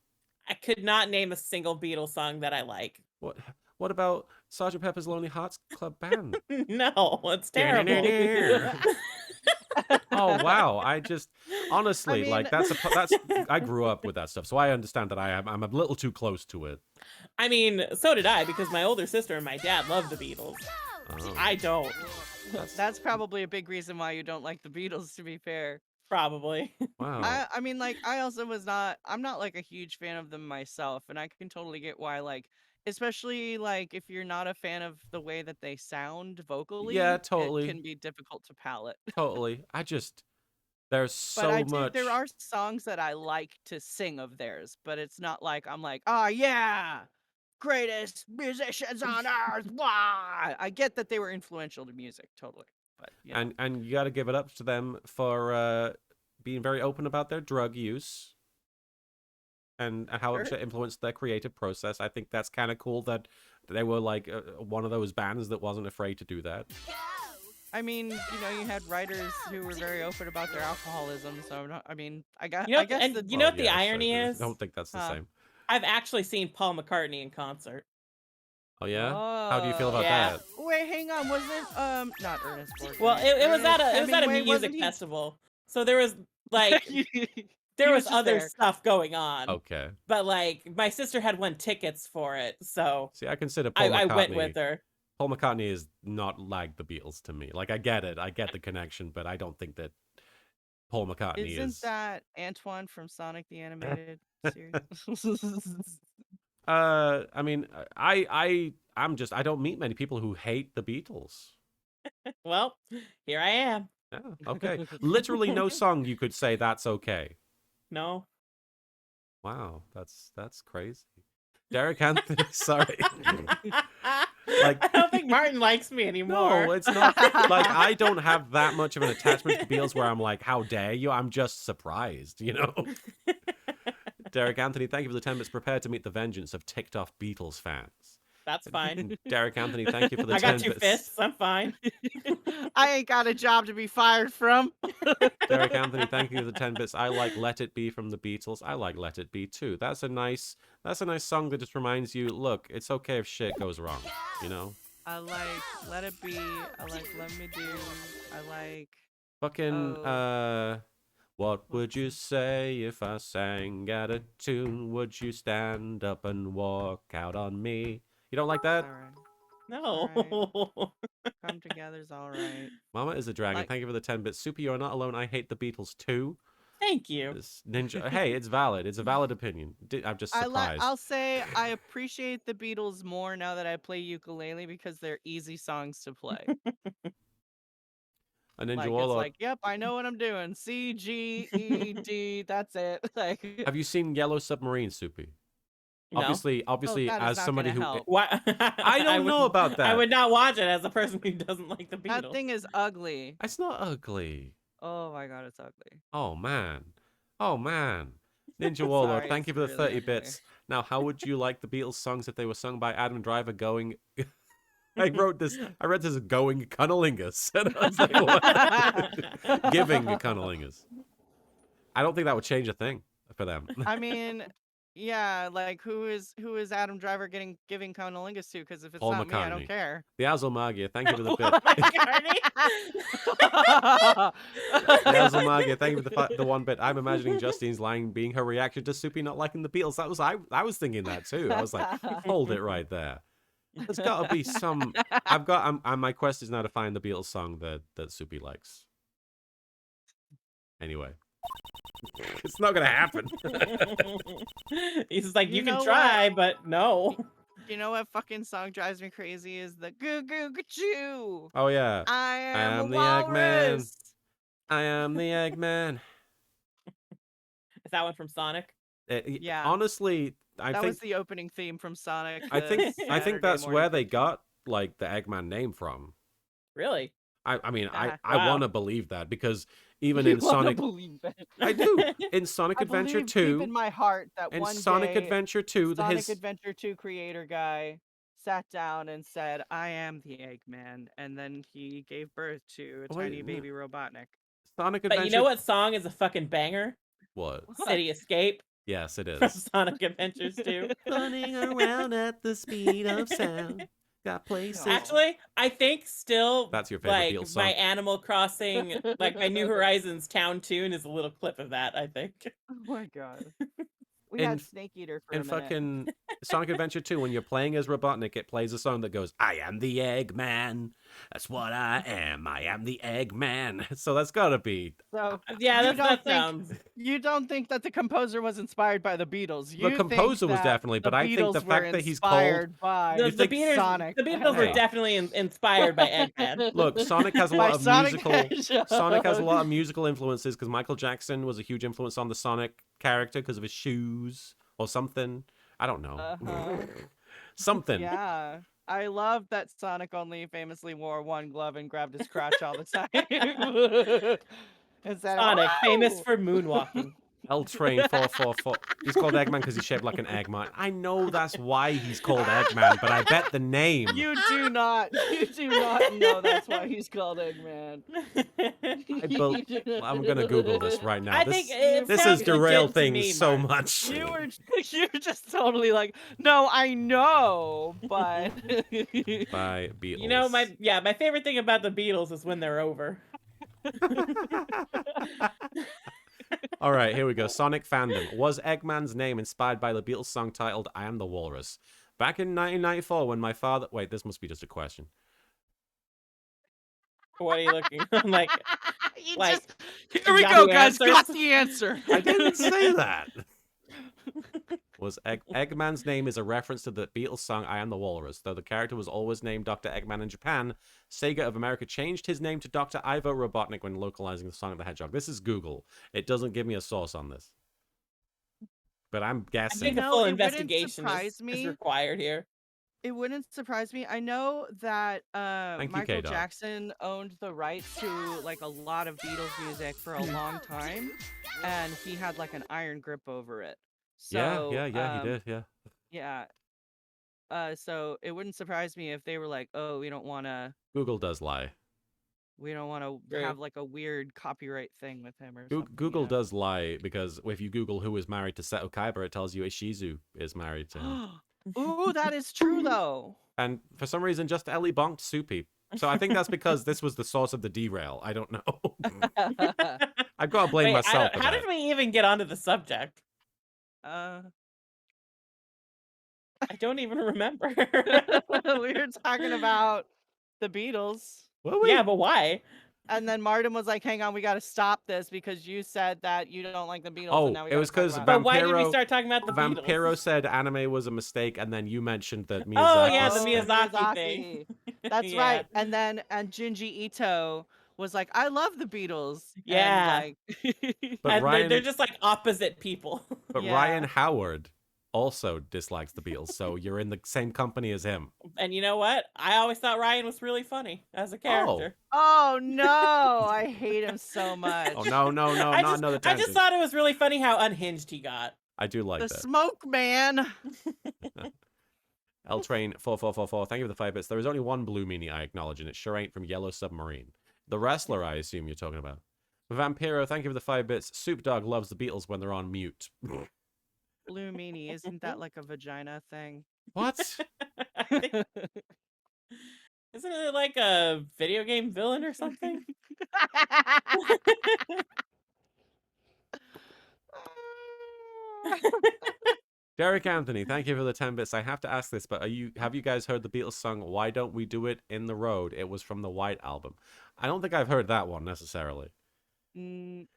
I could not name a single Beatles song that I like. What about Sgt. Pepper's Lonely Hearts Club Band? No, it's terrible. Oh wow! I just honestly mean- that's I grew up with that stuff, so I understand that I'm a little too close to it. I mean, so did I, because my older sister and my dad love the Beatles. Oh. I don't. That's probably a big reason why you don't like the Beatles, to be fair. Probably. Wow. I mean, like, I'm not like a huge fan of them myself, and I can totally get why, like, especially like if you're not a fan of the way that they sound vocally, Yeah, totally. it can be difficult to palate. Totally. There's But much. there are songs that I like to sing of theirs, but it's not like I'm like, oh yeah, greatest musicians on earth. Why? I get that they were influential to music, totally. But And you got to give it up to them for being very open about their drug use and how it influenced their creative process. I think that's kind of cool that they were like one of those bands that wasn't afraid to do that. I mean, you had writers who were very open about their alcoholism. So I mean, I guess what the yes, irony I is? don't think that's the same. I've actually seen Paul McCartney in concert. Oh yeah? How do you feel about Yeah. that? Wait, hang on. Was it not Ernest Borgnine? Well, it was at a Hemingway, music wasn't he? festival, so there was like there He was was just other there. stuff going on. Okay. But like my sister had won tickets for it, so See, I consider Paul I McCartney. went with her. Paul McCartney is not like the Beatles to me. Like I get it, I get the connection, but I don't think that Paul McCartney Isn't is. that Antoine from Sonic the Animated Series? I mean, I don't meet many people who hate the Beatles. Well, here I am. Yeah, okay. Literally no song you could say that's okay. No. Wow, that's crazy. Derek Anthony, sorry. I don't think Martin likes me anymore. No, it's not like I don't have that much of an attachment to the Beatles where I'm like, how dare you? I'm just surprised, Derek Anthony, thank you for the 10 minutes. Prepared to meet the vengeance of ticked off Beatles fans. That's fine. Derek Anthony, thank you for the 10 I got bits. 2 fists. I'm fine. I ain't got a job to be fired from. Derek Anthony, thank you for the 10 bits. I like Let It Be from the Beatles. I like Let It Be too. That's a nice song that just reminds you, look, it's okay if shit goes wrong, I like Let It Be. I like Let Me Do. I like Fucking what would you say if I sang out of tune? Would you stand up and walk out on me? You don't like that? all right. No. Come Together's all right. Mama is a dragon. Thank you for the 10 bits. Soupy, you're not alone. I hate the Beatles too. Thank you. This ninja. Hey, it's valid. It's a valid opinion. I'm just surprised. I'll say I appreciate the Beatles more now that I play ukulele because they're easy songs to play. A Ninja It's Warlord. like, yep, I know what I'm doing. C, G, E, D, that's it. Like, Have you seen Yellow Submarine, Soupy? No. Obviously, that is as not somebody gonna who help. Why? I don't know about that. I would not watch it as a person who doesn't like the Beatles. that thing is ugly. It's not ugly. Oh my god, it's ugly. Oh man. Ninja Warlord, Sorry, thank you it's for the really 30 bits. Now, how would you like the Beatles songs if they were sung by Adam Driver going... I read this as going cunnilingus. And I was like, what? Giving cunnilingus. I don't think that would change a thing for them. I mean, yeah, like who is Adam Driver giving cunnilingus to? Because if it's Paul not me, I don't McCartney. care. The Azelmagia, thank you for the bit. The Azelmagia, thank you for the one bit. I'm imagining Justine's line being her reaction to Soupy not liking the Beatles. That was I was thinking that too. I was like, hold it right there. There's got to be some. My quest is now to find the Beatles song that Soupy likes. Anyway, it's not gonna happen. He's like, you can know try, but no. You know what fucking song drives me crazy is the goo goo gachoo. Oh yeah, I am the a Eggman. walrus. I am the Eggman. Is that one from Sonic? Yeah. Honestly, I That think was the opening theme from Sonic. I the think Saturday that's morning where they cartoon. got like the Eggman name from. Really? I mean, I Wow. want to believe that because even You in wanna Sonic, believe it. I do. In Sonic I Adventure believe deep 2, in my heart that in one Sonic day Adventure 2, Sonic Adventure 2 creator guy sat down and said, "I am the Eggman," and then he gave birth to a Wait, tiny no. baby Robotnik. Sonic But Adventure. you know what song is a fucking banger? What? City Escape Yes, it from is. Sonic Adventures 2. Running around at the speed of sound. Got places. Actually, I think still That's your favorite like Beatles my song. Animal Crossing, like my New Horizons town tune is a little clip of that, I think. Oh my god. We In- had Snake Eater for In a minute. fucking Sonic Adventure 2, when you're playing as Robotnik, it plays a song that goes, I am the Eggman. That's what I am. I am the Eggman. So that's gotta be. So Yeah, You that don't sounds. you don't think that the composer was inspired by the Beatles? You The composer think was that definitely, but the I think Beatles the were fact that he's called. inspired by You The think Beatles, Sonic. the Beatles were Hey. definitely inspired by Eggman. Look, Sonic has a By lot of Sonic musical. Hedgehog. Sonic has a lot of musical influences because Michael Jackson was a huge influence on the Sonic character because of his shoes or something. I don't know. Uh-huh. Something. Yeah. I love that Sonic only famously wore one glove and grabbed his crotch all the time. and said, Sonic, famous "Wow!" for moonwalking. L Train 444. He's called Eggman because he's shaped like an Eggman. I know that's why he's called Eggman, but I bet the name. You do not know that's why he's called Eggman. I'm gonna Google this right now. I This, think it this sounds has derailed legit to things me, so Mark. much. You're just totally like, no, I know, but By Beatles. You know, my favorite thing about the Beatles is when they're over. All right, here we go. Sonic fandom. Was Eggman's name inspired by the Beatles song titled I Am the Walrus? Back in 1994, when my father... Wait, this must be just a question. What are you looking? I'm like, You Like, just, here we Yahoo go, guys. Answers. Got the answer. I didn't say that. Was Eggman's name is a reference to the Beatles song I Am the Walrus. Though the character was always named Dr. Eggman in Japan, Sega of America changed his name to Dr. Ivo Robotnik when localizing the Sonic the Hedgehog. This is Google. It doesn't give me a source on this. But I'm I guessing. think a No, full it wouldn't investigation surprise is me. required here. It wouldn't surprise me. I know that Thank you, Michael K-Dog. Jackson owned the rights to like a lot of Beatles music for a long time, and he had like an iron grip over it. So, yeah, he did, yeah. Yeah. So it wouldn't surprise me if they were like, "Oh, we don't want to Google does lie. True. have like a weird copyright thing with him or something." Google you know? does lie because if you Google who is married to Seto Kaiba, it tells you Ishizu is married to him. Ooh, that is true though. And for some reason, just Ellie bonked Soupy. So I think that's because this was the source of the derail. I don't know. I've got to blame Wait, myself for how that. did we even get onto the subject? Uh, I don't even remember. we were talking about the Beatles. Were we? Yeah, but why? And then Martin was like, "Hang on, we got to stop this because you said that you don't like the Beatles." Oh, and now we it was gotta 'cause talk But about why did we Vampiro- start talking about the Vampiro Beatles? said anime was a mistake, and then you mentioned that Miyazaki. Oh, yeah, the Oh, Miyazaki thing. That's Yeah. right. And then Junji Ito was like, "I love the Beatles." Yeah. And like, But And Ryan, they're just like opposite people. but Yeah. Ryan Howard also dislikes the Beatles, so you're in the same company as him. And you know what? I always thought Ryan was really funny as a character. oh no, I hate him so much. Oh no, I not just, another I tangent. just thought it was really funny how unhinged he got. I do like The that. smoke man. L Train 4444. Thank you for the 5 bits. There is only one blue meanie I acknowledge, and it sure ain't from Yellow Submarine. The wrestler, I assume you're talking about. Vampiro, thank you for the 5 bits. Soup Dog loves the Beatles when they're on mute. Blue meanie, isn't that like a vagina thing? What? I think- Isn't it like a video game villain or something? Derek Anthony, thank you for the 10 bits. I have to ask this, but have you guys heard the Beatles song Why Don't We Do It in the Road? It was from the White Album. I don't think I've heard that one necessarily. Mm,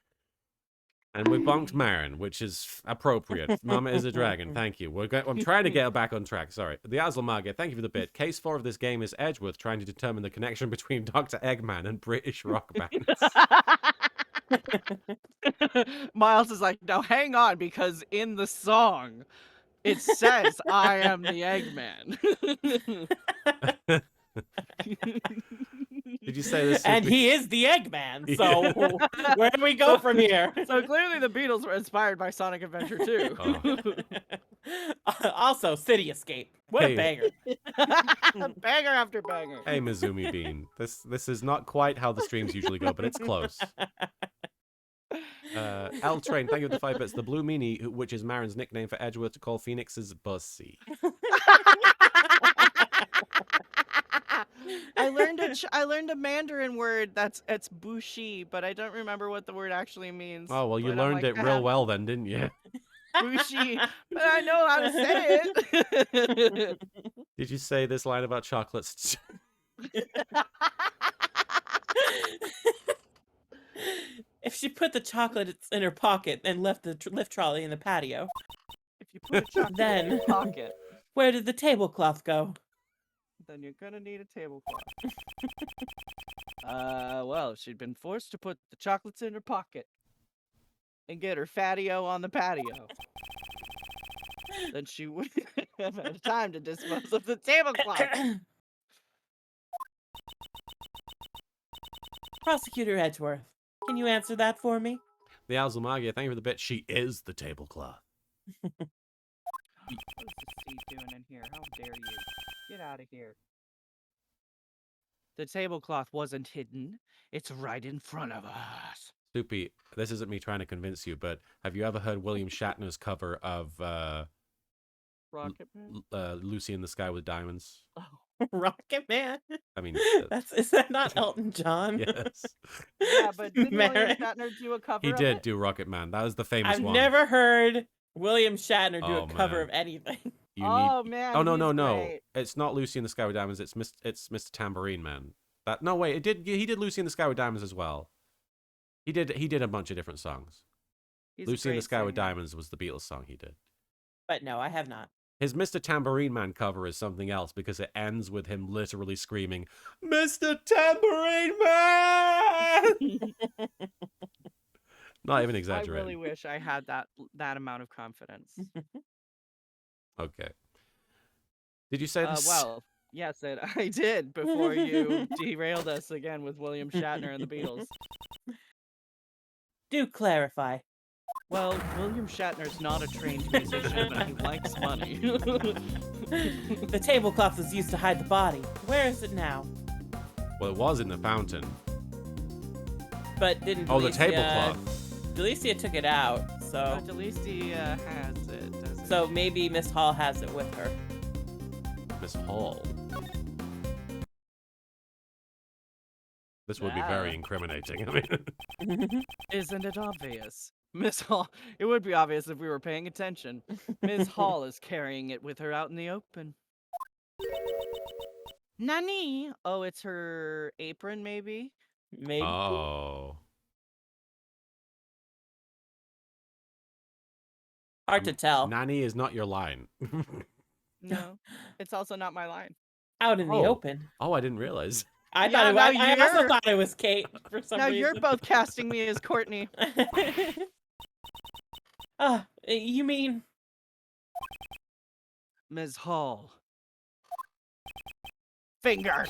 And we bunked Marin, which is appropriate. Mama is a dragon. Thank you. I'm trying to get her back on track. Sorry. The Azalmaga, thank you for the bit. Case 4 of this game is Edgeworth trying to determine the connection between Dr. Eggman and British rock bands. Miles is like, now hang on, because in the song, it says I am the Eggman. Did you say this? And he is the Eggman, so where do we go from here? So clearly the Beatles were inspired by Sonic Adventure 2. Also, City Escape. What Hey. a banger. Banger after banger. Hey, Mizumi Bean. This is not quite how the streams usually go, but it's close. L Train, thank you for the 5 bits. The Blue Meanie, which is Marin's nickname for Edgeworth to call Phoenix's Bussy. I learned a Mandarin word it's bushi, but I don't remember what the word actually means. Oh, well, you But I'm learned like, it real well then, didn't you? Bushi, but I know how to say it. Did you say this line about chocolates? If she put the chocolates in her pocket and left the lift trolley in the patio, If you put a chocolate Then- in your pocket, where did the tablecloth go? then you're gonna need a tablecloth. Well, if she'd been forced to put the chocolates in her pocket and get her fatio on the patio, then she would have had time to dispose of the tablecloth. Prosecutor Edgeworth, can you answer that for me? The Azalmagia, thank you for the bit. She is the tablecloth. What is this seed doing in here? How dare you? Get out of here. The tablecloth wasn't hidden. It's right in front of us. Soupy, this isn't me trying to convince you, but have you ever heard William Shatner's cover of Rocket Man? Lucy in the Sky with Diamonds? Rocket Man. I mean, Is that not Elton John? yes. Yeah, but didn't William Marin. Shatner do a cover He of did it? do Rocket Man. That was the famous I've one. never heard William Shatner do Oh, a cover man. of anything. You Oh, need... man. Oh, no, he's no, no. great. It's not Lucy in the Sky with Diamonds. It's Mr. Tambourine Man. No, wait. He did Lucy in the Sky with Diamonds as well. He did a bunch of different songs. He's a Lucy in the great Sky with singer. Diamonds was the Beatles song he did. But no, I have not. His Mr. Tambourine Man cover is something else because it ends with him literally screaming, "Mr. Tambourine Man!" Not even I exaggerating. really wish I had that amount of confidence. Okay. Did you say this? Well, yes, I did before you derailed us again with William Shatner and the Beatles. Do clarify. Well, William Shatner's not a trained musician, but he likes money. The tablecloth was used to hide the body. Where is it now? Well, it was in the fountain. But didn't Oh, the Delicia- tablecloth. Delicia took it out, so But Delicia has it, doesn't so she? maybe Miss Hall has it with her. Miss Hall. This would be very Ah. incriminating. I mean, Isn't it obvious? Miss Hall, it would be obvious if we were paying attention. Miss Hall is carrying it with her out in the open. Nani? Oh, it's her apron, maybe? Maybe. oh. Hard to tell. Nanny is not your line. No. It's also not my line. Out in the Oh. open. Oh, I didn't realize. I Yeah, thought now I also you're- thought it was Kate for some Now reason. you're both casting me as Courtney. You mean Ms. Hall. Finger.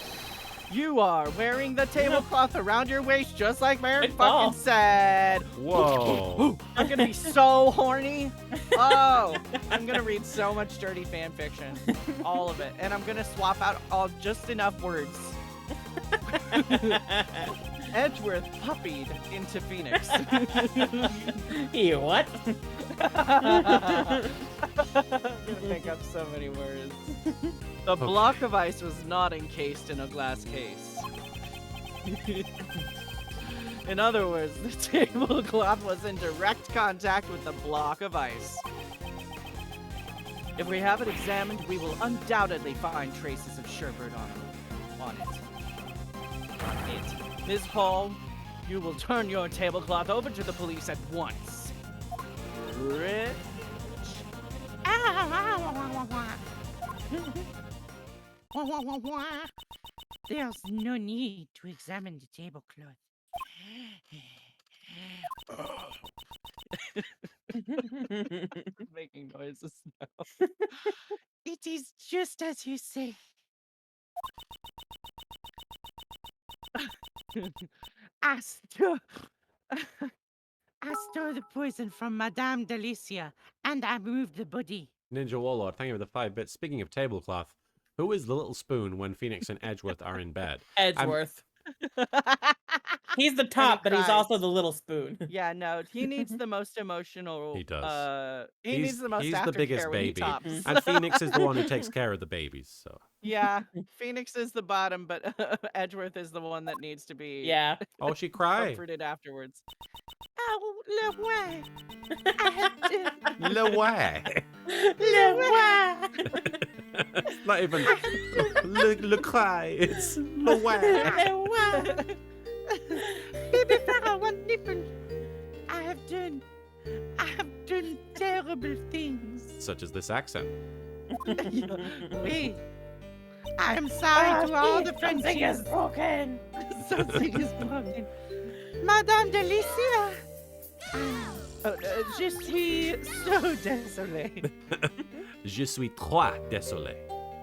You are wearing the tablecloth around your waist just like Marin Good call. fucking said. Whoa. I'm gonna be so horny. Oh, I'm gonna read so much dirty fan fiction. All of it. And I'm gonna swap out just enough words. Edgeworth puppied into Phoenix. You what? I'm gonna make up so many words. The block of ice was not encased in a glass case. In other words, the tablecloth was in direct contact with the block of ice. If we have it examined, we will undoubtedly find traces of sherbet on it. Ms. Hall, you will turn your tablecloth over to the police at once. Rich. There's no need to examine the tablecloth. Making noises now. It is just as you say. I stole the poison from Madame Delicia, and I moved the body. Ninja Warlord, thank you for the 5 bits. Speaking of tablecloth, who is the little spoon when Phoenix and Edgeworth are in bed? Edgeworth. He's the top, but he's cries. also the little spoon. Yeah, no, he needs the most emotional. He does. He needs the most He's the aftercare biggest when he baby. tops. And Phoenix is the one who takes care of the babies, so. Yeah, Phoenix is the bottom, but Edgeworth is the one that needs to be Yeah. Oh, she cried. comforted afterwards. Oh, le roi. I have to. Le way. Le roi. It's not even le cry. It's le way. Le roi. Baby Farah, one nipple. I have done terrible things. Such as this accent. Oui. I am sorry to all the Something Frenchies. is broken. Something is broken. Madame Delicia. Je suis so désolé. Je suis très désolé.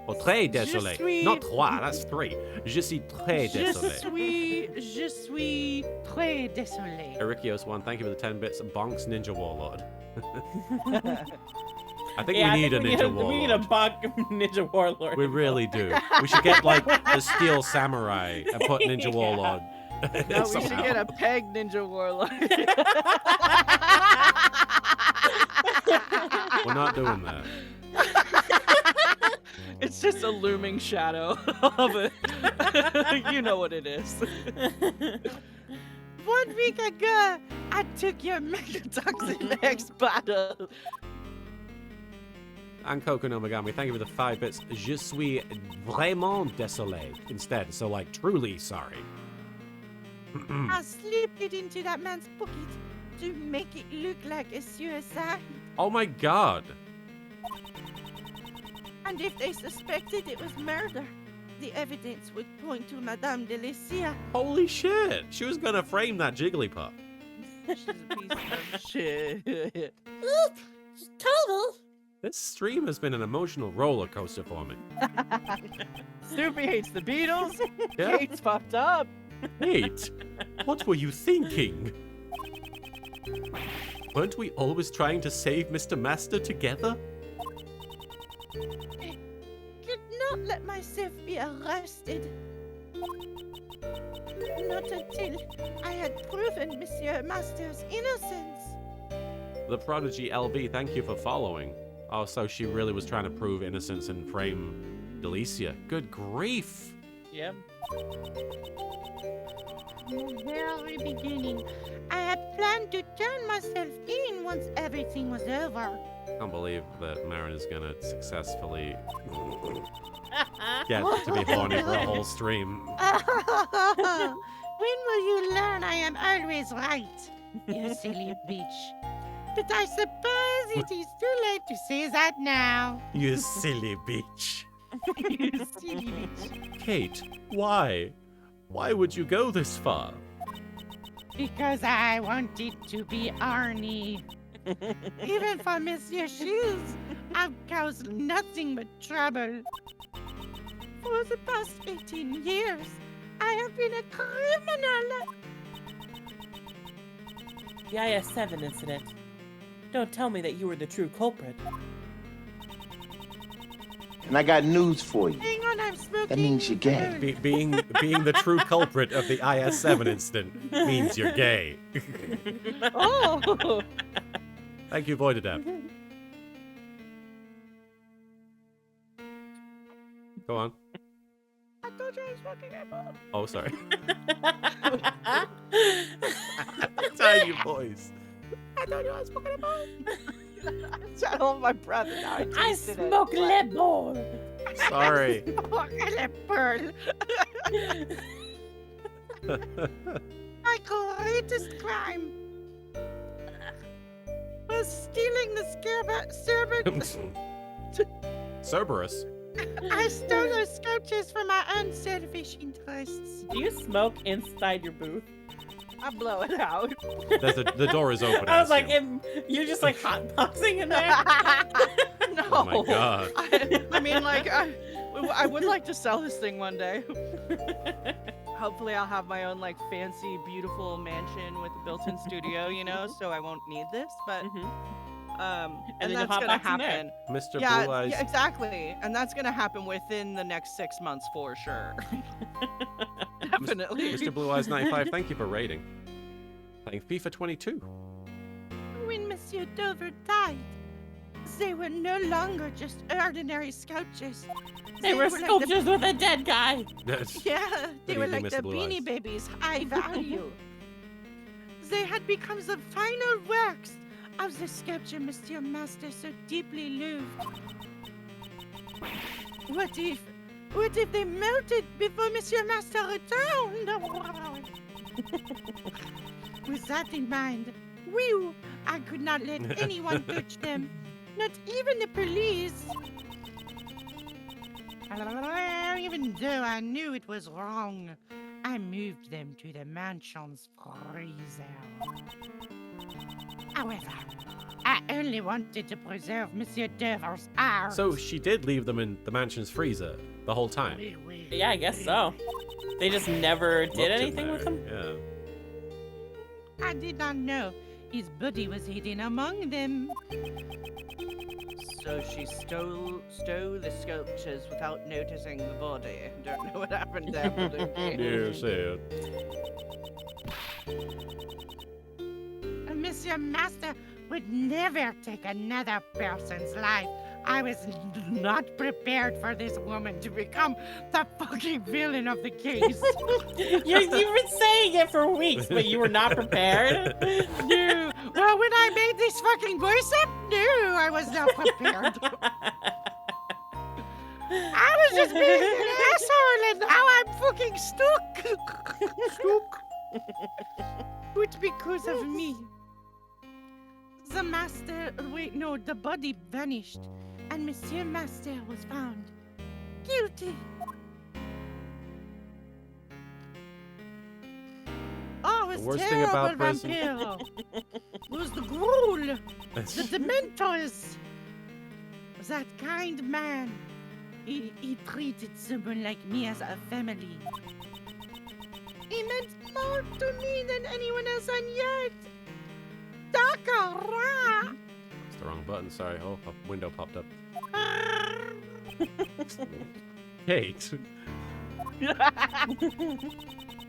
Or très désolé. suis- Not trois, that's 3. Je suis très désolé. Je suis très désolé. Erikios1, thank you for the 10 bits. Bonks Ninja Warlord. I think Yeah, we need a Ninja We need a Warlord. bug Ninja Warlord. We really do. We should get like the Steel Samurai and put Ninja Yeah. Warlord. No, we should somehow. get a peg ninja warlord. We're not doing that. It's just a looming shadow of it. You know what it is. 1 week ago, I took your Megatoxin X bottle. And Kokono Megami, thank you for the 5 bits. Je suis vraiment désolé instead. So like truly sorry. I slipped it into that man's pocket to make it look like a suicide. Oh my god. And if they suspected it was murder, the evidence would point to Madame Delicia. Holy shit. She was gonna frame that Jigglypuff. She's a piece of shit. Total. This stream has been an emotional roller coaster for me. Soupy hates the Beatles. Yeah. Kate's fucked up. Hate? What were you thinking? Weren't we always trying to save Mr. Master together? Could not let myself be arrested. Not until I had proven Monsieur Master's innocence. The Prodigy LV, thank you for following. Oh, so she really was trying to prove innocence and frame Delicia. Good grief. Yep. From the very beginning, I had planned to turn myself in once everything was over. I can't believe that Marin is gonna successfully get to be horny for a whole stream. When will you learn I am always right, you silly bitch? But I suppose it is too late to say that now. You silly bitch. You silly bitch. Kate, why? Why would you go this far? Because I wanted to be Arnie. Even for Monsieur Shields, I've caused nothing but trouble. For the past 18 years, I have been a criminal. The IS-7 incident. Don't tell me that you were the true culprit. And I got news for you. Hang on, I'm smoking. That means you're gay. Being the true culprit of the IS-7 incident means you're gay. Oh! Thank you, Voidadab. Go on. I told you I was smoking a ball. Oh, sorry. Tiny voice. I told you I was smoking a ball. Channel my breath and now I I tasted it. smoke lead ball. Sorry. Smoking a pearl. My greatest crime was stealing the servant. Cerberus. I stole those sculptures for my own selfish interests. Do you smoke inside your booth? I blow it out. The door is open. I was like, assume. you're just like hotboxing in there? No. Oh my god. I mean, like, I would like to sell this thing one day. Hopefully I'll have my own, like, fancy, beautiful mansion with a built-in studio, you know, so I won't need this, but, And then and you'll that's gonna hotbox in there. happen. Mr. Yeah, Blue Eyes. yeah, exactly. And that's gonna happen within the next 6 months for sure. Definitely. Mr. Blue Eyes 95, thank you for rating. Playing FIFA 22. When Monsieur Dover died, they were no longer just ordinary sculptures. They were like sculptures with a dead guy. Yeah, they Good were evening, like Mr. the Blue Beanie Eyes. Babies' high value. They had become the final works of the sculpture Monsieur Master so deeply loved. What if they melted before Monsieur Master returned? With that in mind, I could not let anyone touch them, not even the police. Even though I knew it was wrong, I moved them to the mansion's freezer. However, I only wanted to preserve Monsieur Dover's art. So she did leave them in the mansion's freezer the whole time. Yeah, I guess so. They just never did Looked in anything with there, them? Yeah. I did not know his body was hidden among them. So she stole the sculptures without noticing the body. Don't know what happened there, but okay. Yes, yeah. Monsieur Master would never take another person's life. I was not prepared for this woman to become the fucking villain of the case. You've been saying it for weeks, but you were not prepared? No. Well, when I made this fucking voice up, no, I was not prepared. I was just being an asshole, and now I'm fucking stuck. But because of me, the master, the body vanished, and Monsieur Master was found guilty. Oh, it was The worst thing terrible, about prison- vampire. It was the ghoul, the dementors. That kind man. He treated someone like me as a family. He meant more to me than anyone else on Earth. Dakara. It's the wrong button, sorry. Oh, a window popped up. Kate.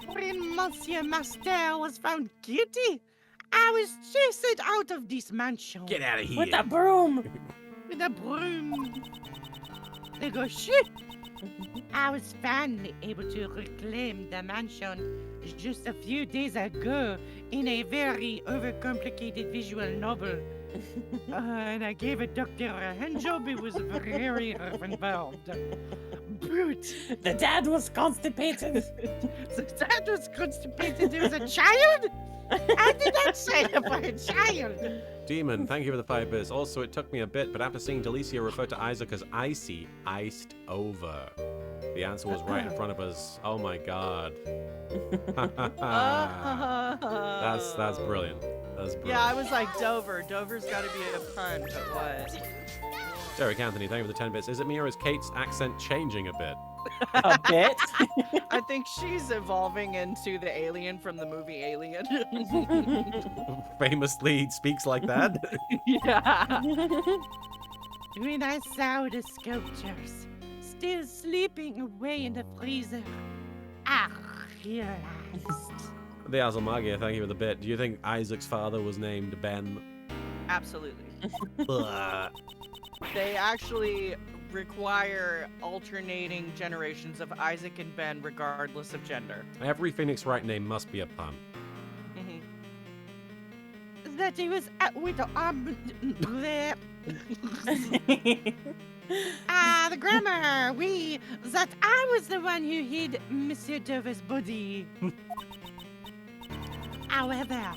When Monsieur Master was found guilty, I was chased out of this mansion. Get out of here. With a broom. With a broom. They go, shit! I was finally able to reclaim the mansion just a few days ago in a very overcomplicated visual novel. And I gave a doctor a hand job. It was very rough involved. But The dad was constipated. the dad was constipated. There was a child? I did not say about a child. Demon, thank you for the 5 bits. Also, it took me a bit, but after seeing Delicia refer to Isaac as icy, iced over. The answer was right in front of us. Oh my god. That's brilliant. That's brilliant. Yeah, I was like, Dover. Dover's gotta be a pun, but what? Derek Anthony, thank you for the 10 bits. Is it me or is Kate's accent changing a bit? A bit. I think she's evolving into the alien from the movie Alien. Famously speaks like that. Yeah. When I saw the sculptures still sleeping away in the freezer, I realized. The Azalmagia, thank you for the bit. Do you think Isaac's father was named Ben? Absolutely. Ugh. They actually require alternating generations of Isaac and Ben regardless of gender. Every Phoenix Wright name must be a pun. That he was with the the grammar. That I was the one who hid Monsieur Dover's body. However,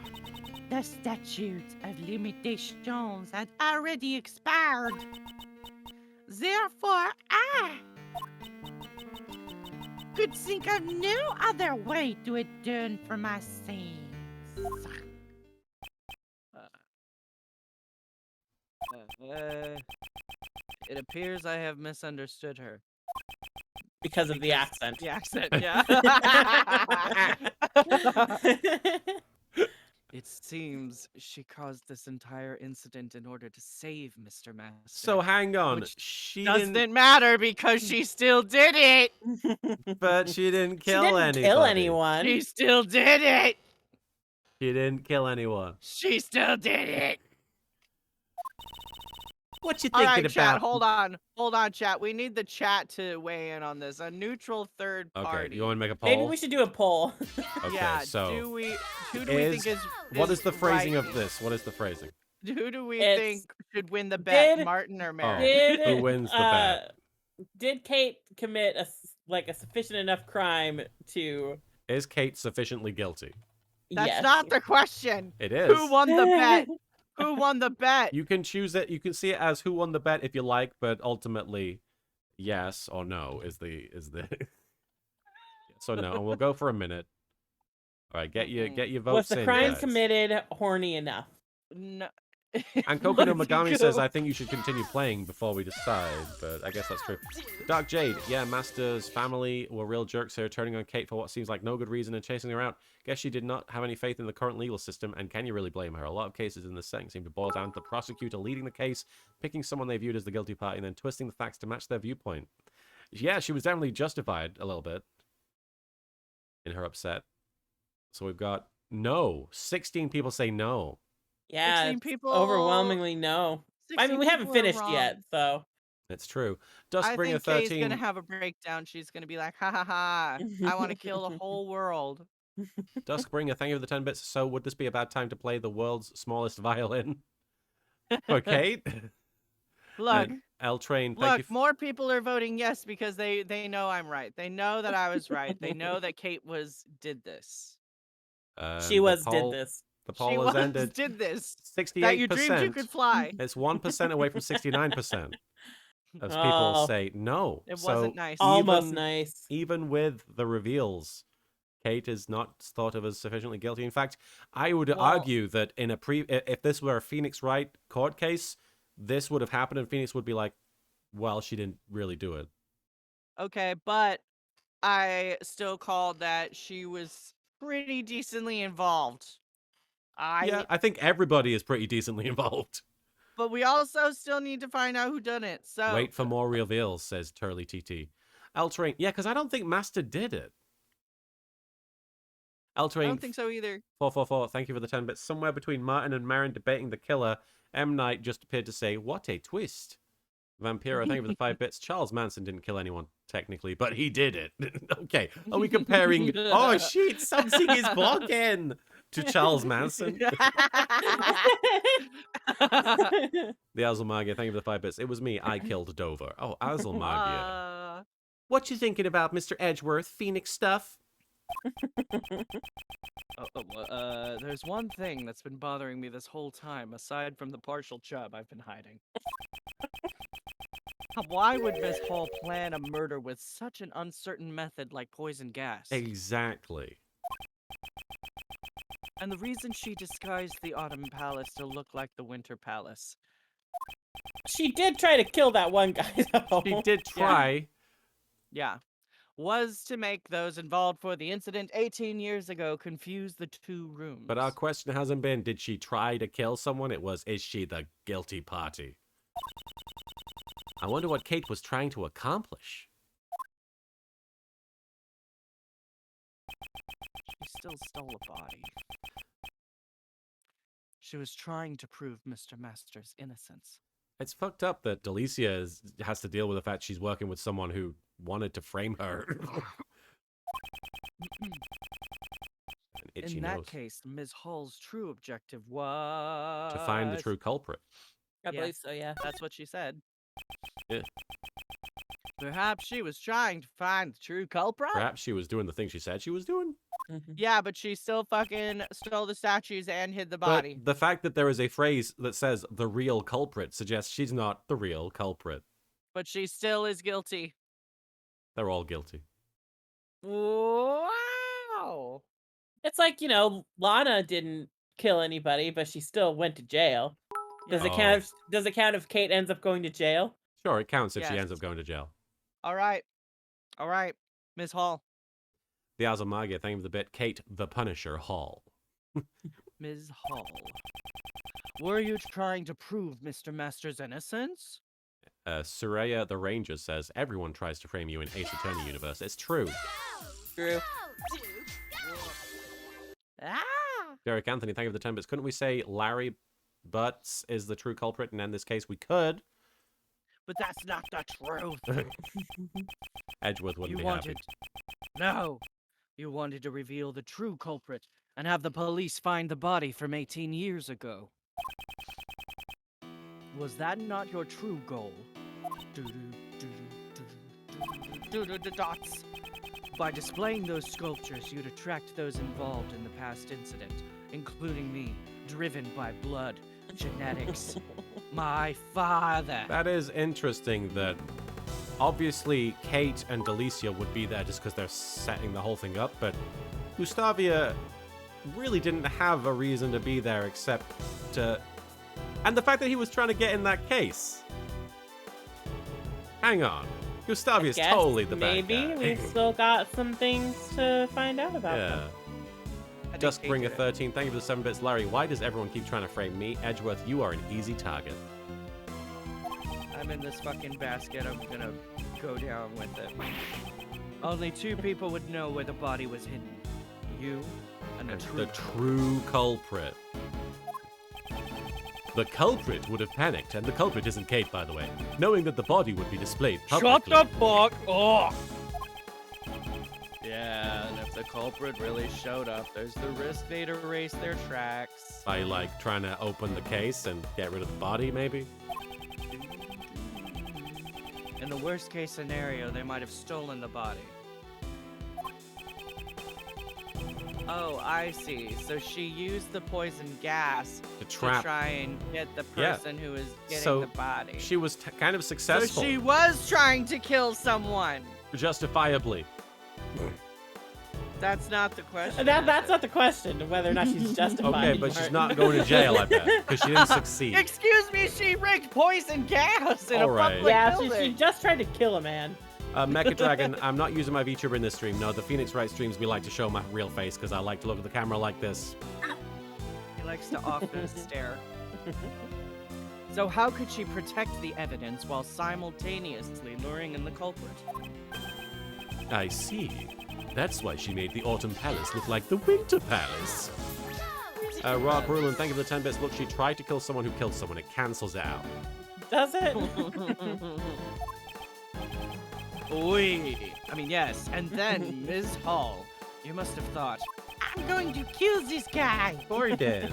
the statute of limitations had already expired. Therefore, I could think of no other way to atone for my sins. It appears I have misunderstood her. Because of the accent. The accent, yeah. It seems she caused this entire incident in order to save Mr. Master. So hang on, Which she doesn't didn't, matter because she still did it. but she didn't She kill didn't anybody. kill anyone. She still did it. She didn't kill anyone. She still did it. What you All thinking right, chat. about? Hold on, chat. We need the chat to weigh in on this. A neutral third Okay, party. you want to make a poll? Maybe we should do a poll. Okay, Yeah. so Who do we think is? what is the phrasing right? of this? What is the phrasing? Who do we It's- think should win the bet, Did- Martin or Oh. Mary? Did Who wins the bet? Did Kate commit a sufficient enough crime to? Is Kate sufficiently guilty? That's Yes. not the question. It is. Who won the bet? Who won the bet? You can choose it. You can see it as who won the bet if you like, but ultimately, yes or no is the yes or no. And we'll go for a minute. All right, get your votes Was the in, crime guys. committed horny enough? No. And Coconut Let's Megami go. says, I think you should continue playing before we decide, but I guess that's true. Dark Jade, yeah, Master's family were real jerks here, turning on Kate for what seems like no good reason and chasing her out. Guess she did not have any faith in the current legal system, and can you really blame her? A lot of cases in this setting seem to boil down to the prosecutor leading the case, picking someone they viewed as the guilty party, and then twisting the facts to match their viewpoint. Yeah, she was definitely justified a little bit in her upset. So we've got no. 16 people say no. Yeah, 16 it's people. overwhelmingly no. I mean, we haven't finished yet, so. It's true. I Duskbringer think Kay's 13. gonna have a breakdown. She's gonna be like, ha ha ha, I want to kill the whole world. Duskbringer, thank you for the 10 bits. So, would this be a bad time to play the world's smallest violin? For Kate? Look, L Train, thank you. look, more people are voting yes because they know I'm right. They know that I was right. They know that Kate did this. She did this. The She poll has was ended. did this. 68%. That you dreamed you could fly. It's 1% away from 69% of people Oh. say no. It So wasn't nice. Almost even- nice. Even with the reveals, Kate is not thought of as sufficiently guilty. In fact, I would argue that if this were a Phoenix Wright court case, this would have happened and Phoenix would be like, well, she didn't really do it. Okay, but I still called that she was pretty decently involved. Yeah, I think everybody is pretty decently involved. But we also still need to find out who done it. So Wait for more reveals, says Turley TT. L-Train, yeah, because I don't think Master did it. I L-Train don't think so either. 444, thank you for the 10 bits. Somewhere between Martin and Marin debating the killer, M. Night just appeared to say, what a twist. Vampiro, thank you for the 5 bits. Charles Manson didn't kill anyone, technically, but he did it. Okay, are we comparing... Oh, shit, something is broken to Charles Manson. The Azalmagia, thank you for the 5 bits. It was me, I killed Dover. Oh, Azalmagia. What you thinking about, Mr. Edgeworth? Phoenix stuff? There's one thing that's been bothering me this whole time, aside from the partial chub I've been hiding. Why would Miss Hall plan a murder with such an uncertain method like poison gas? Exactly. And the reason she disguised the Autumn Palace to look like the Winter Palace. She did try to kill that one guy, though. She did try. Yeah. was to make those involved for the incident 18 years ago confuse the two rooms. But our question hasn't been, did she try to kill someone? It was, is she the guilty party? I wonder what Kate was trying to accomplish. She still stole a body. She was trying to prove Mr. Master's innocence. It's fucked up that Delicia has to deal with the fact she's working with someone who wanted to frame her. An itchy In that nose. case, Ms. Hall's true objective was... To find the true culprit. I Yeah. believe so, yeah. That's what she said. Yeah. Perhaps she was trying to find the true culprit? Perhaps she was doing the thing she said she was doing. Mhm. Yeah, but she still fucking stole the statues and hid the But body. the fact that there is a phrase that says the real culprit suggests she's not the real culprit. But she still is guilty. They're all guilty. Wow! It's like, Lana didn't kill anybody, but she still went to jail. Does it Yeah. count? Does it count if Kate ends up going to jail? Sure, it counts if she Yes. ends up going to jail. All right. All right, Ms. Hall. The Azamagia, thank you for the bit. Kate the Punisher Hall. Ms. Hall. Were you trying to prove Mr. Master's innocence? Soraya the Ranger says, everyone tries to frame you in Ace Attorney universe. It's true. True. Ah! Derek Anthony, thank you for the 10 bits. Couldn't we say Larry Butts is the true culprit? And in this case, we could. But that's not the truth. Edgeworth wouldn't You be wanted... happy. No. You wanted to reveal the true culprit and have the police find the body from 18 years ago. Was that not your true goal? Dots. By displaying those sculptures, you'd attract those involved in the past incident, including me, driven by blood, genetics. My father. That is interesting that obviously Kate and Delicia would be there just because they're setting the whole thing up, but Gustavia really didn't have a reason to be there except to... And the fact that he was trying to get in that case. Hang on. Gustavia's Guess totally the bad maybe guy. we've still got some things to find out about Yeah. them. I think Kate Duskbringer did it. 13, thank you for the 7 bits. Larry, why does everyone keep trying to frame me? Edgeworth, you are an easy target. I'm in this fucking basket. I'm gonna go down with it. Only two people would know where the body was hidden. You and the true. The true culprit. The culprit would have panicked, and the culprit isn't Kate, by the way, knowing that the body would be displayed publicly. Shut the fuck up! Yeah, and if the culprit really showed up, there's the risk they'd erase their tracks. By, like, trying to open the case and get rid of the body, maybe? In the worst case scenario, they might have stolen the body. Oh, I see. So she used the poison gas To to trap. try and get the Yeah. person who was getting So, the body. She was kind of So successful. she was trying to kill someone. Justifiably. That's not the question. That's not the question, whether or not she's justified. Okay, but she's not going to jail, I bet, because she didn't succeed. Excuse me, she rigged poison gas in All a right. public Yeah, she building. just tried to kill a man. Mecha Dragon, I'm not using my VTuber in this stream. No, the Phoenix Wright streams, we like to show my real face because I like to look at the camera like this. He likes to often stare. So how could she protect the evidence while simultaneously luring in the culprit? I see. That's why she made the Autumn Palace look like the Winter Palace. Rock Ruland, thank you for the 10 bits. Look, she tried to kill someone who killed someone. It cancels it out. Does it? Oi. I mean, yes. And then, Ms. Hall, you must have thought, I'm going to kill this guy. Corey did.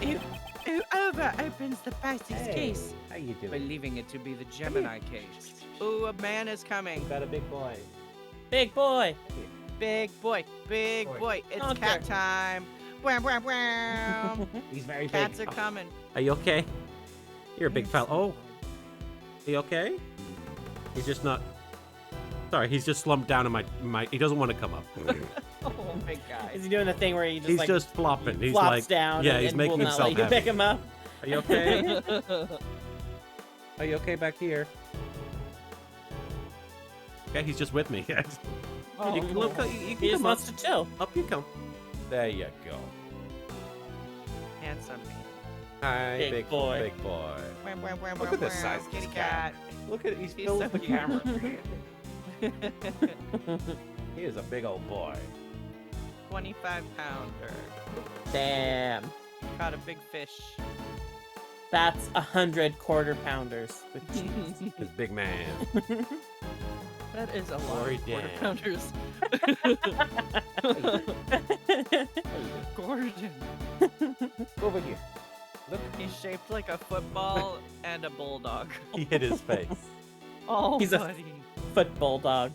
Whoever opens the fastest case. How you by leaving it to be the Gemini case. Ooh, a man is coming. Got a big boy. Big boy. Big boy, big boy. It's Okay. cat time. Wham, wham, wham. He's very Cats are coming. Are you okay? You're a big fella. Oh. Are you okay? He's just not... Sorry, he's just slumped down in my... He doesn't want to come up. Oh, big guy. Is he doing the thing where he just He's like just flopping. He's flops like... down? Yeah, and, he's and making will not himself let you happy. pick him up. Are you okay? Are you okay back here? Okay, he's just with me. Oh, You can look, you he can just come wants to chill. up you come. There you go. Handsome man. Hi, Big boy. Big boy. Look Look at the size of kitty this cat. Look at he's He's filled so the cute. camera. He is a big old boy. 25-pounder. Damn. Caught a big fish. That's 100 quarter-pounders with cheese. This big man. That is a lot Glory of quarter Dan. pounders. Gordon. Over here. Look. He's shaped like a football and a bulldog. He hit his face. Oh, He's a- buddy. Foot bulldog.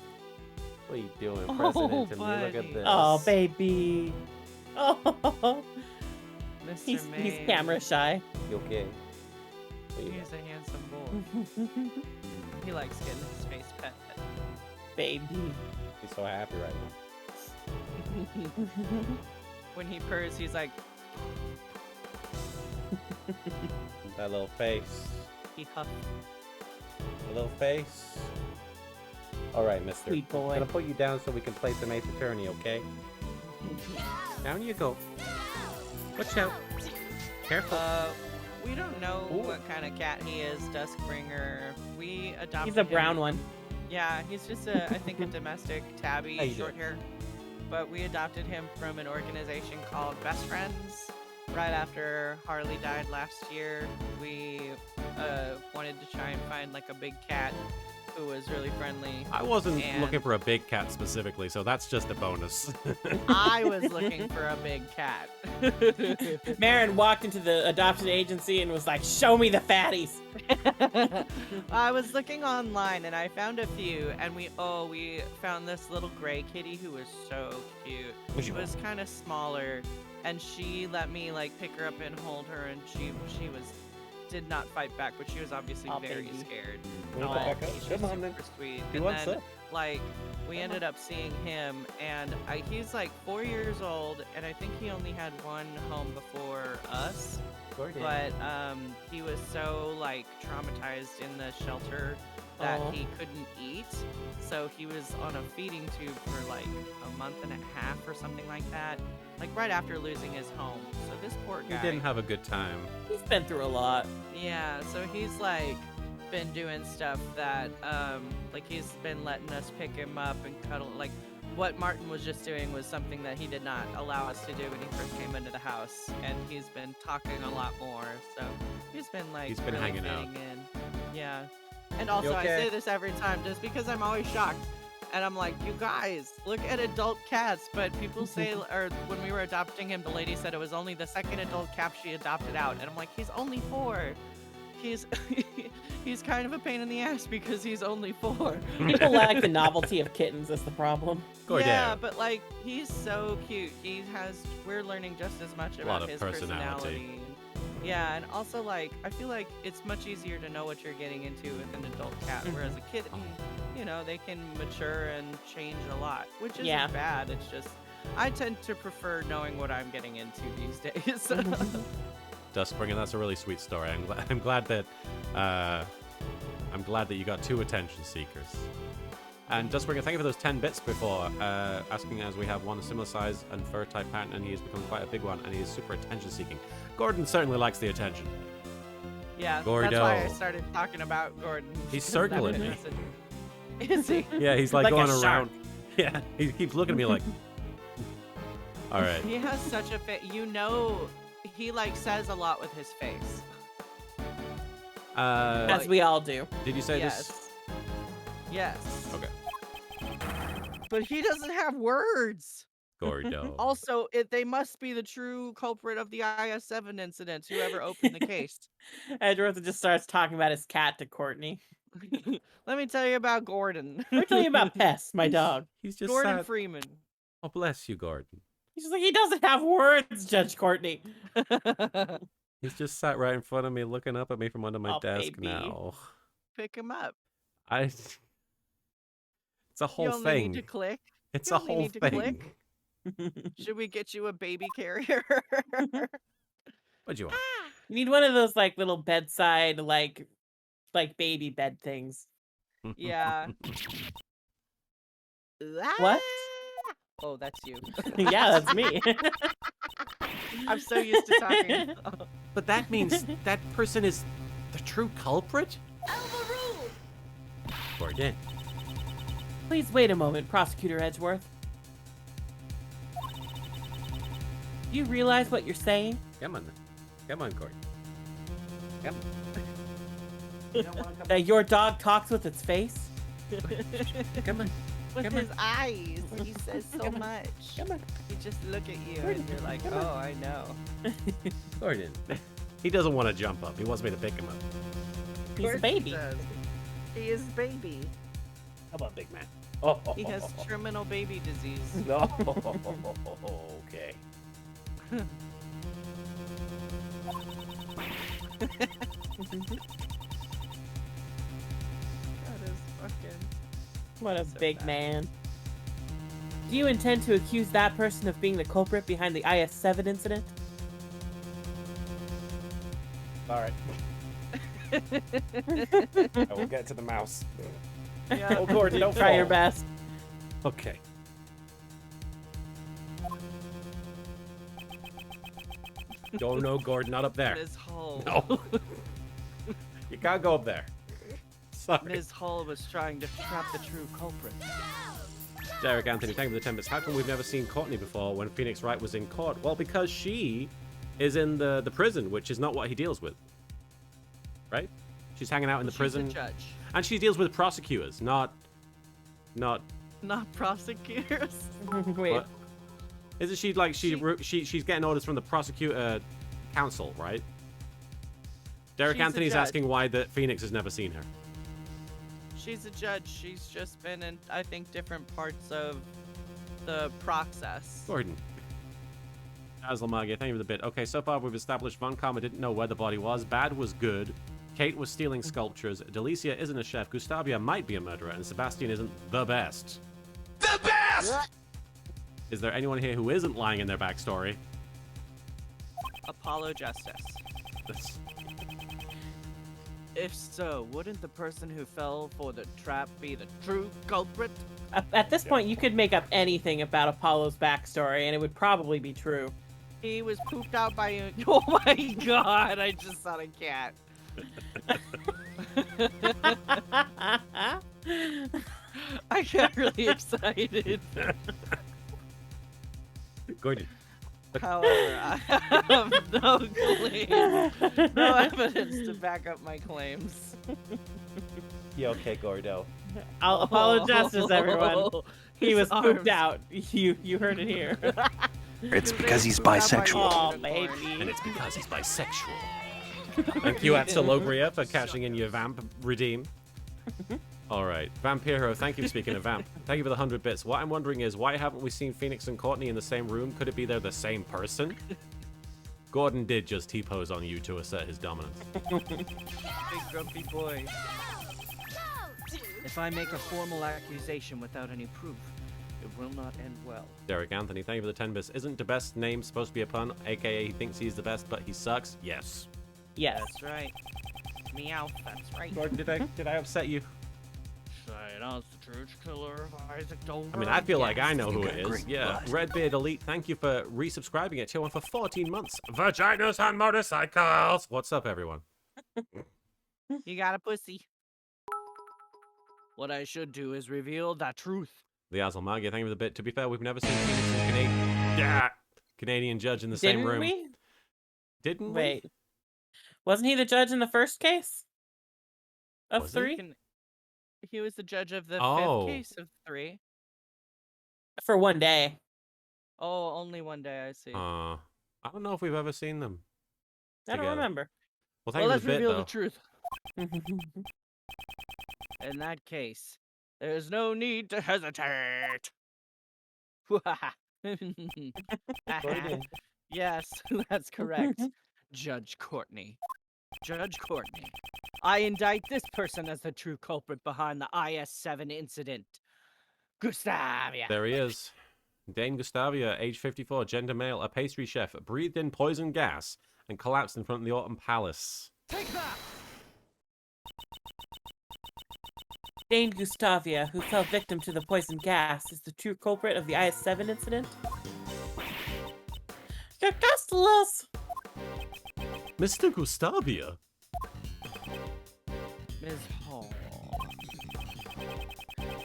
What are you doing, Oh, President? To me? Look buddy. at this. Oh, baby. Oh, Mr. he's Maine. camera shy. You okay? What you He's a handsome boy. He likes getting his face pet. Baby. He's so happy right now. When he purrs, he's like, That little face. he huffed. A little face. All right, mister. Sweet boy. I'm gonna put you down so we can play some Ace Attorney, okay? Down you go. Watch out. Careful. We don't know Ooh. what kind of cat he is, Duskbringer. We adopted He's a brown him. one. Yeah, he's just a, I think a domestic tabby, How you short doing? hair. But we adopted him from an organization called Best Friends. Right after Harley died last year, we wanted to try and find like a big cat who was really friendly. I wasn't and- looking for a big cat specifically, so that's just a bonus. I was looking for a big cat. Marin walked into the adoption agency and was like, "Show me the fatties." I was looking online and I found a few, and we found this little gray kitty who was so cute. She was kind of smaller, and she let me like pick her up and hold her, and she did not fight back, but she was obviously Aw, very baby. scared. Wanna go But back up? she's Come on, then. super sweet. He And wants then, up. like, we ended up seeing him, and he's like 4 years old, and I think he only had one home before us. But he was so like traumatized in the shelter that Aw. he couldn't eat, so he was on a feeding tube for like a month and a half or something like that, like right after losing his home. So this poor You guy, didn't have a good time. He's been through a lot. yeah, so he's like been doing stuff that like he's been letting us pick him up and cuddle. Like what Martin was just doing was something that he did not allow us to do when he first came into the house, and he's been talking a lot more, so he's been like He's been really hanging out. fitting in. Yeah. And also I okay? say this every time just because I'm always shocked, and I'm like, you guys look at adult cats, but people say, or when we were adopting him, the lady said it was only the second adult cat she adopted out, and I'm like, he's only 4. He's he's kind of a pain in the ass because he's only 4. People like the novelty of kittens. Is the problem. Gordon. Yeah, but like he's so cute. We're learning just as much A lot about of his personality. Yeah, and also like I feel like it's much easier to know what you're getting into with an adult cat, whereas a kitten, you know, they can mature and change a lot, which isn't Yeah. bad. It's just I tend to prefer knowing what I'm getting into these days. Duskbringer, that's a really sweet story. I'm glad that you got 2 attention seekers. And Duskbringer, thank you for those 10 bits before. Asking as we have one similar size and fur type pattern, and he has become quite a big one, and he is super attention seeking. Gordon certainly likes the attention. Yeah, Gordo. that's why I started talking about Gordon. He's because that circling was me. a- Is he? Yeah, he's like, Like a going shark. around. Yeah, he keeps looking at me like. All right. He has such a face. You know, he like says a lot with his face. As we all do. Did you say Yes. this? Yes. Okay. But he doesn't have words. Gordo. Also, they must be the true culprit of the IS-7 incident. Whoever opened the case. Edgeworth just starts talking about his cat to Courtney. Let me tell you about Gordon. Let me tell you about Pest, my dog. He's just Gordon sat... Freeman. Oh, bless you, Gordon. He's just like, he doesn't have words, Judge Courtney. He's just sat right in front of me, looking up at me from under my Oh, desk baby. now. Pick him up. It's a whole You only thing. need to click. It's you a only whole need to thing. click. Should we get you a baby carrier? What'd you want? You need one of those like little bedside like baby bed things. Yeah. What? Oh, that's you. Yeah, that's me. I'm so used to talking. But that means that person is the true culprit? Gordon. Please wait a moment, Prosecutor Edgeworth. Do you realize what you're saying? Come on. Come on, Gordon. Come That your dog talks with its face? Come on. With Come on. his eyes, he says so much. Come on. He just look at you and you're like, oh, I know. Gordon. He doesn't want to jump up. He wants me to pick him up. He's a baby. He is baby. How about big man? Oh, He has terminal baby disease. no. Okay. That is fucking. What a So big bad. man. Do you intend to accuse that person of being the culprit behind the IS-7 incident? All right. I will get to the mouse. Yeah. Oh, Gordon, don't Try your fall. best. Okay. Oh no, Gordon, not up there. Ms. Hull. No. You can't go up there. Sorry. Ms. Hull was trying to trap the true culprit. Derek Anthony, thank you for the 10 bits. How come we've never seen Courtney before when Phoenix Wright was in court? Well, because she is in the prison, which is not what he deals with. Right? She's hanging out in the She's prison. a judge, And she deals with prosecutors, not... not prosecutors. Wait. What? Isn't she like she's getting orders from the prosecutor council, right? Derek She's a Anthony's judge. asking why the Phoenix has never seen her. She's a judge. She's just been in, I think, different parts of the process. Gordon. Aslamagya, thank you for the bit. Okay, so far we've established Von Karma didn't know where the body was. Bad was good. Kate was stealing sculptures. Delicia isn't a chef. Gustavia might be a murderer. And Sebastian isn't the best. The best! Is there anyone here who isn't lying in their backstory? Apollo Justice. That's- If so, wouldn't the person who fell for the trap be the true culprit? At this point, you could make up anything about Apollo's backstory, and it would probably be true. He was pooped out by a... Oh my god, I just saw a cat. I got really excited. Gordon. However, I have no claims, no evidence to back up my claims. You okay, Gordo? I'll apologize to everyone. He His was pooped arms. out. You heard it here. It's His because face he's grew out by bisexual. Oh, unicorn. baby. And it's because he's bisexual. Thank you, Atsalogria, for cashing in your vamp redeem. Alright, Vampiro, thank you for speaking of vamp. Thank you for the 100 bits. What I'm wondering is, why haven't we seen Phoenix and Courtney in the same room? Could it be they're the same person? Gordon did just T-pose on you to assert his dominance. Big grumpy boy. If I make a formal accusation without any proof, it will not end well. Derek Anthony, thank you for the 10 bits. Isn't the best name supposed to be a pun? AKA he thinks he's the best, but he sucks? Yes. Yes. That's right. Meow, that's right. Gordon, did I upset you? Silence the church killer of Isaac Dover. I mean, I feel like I know who You it got is. great Yeah, blood. Redbeard Elite, thank you for resubscribing at Tier 1 for 14 months. Vaginas on motorcycles! What's up, everyone? You got a pussy. What I should do is reveal the truth. The Azalmagia, thank you for the bit. To be fair, we've never seen Phoenix and Canadian judge in the same Didn't room. we? Didn't we? Wait. Wasn't he the judge in the first case? Of Was he? 3? He was the judge of the Oh. fifth case of 3. For one day. Oh, only one day, I see. I don't know if we've ever seen them. I don't together. remember. Well, thank Well, you let's for the bit, reveal though. the truth. In that case, there's no need to hesitate. Yes, that's correct. Judge Courtney. Judge Courtney. I indict this person as the true culprit behind the IS-7 incident. Gustavia. There he is. Dane Gustavia, age 54, gender male, a pastry chef, breathed in poison gas and collapsed in front of the Autumn Palace. Take that! named Gustavia, who fell victim to the poison gas, is the true culprit of the IS-7 incident? Custless! Mr. Gustavia? Ms. Hall,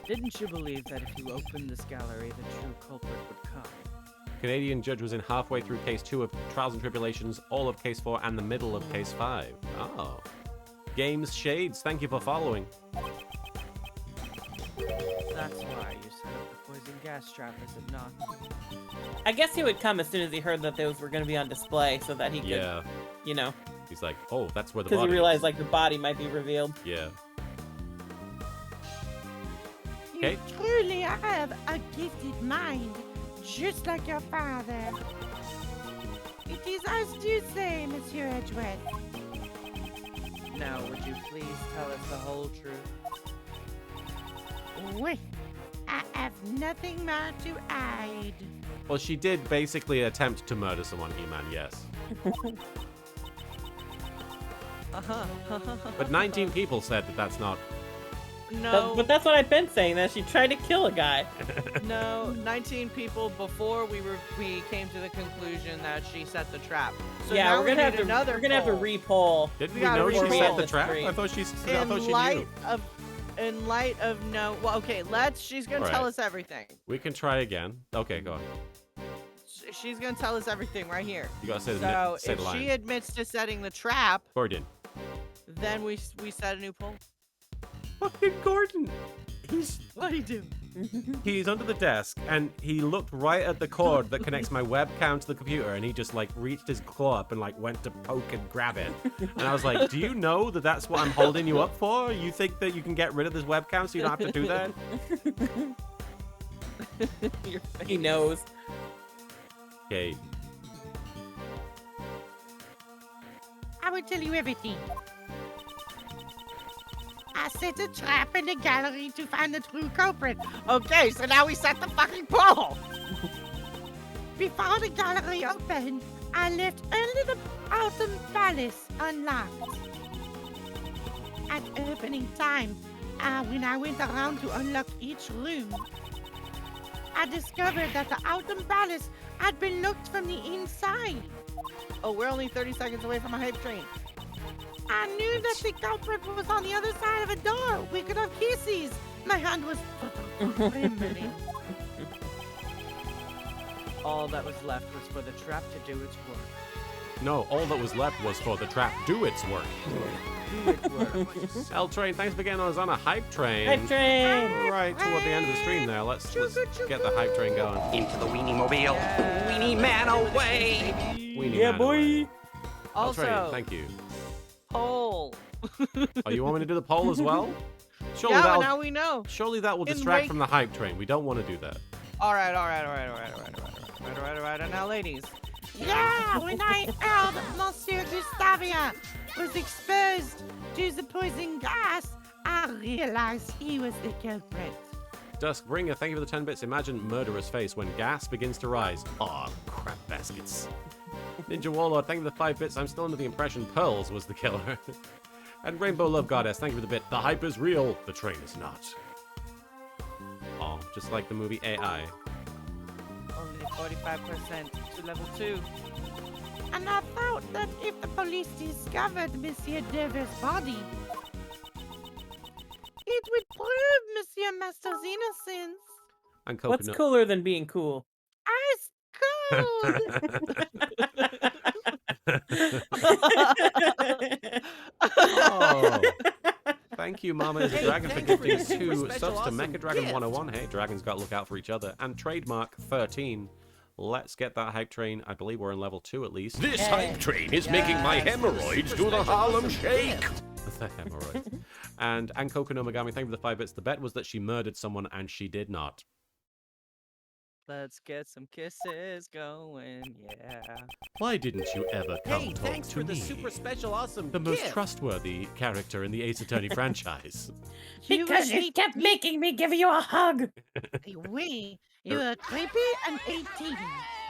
didn't you believe that if you opened this gallery, the true culprit would come? Canadian judge was in halfway through case 2 of Trials and Tribulations, all of case 4, and the middle of case 5. Oh. Games Shades, thank you for following. That's why you set up the poison gas trap, is it not? I guess he would come as soon as he heard that those were going to be on display so that he could, Yeah. you know, He's like, oh, that's where the because body he realized is. like the body might be revealed. Yeah. You Okay. truly have a gifted mind, just like your father. It is as you say, Monsieur Edgeworth. Now, would you please tell us the whole truth? Oui, I have nothing more to hide. Well, she did basically attempt to murder someone, He-Man, yes. But 19 people said that that's not... No, But that's what I've been saying, that she tried to kill a guy. no, 19 people before we came to the conclusion that she set the trap. So yeah, now we're gonna we have need to another we're gonna have to poll. re-poll. Did we gotta know she re-roll set the this trap? stream. I thought she knew. In light of no, well, okay, she's gonna All tell right. us everything. We can try again. Okay, go on. She's gonna tell us everything right here. You gotta say So say the if line. she admits to setting the trap, Gordon. then we set a new poll. Fucking Gordon! What do you do? He's under the desk, and he looked right at the cord that connects my webcam to the computer, and he just, like, reached his claw up and, like, went to poke and grab it. And I was like, do you know that that's what I'm holding you up for? You think that you can get rid of this webcam so you don't have to do that? Your He face. knows. Okay. I will tell you everything. I set a trap in the gallery to find the true culprit. Okay, so now we set the fucking poll. Before the gallery opened, I left only the Autumn Palace unlocked. At opening time, when I went around to unlock each room, I discovered that the Autumn Palace had been locked from the inside. Oh, we're only 30 seconds away from a hype train. I knew that the culprit was on the other side of a door. We could have kisses. My hand was trembling. All that was left was for the trap to do its work. No, all that was left was for the trap do its work. Do its work. L-Train, thanks for getting us on a hype train. Hype train! Right toward the end of the stream there. Let's get the hype train going. Into the weenie mobile. Weenie man away. Weenie Yeah, man boy. away. Also, L-Train, thank you. poll. Oh, you want me to do the poll as well? Surely Yeah, that'll, now we know. surely that will In distract wake- from the hype train. We don't want to do that. All right. And now, ladies. Yeah, when I heard Monsieur Gustavia was exposed to the poison gas, I realized he was the culprit. Duskbringer, thank you for the 10 bits. Imagine murderer's face when gas begins to rise. Aw, crap baskets. Ninja Warlord, thank you for the 5 bits. I'm still under the impression Pearls was the killer. And Rainbow Love Goddess, thank you for the bit. The hype is real, the train is not. Oh, just like the movie AI. Only 45% to level 2. And I thought that if the police discovered Monsieur Dover's body, it would prove Monsieur Master's innocence. And What's Coconut. cooler than being cool? Ice cold! Oh. Thank you, Mama is a Hey, Dragon, for thanks for gifting the super 2 special subs to awesome Mecha Dragon gift. 101. Hey, dragons got to look out for each other. And Trademark 13. Let's get that hype train. I believe we're in level 2 at least. This Yay. hype train is making my hemorrhoids do the Harlem Shake. The hemorrhoids. And Ankoko no Megami, thank you for the 5 bits. The bet was that she murdered someone, and she did not. Let's get some kisses going, yeah. Why didn't you ever come Hey, talk thanks to for the me? super special awesome The most gift. trustworthy character in the Ace Attorney franchise. Because you kept making me give you a hug. Oui, you are creepy and 18.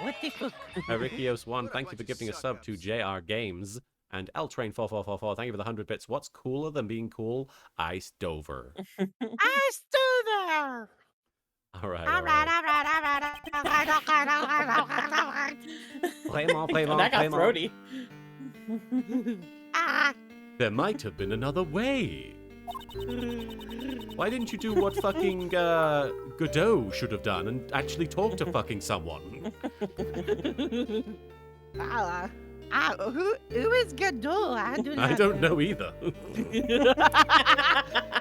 What the fuck? Rikios1, thank you for gifting a sub to JR Games. And L Train 4444, thank you for the 100 bits. What's cooler than being cool? Ice Dover. I stood there. All right. All right. Play them all, play them all, That play got 'em all. throaty. Ah, There might have been another way. Why didn't you do what fucking Godot should have done and actually talk to fucking someone? who is Godot? I don't know either.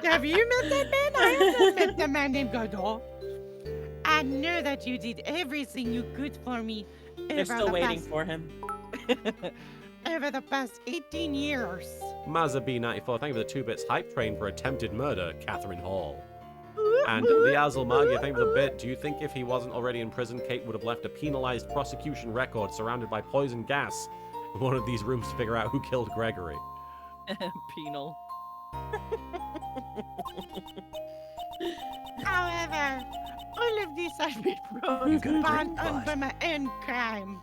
Have you met that man? I have not met the man named Godot. I know that you did everything you could for me. They're still waiting for him. Over the past 18 years. Mazza B94, thank you for the 2 bits. Hype train for attempted murder, Catherine Hall. And the Azel Magia, thank you for the bit. Do you think if he wasn't already in prison, Kate would have left a penalized prosecution record surrounded by poison gas in one of these rooms to figure out who killed Gregory? Penal. However, all of this has been brought upon by my own crime.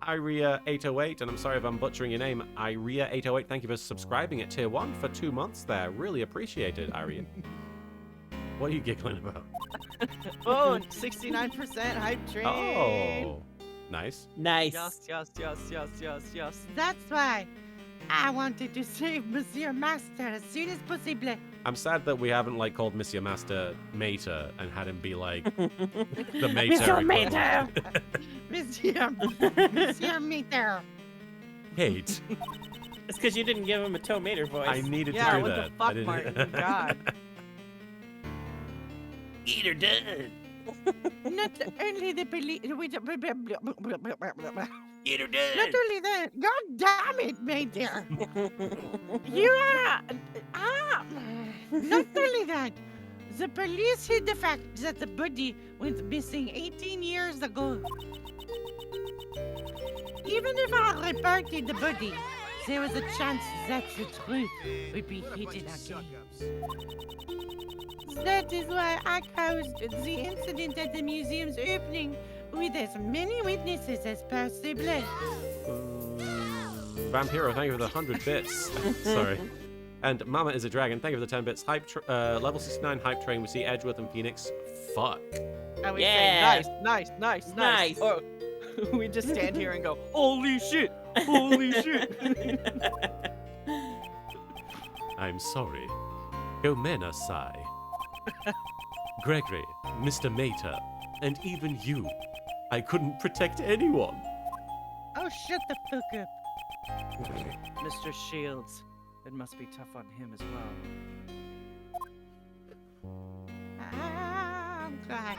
Iria808, and I'm sorry if I'm butchering your name. Iria808, thank you for subscribing at tier 1 for 2 months there. Really appreciate it, Iria. What are you giggling about? Oh, 69% hype train. Oh, nice. Nice. Yes. That's why I wanted to save Monsieur Master as soon as possible. I'm sad that we haven't called Monsieur Master Mater and had him be the Mater. Mr. Mater! Monsieur Mater. Hate. It's because you didn't give him a tomato voice. I needed Yeah, to do what that. the fuck, I didn't... Martin? God. Eat her dead. Not only the police. Eat her Not dead. only that. God damn it, Mater. You are. Not only that. The police hid the fact that the body went missing 18 years ago. Even if I reported the body, there was a chance that the truth would be hidden again. That is why I caused the incident at the museum's opening with as many witnesses as possible. Vampiro, thank you for the 100 bits. Sorry. And Mama is a Dragon, thank you for the 10 bits. Level 69 hype train, we see Edgeworth and Phoenix. Fuck. And we Yeah. say, nice. Nice. Or we just stand here and go, holy shit. I'm sorry. Gomena-sai. Gregory, Mr. Mater, and even you. I couldn't protect anyone. Oh, shut the fuck up. Mr. Shields. It must be tough on him as well. I'm crying.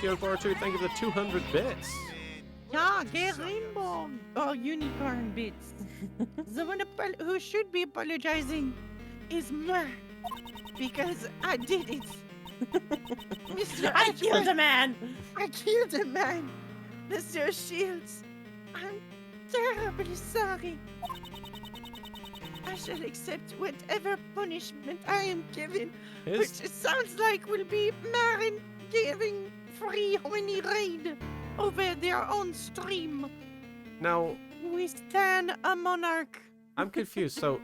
Geo402, thank you for the 200 bits. Yeah, get rainbow or unicorn bits. The one who should be apologizing is me, because I did it. Mr. I killed a man. I killed a man. Mr. Shields, I'm terribly sorry. I shall accept whatever punishment I am given, which it sounds like will be Marin getting free honey raid over their own stream. Now, We stand a monarch. I'm confused. So,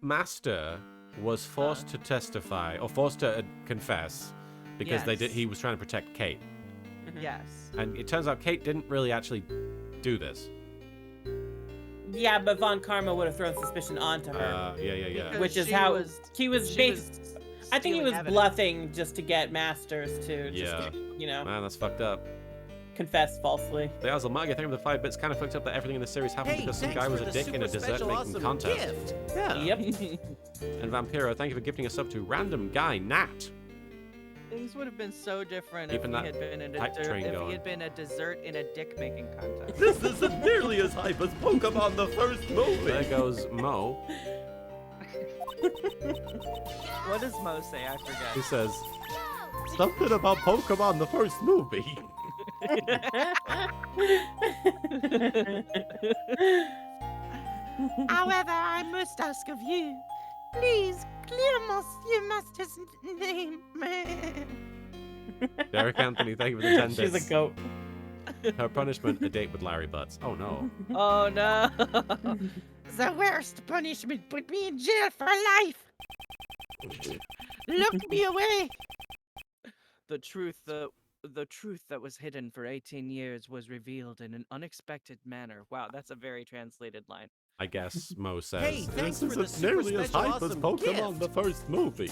Master was forced to testify, or forced to confess, because Yes. he was trying to protect Kate. Yes. And it turns out Kate didn't really actually do this. Yeah, but Von Karma would have thrown suspicion onto her. Yeah. Because Which is she how was- he was she based. was I think he stealing was evidence. bluffing just to get Masters to just, Yeah. Man, that's fucked up. confess falsely. The Azalmagi, I think of the 5 bits kind of fucked up that everything in the series happened Hey, because some thanks guy was for a the dick in a super dessert special making awesome contest. gift. Yeah. Yep. And Vampiro, thank you for gifting us up to random guy Nat. Things would have been so different Keeping if he that had been hype train if going. he had been a dessert in a dick making contest. This isn't nearly as hype as Pokemon the first movie. There goes Mo. What does Mo say? I He forget. says, Something about Pokemon the first movie. However, I must ask of you, please clear Monsieur Master's name. Derek Anthony, thank you for the 10 bits. She's a goat. Her punishment, a date with Larry Butts. Oh no. Oh no. The worst punishment would be in jail for life. Look me away. The truth that was hidden for 18 years was revealed in an unexpected manner. Wow, that's a very translated line. I guess Mo says. Hey, thanks this for the isn't nearly super as special hype as awesome Pokemon gift." the first movie.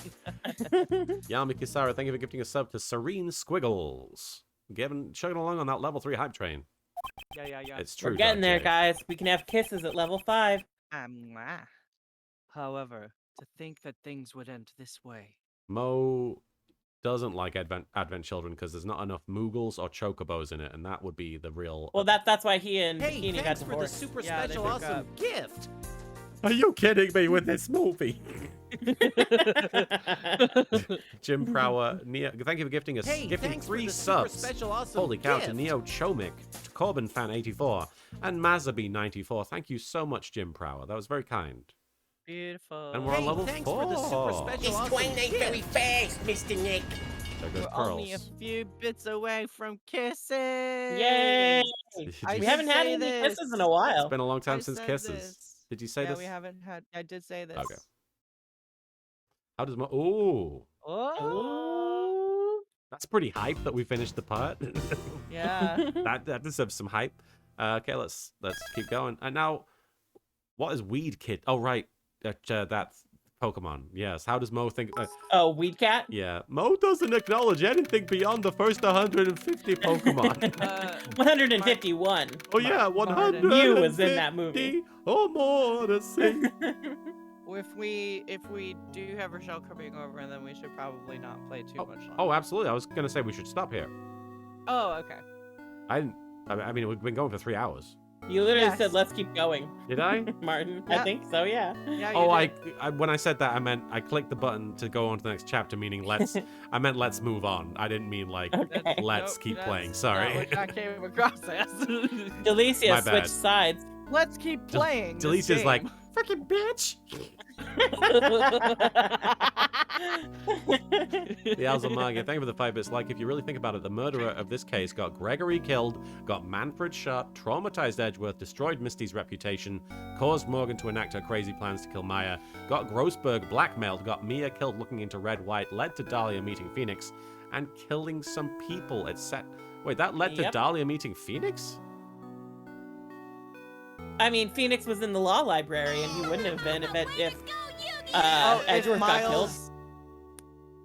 Yami Kisara, thank you for gifting a sub to Serene Squiggles. Chugging along on that level 3 hype train. Yeah. It's true. We're getting there, Dr. J. guys. We can have kisses at level 5. Mwah. However, to think that things would end this way. Mo doesn't like Advent Children because there's not enough Moogles or Chocobos in it, and that would be the real. Well, that's why he and Hey, Bikini got thanks for the divorced. super Yeah, they special broke awesome up. gift. Are you kidding me with this movie? Jim Prower, Neo, thank you for gifting us. Hey, gifting thanks for 3 the super subs. special awesome Holy cow, to gift. Neo Chomik, to Corbin Fan 84, and Mazabi94. Thank you so much, Jim Prower. That was very kind. Beautiful. And we're on Hey, level thanks 4. for the super special It's awesome 28 very gift. fast, Mr. Nick. There goes We're only a Pearls. few bits away from kisses. Yay! I We did haven't had say any this. kisses in a while. It's been a long time I since said kisses. this. Did you say Yeah, this? we haven't had. I did say this. Okay. How does Mo? Ooh, Oh. that's pretty hype that we finished the part. Yeah. that deserves some hype. Okay, let's keep going. And now, what is Weed Kid? Oh right, that's Pokemon. Yes. How does Mo think? Oh, Weed Cat? Yeah, Mo doesn't acknowledge anything beyond the first 150 Pokemon. 151. Oh yeah, Martin. 100. You was in that movie. Or more to see. If we do have Rochelle coming over, then we should probably not play too much longer. Oh, absolutely. I was gonna say we should stop here. Oh, okay. I mean, we've been going for 3 hours. You literally Yes. said, let's keep going, Did I? Martin. Yeah. I think so, yeah. Yeah. Oh, you did. I when I said that, I meant I clicked the button to go on to the next chapter, meaning let's. I meant let's move on. I didn't mean like Okay. let's Nope, keep that's playing. not Sorry. what I came across as. Delicia My switched bad. sides. Let's keep playing. this Delicia's like game. fucking bitch. The Alzamagia, thank you for the 5 bits. Like, if you really think about it, the murderer of this case got Gregory killed, got Manfred shot, traumatized Edgeworth, destroyed Misty's reputation, caused Morgan to enact her crazy plans to kill Maya, got Grossberg blackmailed, got Mia killed looking into red white, led to Dahlia meeting Phoenix, and killing some people. It's set. Wait, that led to Yep. Dahlia meeting Phoenix? I mean, Phoenix was in the law library, and he wouldn't have been if Oh, if Edgeworth got killed. Miles.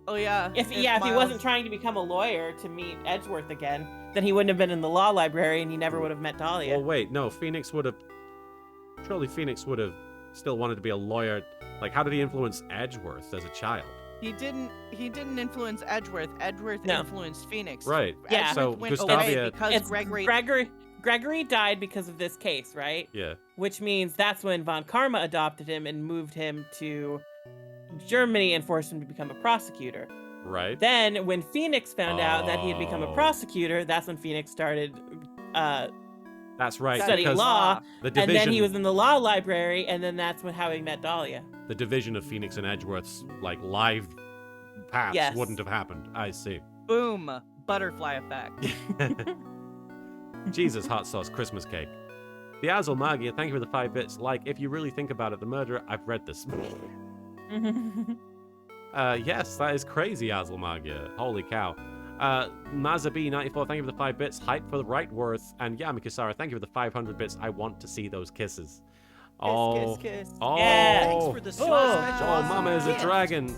Oh yeah. If he Miles- wasn't trying to become a lawyer to meet Edgeworth again, then he wouldn't have been in the law library, and he never would have met Dahlia. Well, wait, no, Phoenix would have. Surely Phoenix would have still wanted to be a lawyer. Like, how did he influence Edgeworth as a child? He didn't influence Edgeworth. Edgeworth No. influenced Phoenix. Right. Yeah. Edgeworth So went Gustavia. away because It's Gregory. Gregory died because of this case, right? Yeah. Which means that's when Von Karma adopted him and moved him to Germany and forced him to become a prosecutor. Right. Then, when Phoenix found out that he had become a Oh. prosecutor, that's when Phoenix started That's right. studying because law. The And division. then he was in the law library, and then that's how he met Dahlia. The division of Phoenix and Edgeworth's like live paths Yes. wouldn't have happened. I see. Boom. Butterfly effect. Jesus, hot sauce Christmas cake. The Azul Magia, thank you for the 5 bits. Like, if you really think about it, the murderer. I've read this. Yes, that is crazy, Azul Magia. Holy cow. Mazabi94, thank you for the 5 bits. Hype for the right worth. And Yamikisara, thank you for the 500 bits. I want to see those kisses. Oh, Kiss. oh, Yeah. Thanks for the super Oh. special oh, awesome Mama is a gift. dragon.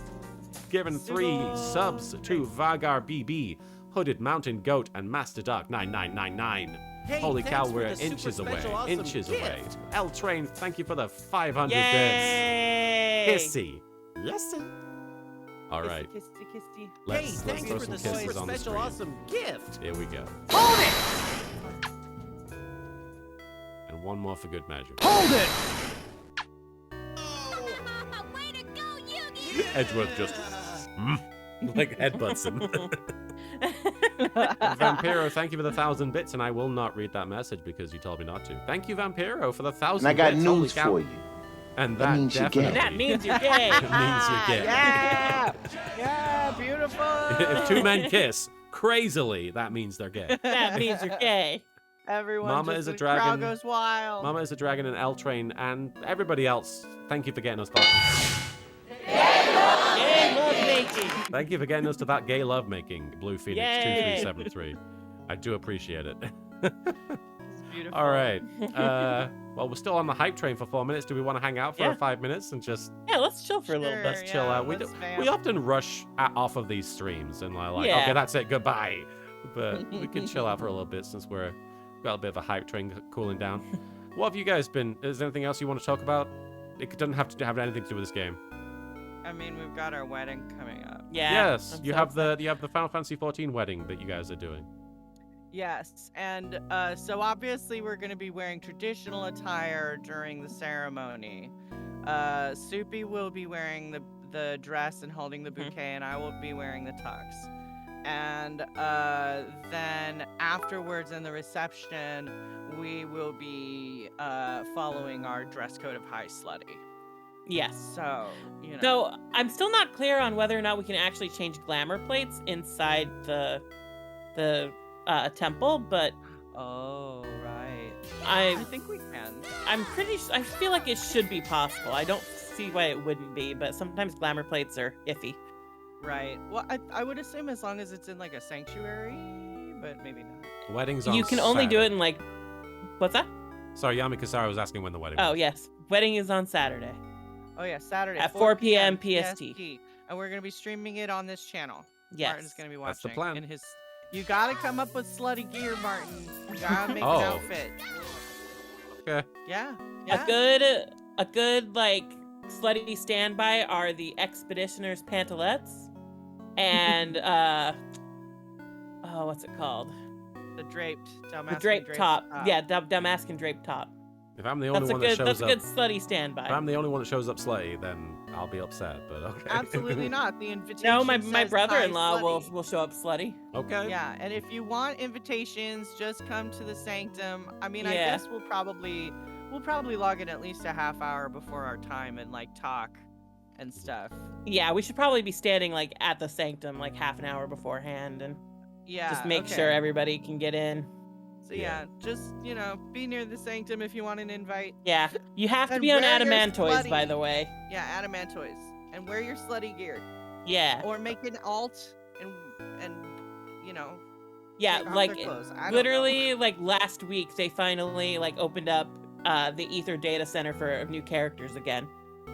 Giving 3 Super. subs to Vagar BB, Hooded Mountain Goat, and Master Dark 9999. Hey, Holy thanks cow, for we're the super inches away. special awesome Inches away. gift. L Train, thank you for the 500 bits. Yay! Kissy. Yesy. All right, Kissy. Hey, let's thanks throw for some the super kisses on the special screen. awesome gift. Here we go. Hold it! And one more for good measure. Hold it! Way to go, Yugi! Edgeworth just like headbutts him. Vampiro, thank you for the 1,000 bits, and I will not read that message because you told me not to. Thank you, Vampiro, for the 1,000 And I got bits. Holy news cow. for you. And That that, means you're gay. definitely That means you're gay. means you're gay. Yeah. Yeah. Beautiful. If 2 men kiss crazily, that means they're gay. That means you're gay. Everyone Mama just is a the crowd dragon. goes wild. Mama is a Dragon and L Train and everybody else. Thank you for getting us that. Yay, love making. Thank you for getting us to that gay lovemaking, Blue Phoenix Yay. 2373. I do appreciate it. It's beautiful. All right. Well, we're still on the hype train for 4 minutes. Do we want to hang out for Yeah. 5 minutes and just Yeah, let's chill for a little Sure. bit. let's chill yeah, out? We let's we vamp. often rush off of these streams and like, Yeah. okay, that's it, goodbye. But we can chill out for a little bit since we've got a bit of a hype train cooling down. What have you guys been? Is there anything else you want to talk about? It doesn't have to have anything to do with this game. I mean, we've got our wedding coming up. Yeah. Yes, I'm you so have excited. the Final Fantasy 14 wedding that you guys are doing. Yes, and so obviously we're going to be wearing traditional attire during the ceremony. Soupy will be wearing the dress and holding the bouquet, and I will be wearing the tux. And then afterwards in the reception, we will be following our dress code of high slutty. Yes. So, you know. So I'm still not clear on whether or not we can actually change glamour plates inside the temple, but Oh, right. I I think we can. I feel like it should be possible. I don't see why it wouldn't be, but sometimes glamour plates are iffy. Right. Well, I would assume as long as it's in like a sanctuary, but maybe not. Weddings on You can only do it Saturday. in like, what's that? Sorry, Yami Kasara was asking when the wedding Oh was. yes, wedding is on Saturday. Oh yeah, Saturday At 4 p.m. PST. And we're gonna be streaming it on this channel. Yes. Martin's gonna be watching. That's the plan. In his, you gotta come up with slutty gear, Martin. You gotta make Oh. an outfit. Okay. Yeah. Yeah. A good like slutty standby are the Expeditioner's pantalettes, and what's it called? The draped, The draped top. Yeah, Damascus draped top. If I'm the only That's a one that good. shows That's a up, good slutty standby. if I'm the only one that shows up slutty, then I'll be upset. But okay. Absolutely not. The invitation. No, my says brother-in-law hi, will slutty. show up slutty. Okay. Yeah, and if you want invitations, just come to the sanctum. I mean, I Yeah. guess we'll probably log in at least a half hour before our time and like talk and stuff. Yeah, we should probably be standing like at the sanctum like half an hour beforehand and Yeah. just make okay. sure everybody can get in. So yeah, just be near the sanctum if you want an invite. Yeah, you have to And be on wear your Adamantoys, by slutty- the way. Yeah, Adamantoys, and wear your slutty gear, Yeah, or make an alt and yeah, take off like their clothes. I don't know. literally, like last week they finally like opened up the Ether data center for new characters again,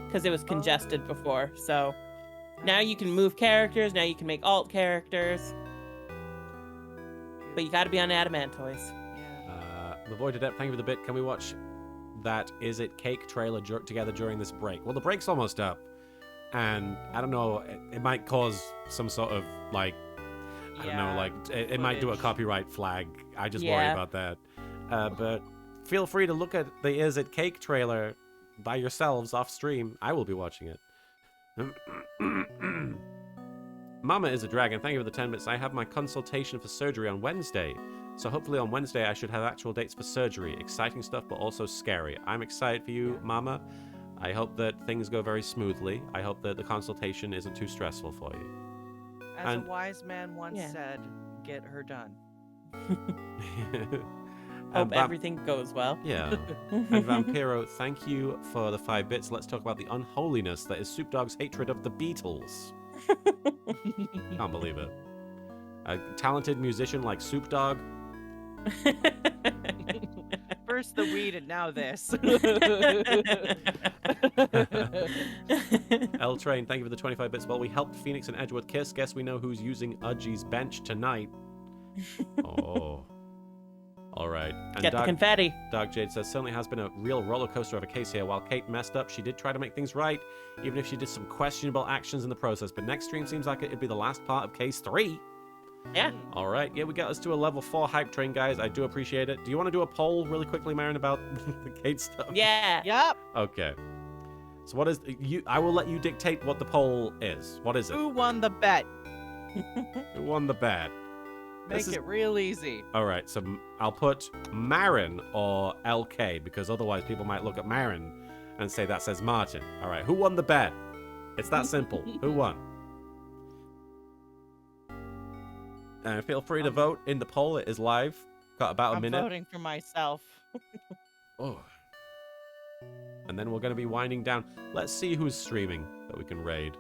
because it was congested before. So now you can move characters. Now you can make alt characters, but you got to be on Adamantoys. Yeah. The Void Adept, thank you for the bit. Can we watch that Is It Cake trailer together during this break? Well, the break's almost up, and I don't know, it might cause some sort of like, I don't know, Yeah, like it might do a footage. copyright flag. I just worry Yeah. about that. But feel free to look at the Is It Cake trailer by yourselves off stream. I will be watching it. Mama is a dragon. Thank you for the 10 bits. I have my consultation for surgery on Wednesday. So hopefully on Wednesday I should have actual dates for surgery. Exciting stuff, but also scary. I'm excited for you, Mama. I hope that things go very smoothly. I hope that the consultation isn't too stressful for you. As and- a wise man once Yeah. said, "Get her done." Hope everything goes well. Yeah. And Vampiro, thank you for the 5 bits. Let's talk about the unholiness that is Soup Dog's hatred of the Beatles. Can't believe it. A talented musician like Soup Dog. First the weed and now this. L Train, thank you for the 25 bits. Well, we helped Phoenix and Edgewood kiss. Guess we know who's using Udgy's bench tonight. Oh. All right. And Get the confetti. Dark Jade says, certainly has been a real roller coaster of a case here. While Kate messed up, she did try to make things right, even if she did some questionable actions in the process. But next stream seems like it'd be the last part of case 3. Yeah. All right. Yeah, we got us to a level 4 hype train, guys. I do appreciate it. Do you want to do a poll really quickly, Marin, about the Kate stuff? Yeah. Yep. Okay. So what is you? I will let you dictate what the poll is. What is it? Who won the bet? Who won the bet? Make This is- it real easy. All right. So I'll put Marin or LK because otherwise people might look at Marin and say that says Martin. All right. Who won the bet? It's that simple. Who won? Feel free to vote in the poll. It is live. Got about a I'm minute. voting for myself. Oh. And then we're going to be winding down. Let's see who's streaming that we can raid.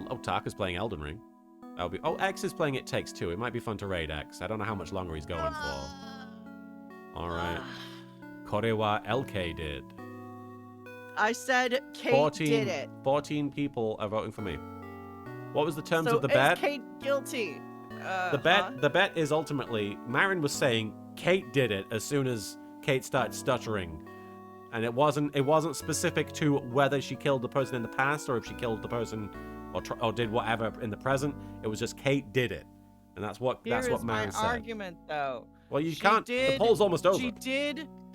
Oh, Tarka's playing Elden Ring. That'll be. Oh, X is playing It Takes Two. It might be fun to raid X. I don't know how much longer he's going for. All right. Korewa LK did. I said Kate did it. 14 people are voting for me. What was the terms So of the is bet? Kate guilty? The bet is ultimately Marin was saying Kate did it as soon as Kate started stuttering, and it wasn't specific to whether she killed the person in the past or if she killed the person or did whatever in the present. It was just Kate did it, and that's what Marin said. Argument though. Well, you She can't. The poll's almost over.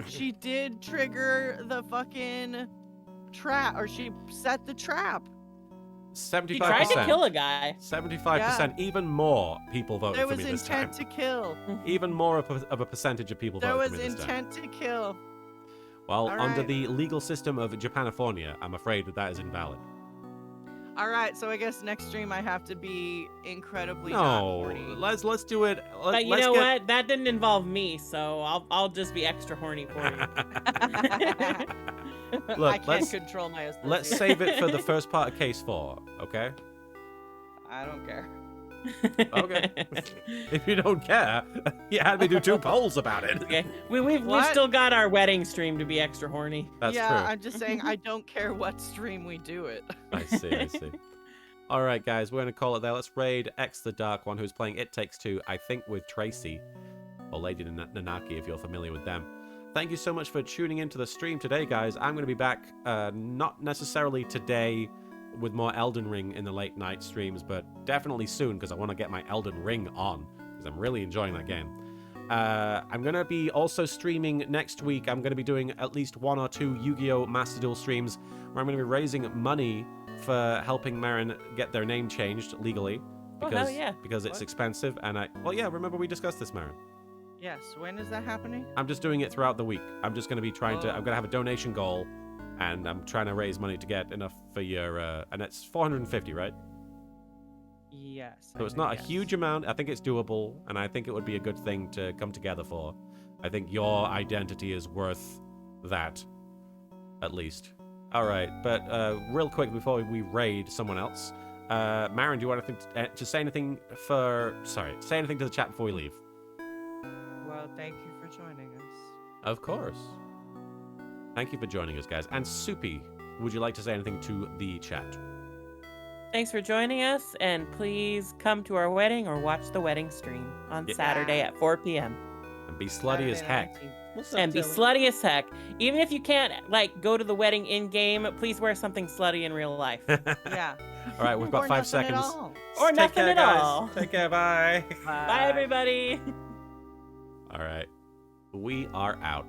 She did trigger the fucking trap, or she set the trap. 75%. He tried to kill a guy. 75%. Even more people voted There for was me this time. intent to kill. Even more of a percentage of people There voted was for me this time. intent to kill. Well, All under right. the legal system of Japanifornia, I'm afraid that is invalid. All right, so I guess next stream I have to be incredibly not No, horny. let's do it. But you know what? That didn't involve me, so I'll just be extra horny for you. Look, I can't let's control my associates. let's save it for the first part of case 4, okay? I don't care. Okay. If you don't care, you had me do 2 polls about it. Okay. We've What? still got our wedding stream to be extra horny. That's yeah, true. I'm just saying I don't care what stream we do it. I see. All right, guys, we're going to call it there. Let's raid X the Dark One, who's playing It Takes Two, I think with Tracy, or Lady Nanaki, if you're familiar with them. Thank you so much for tuning into the stream today, guys. I'm going to be back, not necessarily today with more Elden Ring in the late night streams, but definitely soon, because I want to get my Elden Ring on, because I'm really enjoying that game. I'm going to be also streaming next week. I'm going to be doing at least 1 or 2 Yu-Gi-Oh! Master Duel streams, where I'm going to be raising money for helping Marin get their name changed legally, because, because it's What? expensive, and remember we discussed this, Marin. Yes, when is that happening? I'm just doing it throughout the week. I'm just going to be trying to, I'm going to have a donation goal, and I'm trying to raise money to get enough for your, and it's 450, right? Yes. So it's not a huge amount. I think it's doable, and I think it would be a good thing to come together for. I think your identity is worth that, at least. All right, but real quick before we raid someone else, Marin, do you want to say anything say anything to the chat before we leave? Well, thank you for joining us. Of course. Thank you for joining us, guys. And Soupy, would you like to say anything to the chat? Thanks for joining us, and please come to our wedding or watch the wedding stream on Saturday at 4 p.m. And be slutty as heck. And be slutty as heck. Even if you can't, go to the wedding in-game, please wear something slutty in real life. Yeah. All right, we've got Or 5 nothing seconds. at all. Or Take nothing care, at guys. all. Take care, bye. Bye, everybody. All right. We are out.